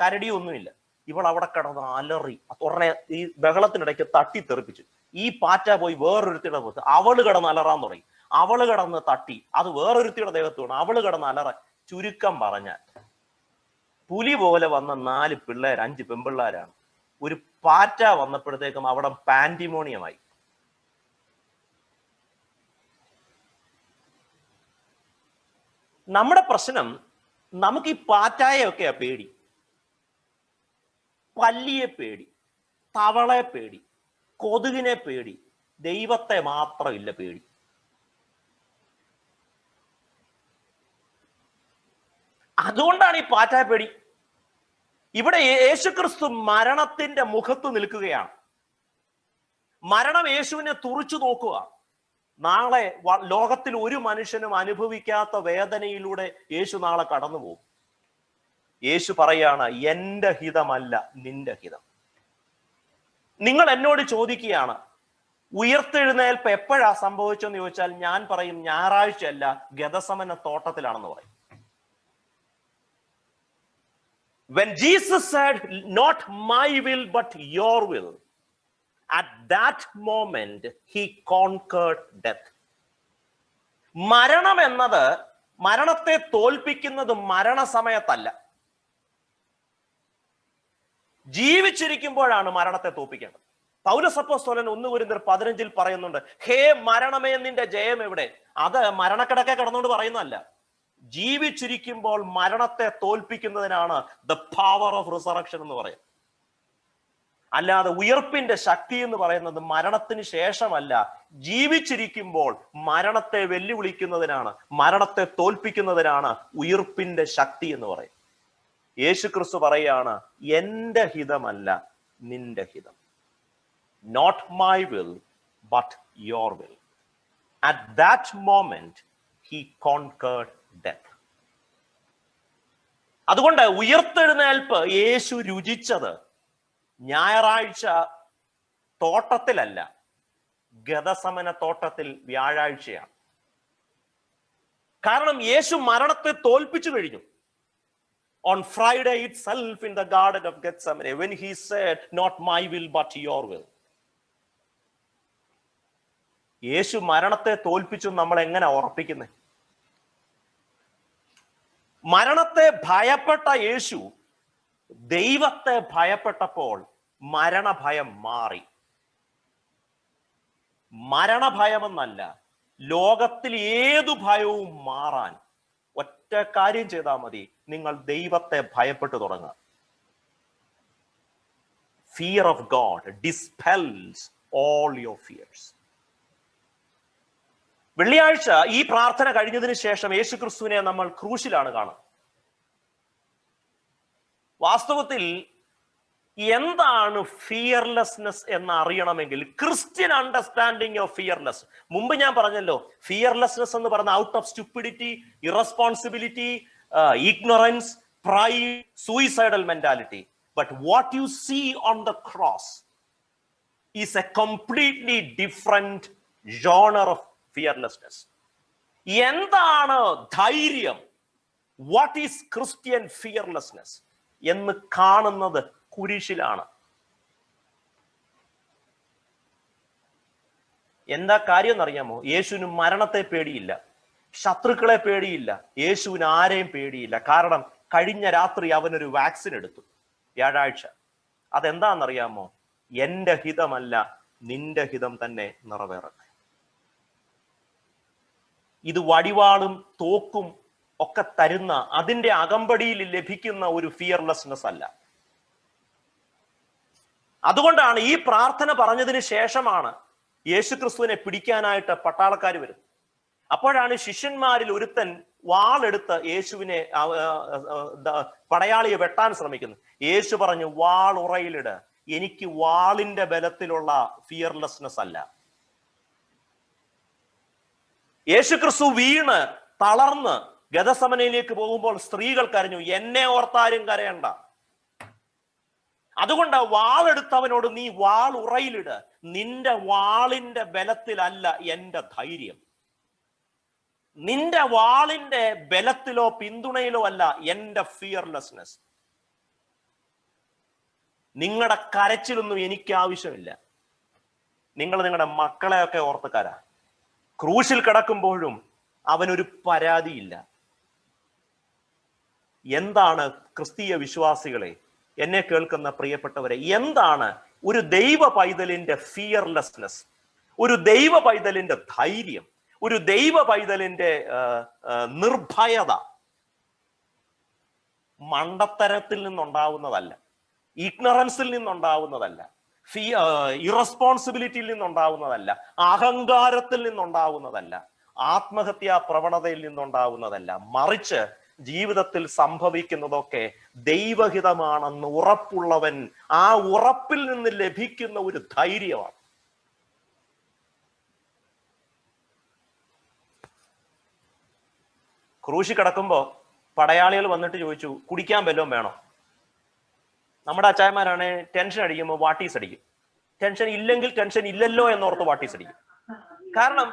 കരടിയോ ഒന്നുമില്ല. ഇവൾ അവിടെ കിടന്ന് അലറി, ഉടനെ ഈ ബഹളത്തിനിടയ്ക്ക് തട്ടിത്തെറിപ്പിച്ചു. ഈ പാറ്റ പോയി വേറൊരുത്തിയുടെ പുറത്ത് അവള് കിടന്ന് അലറാൻ തുടങ്ങി. അവള് കിടന്ന് തട്ടി, അത് വേറൊരുത്തിയുടെ ദേഹത്ത് വീണു, അവള് കിടന്ന് അലറ. ചുരുക്കം പറഞ്ഞാൽ പുലി പോലെ വന്ന 4 പിള്ളേർ, 5 പെൺപിള്ളേരാണ്. ഒരു പാറ്റ വന്നപ്പോഴത്തേക്കും അവിടെ പാൻഡിമോണിയമായി. നമ്മുടെ പ്രശ്നം, നമുക്ക് ഈ പാറ്റായൊക്കെയാ പേടി, പല്ലിയെ പേടി, തവളയെ പേടി, കൊതുകിനെ പേടി, ദൈവത്തെ മാത്രമില്ല പേടി. അതുകൊണ്ടാണ് ഈ പാറ്റായ പേടി. ഇവിടെ യേശുക്രിസ്തു മരണത്തിന്റെ മുഖത്ത് നിൽക്കുകയാണ്. മരണം യേശുവിനെ തുറിച്ചു നോക്കുക. നാളെ ലോകത്തിൽ ഒരു മനുഷ്യനും അനുഭവിക്കാത്ത വേദനയിലൂടെ യേശു നാളെ കടന്നു പോകും. യേശു പറയാണ്, എന്റെ ഹിതമല്ല നിന്റെ ഹിതം. നിങ്ങൾ എന്നോട് ചോദിക്കുകയാണ് ഉയർത്തെഴുന്നേൽപ്പ് എപ്പോഴാ സംഭവിച്ചെന്ന് ചോദിച്ചാൽ ഞാൻ പറയും ഞായറാഴ്ചയല്ല, ഗെഥസമന തോട്ടത്തിലാണെന്ന് പറയും. When Jesus said, not my will but your will, at that moment he conquered death. മരണം എന്നത്, മരണത്തെ തോൽപ്പിക്കുന്നത് മരണസമയത്തല്ല, ജീവിച്ചിരിക്കുമ്പോഴാണ് മരണത്തെ തോൽപ്പിക്കേണ്ടത്. പൗലോസ് അപ്പോസ്തലൻ 1 കൊരിന്ത്യർ 15 പറയുന്നുണ്ട്, ഹേ മരണമേ നിന്റെ ജയം എവിടെ? അത് മരണക്കിടക്കെ കിടന്നുകൊണ്ട് പറയുന്നതല്ല, ജീവിച്ചിരിക്കുമ്പോൾ മരണത്തെ തോൽപ്പിക്കുന്നതിനാണ് ദ പവർ ഓഫ് റിസറക്ഷൻ എന്ന് പറയും. അല്ലാതെ ഉയർപ്പിന്റെ ശക്തി എന്ന് പറയുന്നത് മരണത്തിന് ശേഷമല്ല, ജീവിച്ചിരിക്കുമ്പോൾ മരണത്തെ വെല്ലുവിളിക്കുന്നതിനാണ്, മരണത്തെ തോൽപ്പിക്കുന്നതിനാണ് ഉയർപ്പിന്റെ ശക്തി എന്ന് പറയും. യേശു ക്രിസ്തു പറയാണ്, എന്റെ ഹിതമല്ല നിന്റെ ഹിതം. Not my will but your will. At that moment he conquered death. അതുകൊണ്ട് ഉയർത്തെഴുന്നേൽപ്പ് യേശു രുചിച്ചത് ഞായറാഴ്ച തോട്ടത്തിലല്ല, ഗെഥസമന തോട്ടത്തിൽ വ്യാഴാഴ്ചയാണ്. കാരണം യേശു മരണത്തെ തോൽപ്പിച്ചു കഴിഞ്ഞു. On Friday itself in the Garden of Gethsemane, when he said, "Not my will, but your will." യേശു മരണത്തെ തോൽപ്പിച്ചു നമ്മൾ എങ്ങനെ ഉറപ്പിക്കുന്നത്? മരണത്തെ ഭയപ്പെട്ട യേശു ദൈവത്തെ ഭയപ്പെട്ടപ്പോൾ മരണഭയം മാറി. മരണഭയമെന്നല്ല, ലോകത്തിൽ ഏതു ഭയവും മാറാൻ ഒറ്റ കാര്യം ചെയ്താൽ മതി, നിങ്ങൾ ദൈവത്തെ ഭയപ്പെട്ടു തുടങ്ങുക. Fear of God dispels all your fears. വെള്ളിയാഴ്ച ഈ പ്രാർത്ഥന കഴിഞ്ഞതിന് ശേഷം യേശുക്രിസ്തുവിനെ നമ്മൾ ക്രൂശിലാണ് കാണുന്നത്. വാസ്തവത്തിൽ എന്താണ് ഫിയർലെസ്നെസ് എന്ന് അറിയണമെങ്കിൽ ക്രിസ്ത്യൻ അണ്ടർസ്റ്റാൻഡിങ് ഓഫ് ഫിയർലെസ്, മുമ്പ് ഞാൻ പറഞ്ഞല്ലോ, ഫിയർലെസ്നെസ് എന്ന് പറഞ്ഞ out of stupidity, irresponsibility, ignorance, pride, suicidal mentality. But what you see on the cross is a completely different genre of fearlessness. എന്താണ് ധൈര്യം? വാട്ട് ഈസ് ക്രിസ്ത്യൻ ഫിയർലെസ്നെസ് എന്ന് കാണുന്നത് കുരിശിലാണ്. എന്താ കാര്യം എന്നറിയാമോ? യേശുവിന് മരണത്തെ പേടിയില്ല, ശത്രുക്കളെ പേടിയില്ല, യേശുവിന് ആരെയും പേടിയില്ല. കാരണം കഴിഞ്ഞ രാത്രി അവനൊരു വാക്സിൻ എടുത്തു, വ്യാഴാഴ്ച. അതെന്താണെന്നറിയാമോ? എന്റെ ഹിതമല്ല, നിന്റെ ഹിതം തന്നെ നിറവേറട്ടെ. ഇത് വടിവാളും തോക്കും ഒക്കെ തരുന്ന, അതിന്റെ അകമ്പടിയിൽ ലഭിക്കുന്ന ഒരു ഫിയർലെസ്നെസ് അല്ല. അതുകൊണ്ടാണ് ഈ പ്രാർത്ഥന പറഞ്ഞതിന് ശേഷമാണ് യേശുക്രിസ്തുവിനെ പിടിക്കാനായിട്ട് പട്ടാളക്കാർ വരുന്നത്. അപ്പോഴാണ് ശിഷ്യന്മാരിൽ ഒരുത്തൻ വാളെടുത്ത് യേശുവിനെ, പടയാളിയെ വെട്ടാൻ ശ്രമിക്കുന്നത്. യേശു പറഞ്ഞു, വാൾ ഉറയിലിട്, എനിക്ക് വാളിന്റെ ബലത്തിലുള്ള ഫിയർലെസ്നെസ് അല്ല. യേശുക്രിസ്തു വീണ് തളർന്ന് ഗദസമനയിലേക്ക് പോകുമ്പോൾ സ്ത്രീകൾ കരഞ്ഞു, എന്നെ ഓർത്താരും കരയണ്ട. അതുകൊണ്ട് വാളെടുത്തവനോട്, നീ വാൾ ഉറയിലിട്, നിന്റെ വാളിന്റെ ബലത്തിലല്ല എന്റെ ധൈര്യം, നിന്റെ വാളിന്റെ ബലത്തിലോ പിന്തുണയിലോ അല്ല എന്റെ ഫിയർലെസ്നെസ്. നിങ്ങളുടെ കരച്ചിലൊന്നും എനിക്ക് ആവശ്യമില്ല. നിങ്ങൾ നിങ്ങളുടെ മക്കളെയൊക്കെ ഓർത്തുകാരാ. ക്രൂശിൽ കിടക്കുമ്പോഴും അവനൊരു പരാതിയില്ല. എന്താണ് ക്രിസ്തീയ വിശ്വാസികളെ, എന്നെ കേൾക്കുന്ന പ്രിയപ്പെട്ടവരെ, എന്താണ് ഒരു ദൈവ പൈതലിന്റെ ഫിയർലെസ്നെസ്, ഒരു ദൈവ പൈതലിന്റെ ധൈര്യം, ഒരു ദൈവ പൈതലിന്റെ നിർഭയത? മണ്ടത്തരത്തിൽ നിന്നുണ്ടാവുന്നതല്ല, ഇഗ്നറൻസിൽ നിന്നുണ്ടാവുന്നതല്ല, ഇറസ്പോൺസിബിലിറ്റിയിൽ നിന്നുണ്ടാവുന്നതല്ല, അഹങ്കാരത്തിൽ നിന്നുണ്ടാവുന്നതല്ല, ആത്മഹത്യാ പ്രവണതയിൽ നിന്നുണ്ടാവുന്നതല്ല. മറിച്ച് ജീവിതത്തിൽ സംഭവിക്കുന്നതൊക്കെ ദൈവഹിതമാണെന്ന് ഉറപ്പുള്ളവൻ, ആ ഉറപ്പിൽ നിന്ന് ലഭിക്കുന്ന ഒരു ധൈര്യമാണ്. ക്രൂശി കിടക്കുമ്പോ പടയാളികൾ വന്നിട്ട് ചോദിച്ചു, കുടിക്കാൻ വല്ലതും വേണോ? നമ്മുടെ അച്ചായന്മാരാണ് ടെൻഷൻ അടിക്കുമ്പോൾ വാട്ടീസ് അടിക്കും. ടെൻഷൻ ഇല്ലെങ്കിൽ ടെൻഷൻ ഇല്ലല്ലോ എന്നോർത്ത് വാട്ടീസ് അടിക്കും. കാരണം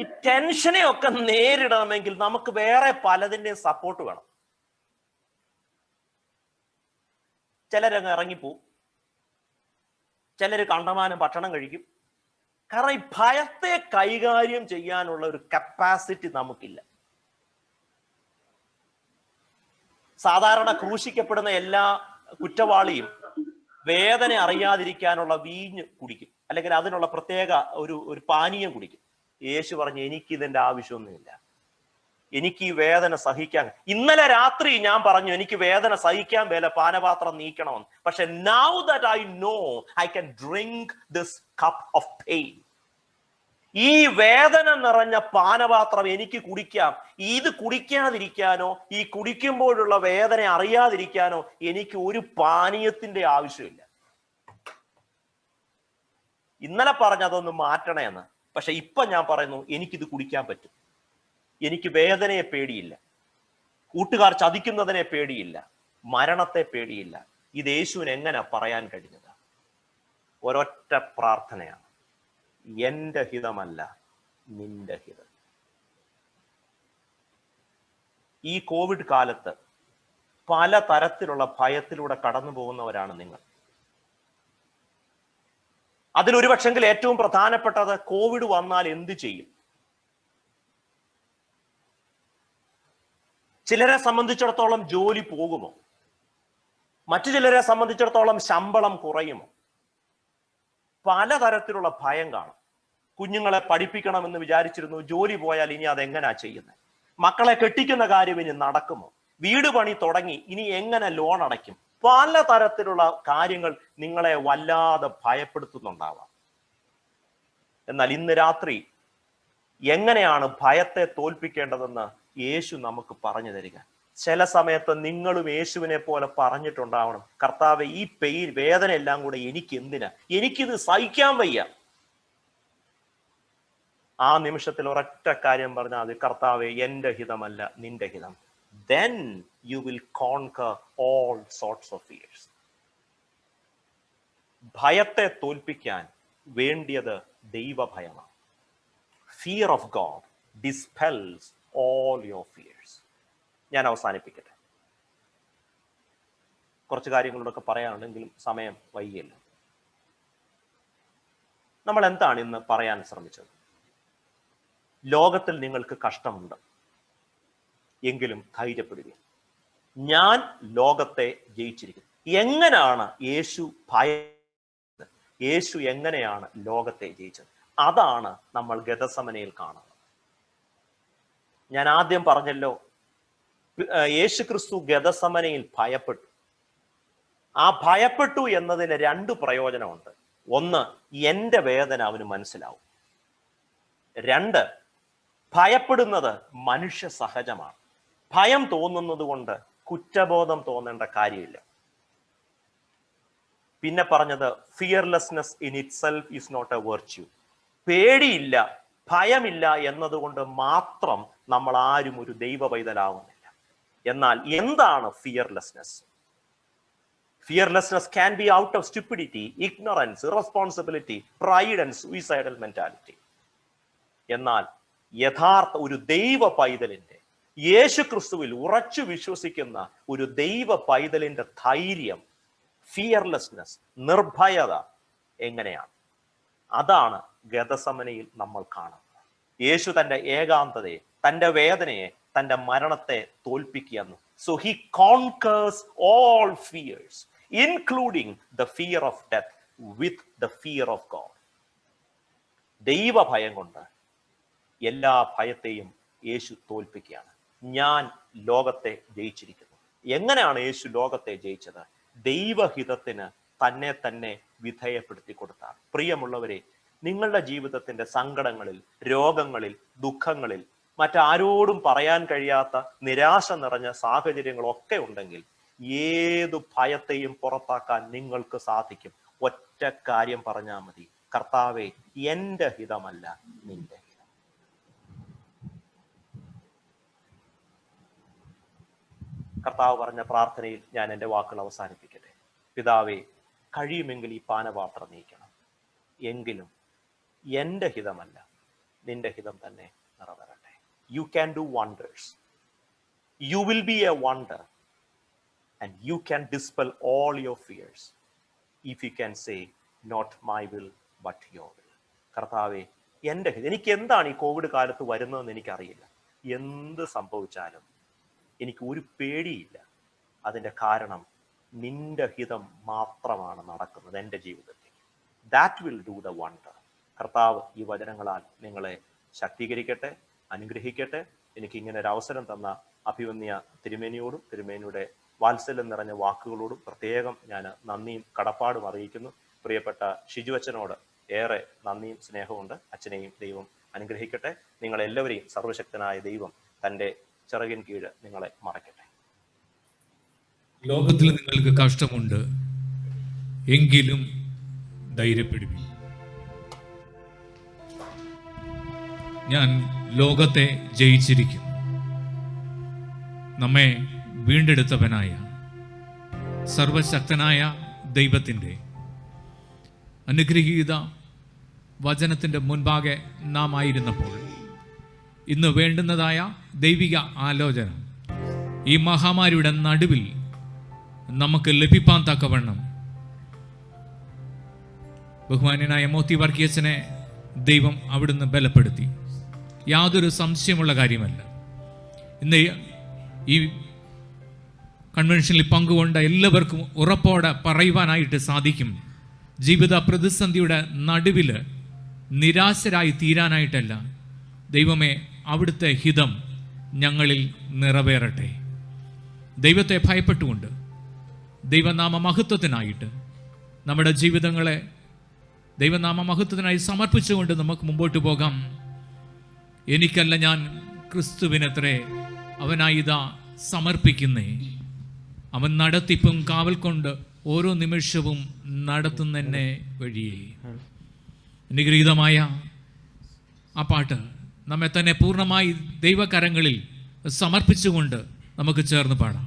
ഈ ടെൻഷനെ ഒക്കെ നേരിടണമെങ്കിൽ നമുക്ക് വേറെ പലതിൻ്റെയും സപ്പോർട്ട് വേണം. ചിലരങ്ങ് ഇറങ്ങിപ്പോവും, ചിലർ കണ്ടമാനം ഭക്ഷണം കഴിക്കും. കാരണം ഈ ഭയത്തെ കൈകാര്യം ചെയ്യാനുള്ള ഒരു കപ്പാസിറ്റി നമുക്കില്ല. സാധാരണ ക്രൂശിക്കപ്പെടുന്ന എല്ലാ കുറ്റവാളിയും വേദന അറിയാതിരിക്കാനുള്ള വീഞ്ഞ് കുടിക്കും, അല്ലെങ്കിൽ അതിനുള്ള പ്രത്യേക ഒരു പാനീയം കുടിക്കും. യേശു പറഞ്ഞു, എനിക്ക് ഇതിന്റെ ആവശ്യമൊന്നുമില്ല, എനിക്ക് ഈ വേദന സഹിക്കാൻ. ഇന്നലെ രാത്രി ഞാൻ പറഞ്ഞു എനിക്ക് വേദന സഹിക്കാൻ മേല, പാനപാത്രം നീക്കണമെന്ന്. പക്ഷെ now that I know I can drink this cup of pain, ഈ വേദന നിറഞ്ഞ പാനപാത്രം എനിക്ക് കുടിക്കാം. ഇത് കുടിക്കാതിരിക്കാനോ ഈ കുടിക്കുമ്പോഴുള്ള വേദന അറിയാതിരിക്കാനോ എനിക്ക് ഒരു പാനീയത്തിന്റെ ആവശ്യമില്ല. ഇന്നലെ പറഞ്ഞതൊന്ന് മാറ്റണേന്ന്, പക്ഷെ ഇപ്പൊ ഞാൻ പറയുന്നു എനിക്കിത് കുടിക്കാൻ പറ്റും. എനിക്ക് വേദനയെ പേടിയില്ല, കൂട്ടുകാർ ചതിക്കുന്നതിനെ പേടിയില്ല, മരണത്തെ പേടിയില്ല. ഇത് യേശുവിന് എങ്ങനെ പറയാൻ കഴിഞ്ഞത്? ഒരൊറ്റ പ്രാർത്ഥനയാണ്, എന്റെ ഹിതമല്ല നിന്റെ ഹിതം. ഈ കോവിഡ് കാലത്ത് പല തരത്തിലുള്ള ഭയത്തിലൂടെ കടന്നു പോകുന്നവരാണ് നിങ്ങൾ. അതിലൊരു പക്ഷെങ്കിൽ ഏറ്റവും പ്രധാനപ്പെട്ടത് കോവിഡ് വന്നാൽ എന്ത് ചെയ്യും? ചിലരെ സംബന്ധിച്ചിടത്തോളം ജോലി പോകുമോ? മറ്റു ചിലരെ സംബന്ധിച്ചിടത്തോളം ശമ്പളം കുറയുമോ? പലതരത്തിലുള്ള ഭയം കാണും. കുഞ്ഞുങ്ങളെ പഠിപ്പിക്കണമെന്ന് വിചാരിച്ചിരുന്നു, ജോലി പോയാൽ ഇനി അതെങ്ങനെയാ ചെയ്യുന്നത്? മക്കളെ കെട്ടിക്കുന്ന കാര്യം ഇനി നടക്കുമോ? വീട് പണി തുടങ്ങി, ഇനി എങ്ങനെ ലോൺ അടയ്ക്കും? പലതരത്തിലുള്ള കാര്യങ്ങൾ നിങ്ങളെ വല്ലാതെ ഭയപ്പെടുത്തുന്നുണ്ടാവാം. എന്നാൽ ഇന്ന് രാത്രി എങ്ങനെയാണ് ഭയത്തെ തോൽപ്പിക്കേണ്ടതെന്ന് യേശു നമുക്ക് പറഞ്ഞു തരിക. ചില സമയത്ത് നിങ്ങളും യേശുവിനെ പോലെ പറഞ്ഞിട്ടുണ്ടാവണം, കർത്താവെ, ഈ വേദന എല്ലാം കൂടെ എനിക്ക് എന്തിനാ? എനിക്കിത് സഹിക്കാൻ വയ്യ. ആ നിമിഷത്തിൽ ഒരൊറ്റ കാര്യം പറഞ്ഞാൽ അത്, കർത്താവെ, എന്റെ ഹിതമല്ല നിന്റെ ഹിതം. Then you will conquer all sorts of fears. ഭയത്തെ തോൽപ്പിക്കാൻ വേണ്ടിയത് ദൈവഭയമാണ്. Fear of God dispels all your fears. ഞാൻ അവസാനിപ്പിക്കട്ടെ. കുറച്ച് കാര്യങ്ങളോടൊക്കെ പറയാനുണ്ടെങ്കിലും സമയം വൈകിയല്ല. നമ്മൾ എന്താണ് ഇന്ന് പറയാൻ ശ്രമിച്ചത്? ലോകത്തിൽ നിങ്ങൾക്ക് കഷ്ടമുണ്ട്, എങ്കിലും ധൈര്യപ്പെടുക, ഞാൻ ലോകത്തെ ജയിച്ചിരിക്കുന്നു. എങ്ങനെയാണ് യേശു എങ്ങനെയാണ് ലോകത്തെ ജയിച്ചത്? അതാണ് നമ്മൾ ഗെത്സമനയിൽ കാണുന്നത്. ഞാൻ ആദ്യം പറഞ്ഞല്ലോ, യേശു ക്രിസ്തു ഗെത്സമനയിൽ ഭയപ്പെട്ടു. ആ ഭയപ്പെട്ടു എന്നതിന് രണ്ട് പ്രയോജനമുണ്ട്. ഒന്ന്, എൻ്റെ വേദന അവന് മനസ്സിലാവും. രണ്ട്, ഭയപ്പെടുന്നത് മനുഷ്യ സഹജമാണ്. ഭയം തോന്നുന്നത് കൊണ്ട് കുറ്റബോധം തോന്നേണ്ട കാര്യമില്ല. പിന്നെ പറഞ്ഞത്, fearlessness in itself is not a virtue. പേടിയില്ല, ഭയമില്ല എന്നതുകൊണ്ട് മാത്രം നമ്മൾ ആരും ഒരു ദൈവ പൈതലാവുന്നില്ല. എന്നാൽ എന്താണ് fearlessness? Fearlessness can be out of stupidity, ignorance, irresponsibility, pride and suicidal mentality. എന്നാൽ യഥാർത്ഥ ഒരു ദൈവ പൈതലിന്റെ, യേശു ക്രിസ്തുവിൽ ഉറച്ചു വിശ്വസിക്കുന്ന ഒരു ദൈവ പൈതലിന്റെ ധൈര്യം, ഫിയർലെസ്നെസ്, നിർഭയത എങ്ങനെയാണ്? അതാണ് ഗെത്സമനയിൽ നമ്മൾ കാണുന്നത്. യേശു തന്റെ ഏകാന്തതയെ, തന്റെ വേദനയെ, തന്റെ മരണത്തെ തോൽപ്പിക്കുകയെന്നു. So he conquers all fears, including the fear of death, with the fear of God. ദൈവഭയം കൊണ്ട് എല്ലാ ഭയത്തെയും യേശു തോൽപ്പിക്കുകയാണ്. ഞാൻ ലോകത്തെ ജയിച്ചിരിക്കുന്നു. എങ്ങനെയാണ് യേശു ലോകത്തെ ജയിച്ചത്? ദൈവഹിതത്തിന് തന്നെ തന്നെ വിധേയപ്പെടുത്തി കൊടുത്താണ്. പ്രിയമുള്ളവരെ, നിങ്ങളുടെ ജീവിതത്തിന്റെ സങ്കടങ്ങളിൽ, രോഗങ്ങളിൽ, ദുഃഖങ്ങളിൽ, മറ്റാരോടും പറയാൻ കഴിയാത്ത നിരാശ നിറഞ്ഞ സാഹചര്യങ്ങളൊക്കെ ഉണ്ടെങ്കിൽ ഏതു ഭയത്തെയും പുറത്താക്കാൻ നിങ്ങൾക്ക് സാധിക്കും. ഒറ്റ കാര്യം പറഞ്ഞാൽ മതി, കർത്താവേ, എൻ്റെ ഹിതമല്ല നിന്റെ ഹിതം. കർത്താവ് പറഞ്ഞ പ്രാർത്ഥനയിൽ ഞാൻ എൻ്റെ വാക്കുകൾ അവസാനിപ്പിക്കട്ടെ. പിതാവേ, കഴിയുമെങ്കിൽ ഈ പാനപാത്രം നീക്കണം, എങ്കിലും എൻ്റെ ഹിതമല്ല നിന്റെ ഹിതം തന്നെ നിറവേറട്ടെ. You can do wonders. You will be a wonder, and you can dispel all your fears if you can say, not my will but your will. കർത്താവേ, എൻ്റെ ഹിതം. എനിക്ക് എന്താണ് ഈ കോവിഡ് കാലത്ത് വരുന്നതെന്ന് എനിക്കറിയില്ല. എന്ത് സംഭവിച്ചാലും എനിക്ക് ഒരു പേടിയില്ല. അതിൻ്റെ കാരണം നിന്റെ ഹിതം മാത്രമാണ് നടക്കുന്നത് എൻ്റെ ജീവിതത്തിൽ. That will do the wonder. കർത്താവ് ഈ വചനങ്ങളാൽ നിങ്ങളെ ശക്തീകരിക്കട്ടെ, അനുഗ്രഹിക്കട്ടെ. എനിക്ക് ഇങ്ങനെ ഒരു അവസരം തന്ന അഭിവന്യ തിരുമേനിയോടും തിരുമേനിയുടെ വാത്സല്യം നിറഞ്ഞ വാക്കുകളോടും പ്രത്യേകം ഞാൻ നന്ദിയും കടപ്പാടും അറിയിക്കുന്നു. പ്രിയപ്പെട്ട ഷിജു അച്ഛനോട് ഏറെ നന്ദിയും സ്നേഹമുണ്ട്. അച്ഛനെയും ദൈവം അനുഗ്രഹിക്കട്ടെ. നിങ്ങളെല്ലാവരെയും സർവശക്തനായ ദൈവം തൻ്റെ ചിറകിൻ കീഴ് നിങ്ങളെ മറയ്ക്കട്ടെ. ലോകത്തിൽ നിങ്ങൾക്ക് കഷ്ടമുണ്ട്, എങ്കിലും ധൈര്യപ്പെടുവിൻ. ഞാൻ ലോകത്തെ ജയിച്ചിരിക്കുന്നു. നമ്മെ വീണ്ടെടുത്തവനായ സർവശക്തനായ ദൈവത്തിൻ്റെ അനുഗ്രഹീത വചനത്തിൻ്റെ മുൻപാകെ നാം ആയിരുന്നപ്പോൾ ഇന്ന് വേണ്ടുന്നതായ ദൈവിക ആലോചന ഈ മഹാമാരിയുടെ നടുവിൽ നമുക്ക് ലഭിപ്പാൻ തക്കവണ്ണം ബഹുമാന്യനായ മോത്തി വർഗീയച്ചനെ ദൈവം അവിടുന്ന് ബലപ്പെടുത്തി. യാതൊരു സംശയമുള്ള കാര്യമല്ല. ഇന്ന് ഈ കൺവെൻഷനിൽ പങ്കുകൊണ്ട എല്ലാവർക്കും ഉറപ്പോടെ പറയുവാനായിട്ട് സാധിക്കും, ജീവിത പ്രതിസന്ധിയുടെ നടുവിൽ നിരാശരായി തീരാനായിട്ടല്ല, ദൈവമേ അവിടുത്തെ ഹിതം ഞങ്ങളിൽ നിറവേറട്ടെ. ദൈവത്തെ ഭയപ്പെട്ടുകൊണ്ട് ദൈവനാമ മഹത്വത്തിനായിട്ട് നമ്മുടെ ജീവിതങ്ങളെ ദൈവനാമ മഹത്വത്തിനായി സമർപ്പിച്ചുകൊണ്ട് നമുക്ക് മുമ്പോട്ട് പോകാം. എനിക്കല്ല, ഞാൻ ക്രിസ്തുവിനത്രേ, അവനായി ഇതാ സമർപ്പിക്കുന്നേ. അവൻ നടത്തിപ്പും കാവൽ കൊണ്ട് ഓരോ നിമിഷവും നടത്തുന്നെന്നെ വഴിയേ. അനുഗ്രഹീതമായ ആ പാട്ട് നമ്മെ തന്നെ പൂർണ്ണമായി ദൈവകരങ്ങളിൽ സമർപ്പിച്ചുകൊണ്ട് നമുക്ക് ചേർന്ന് പാടാം.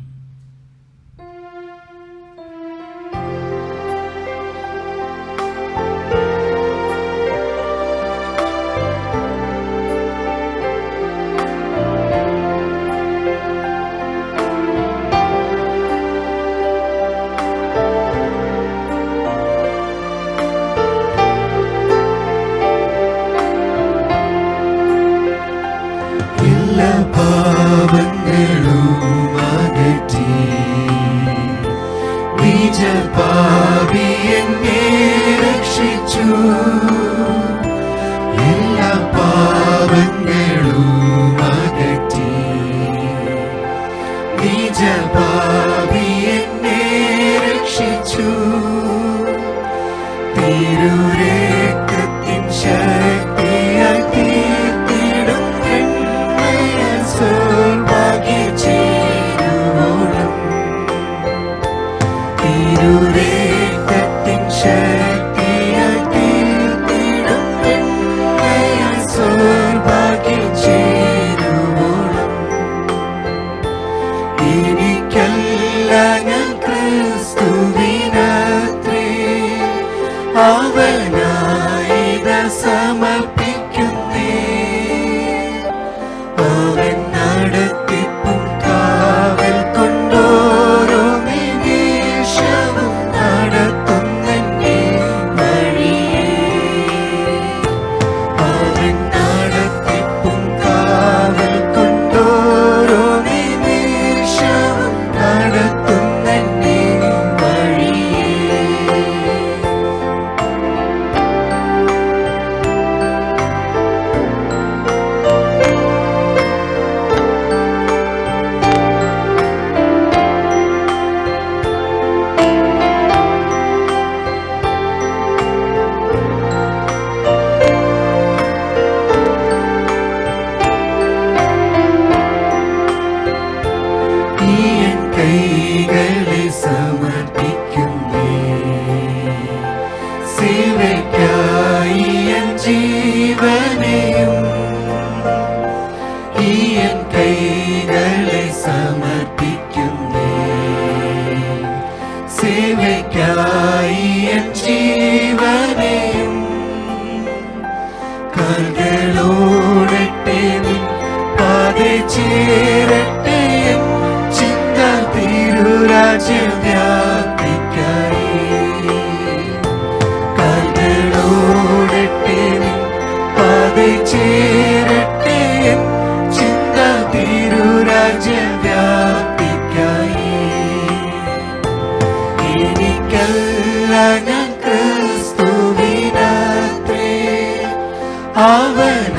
അവൻ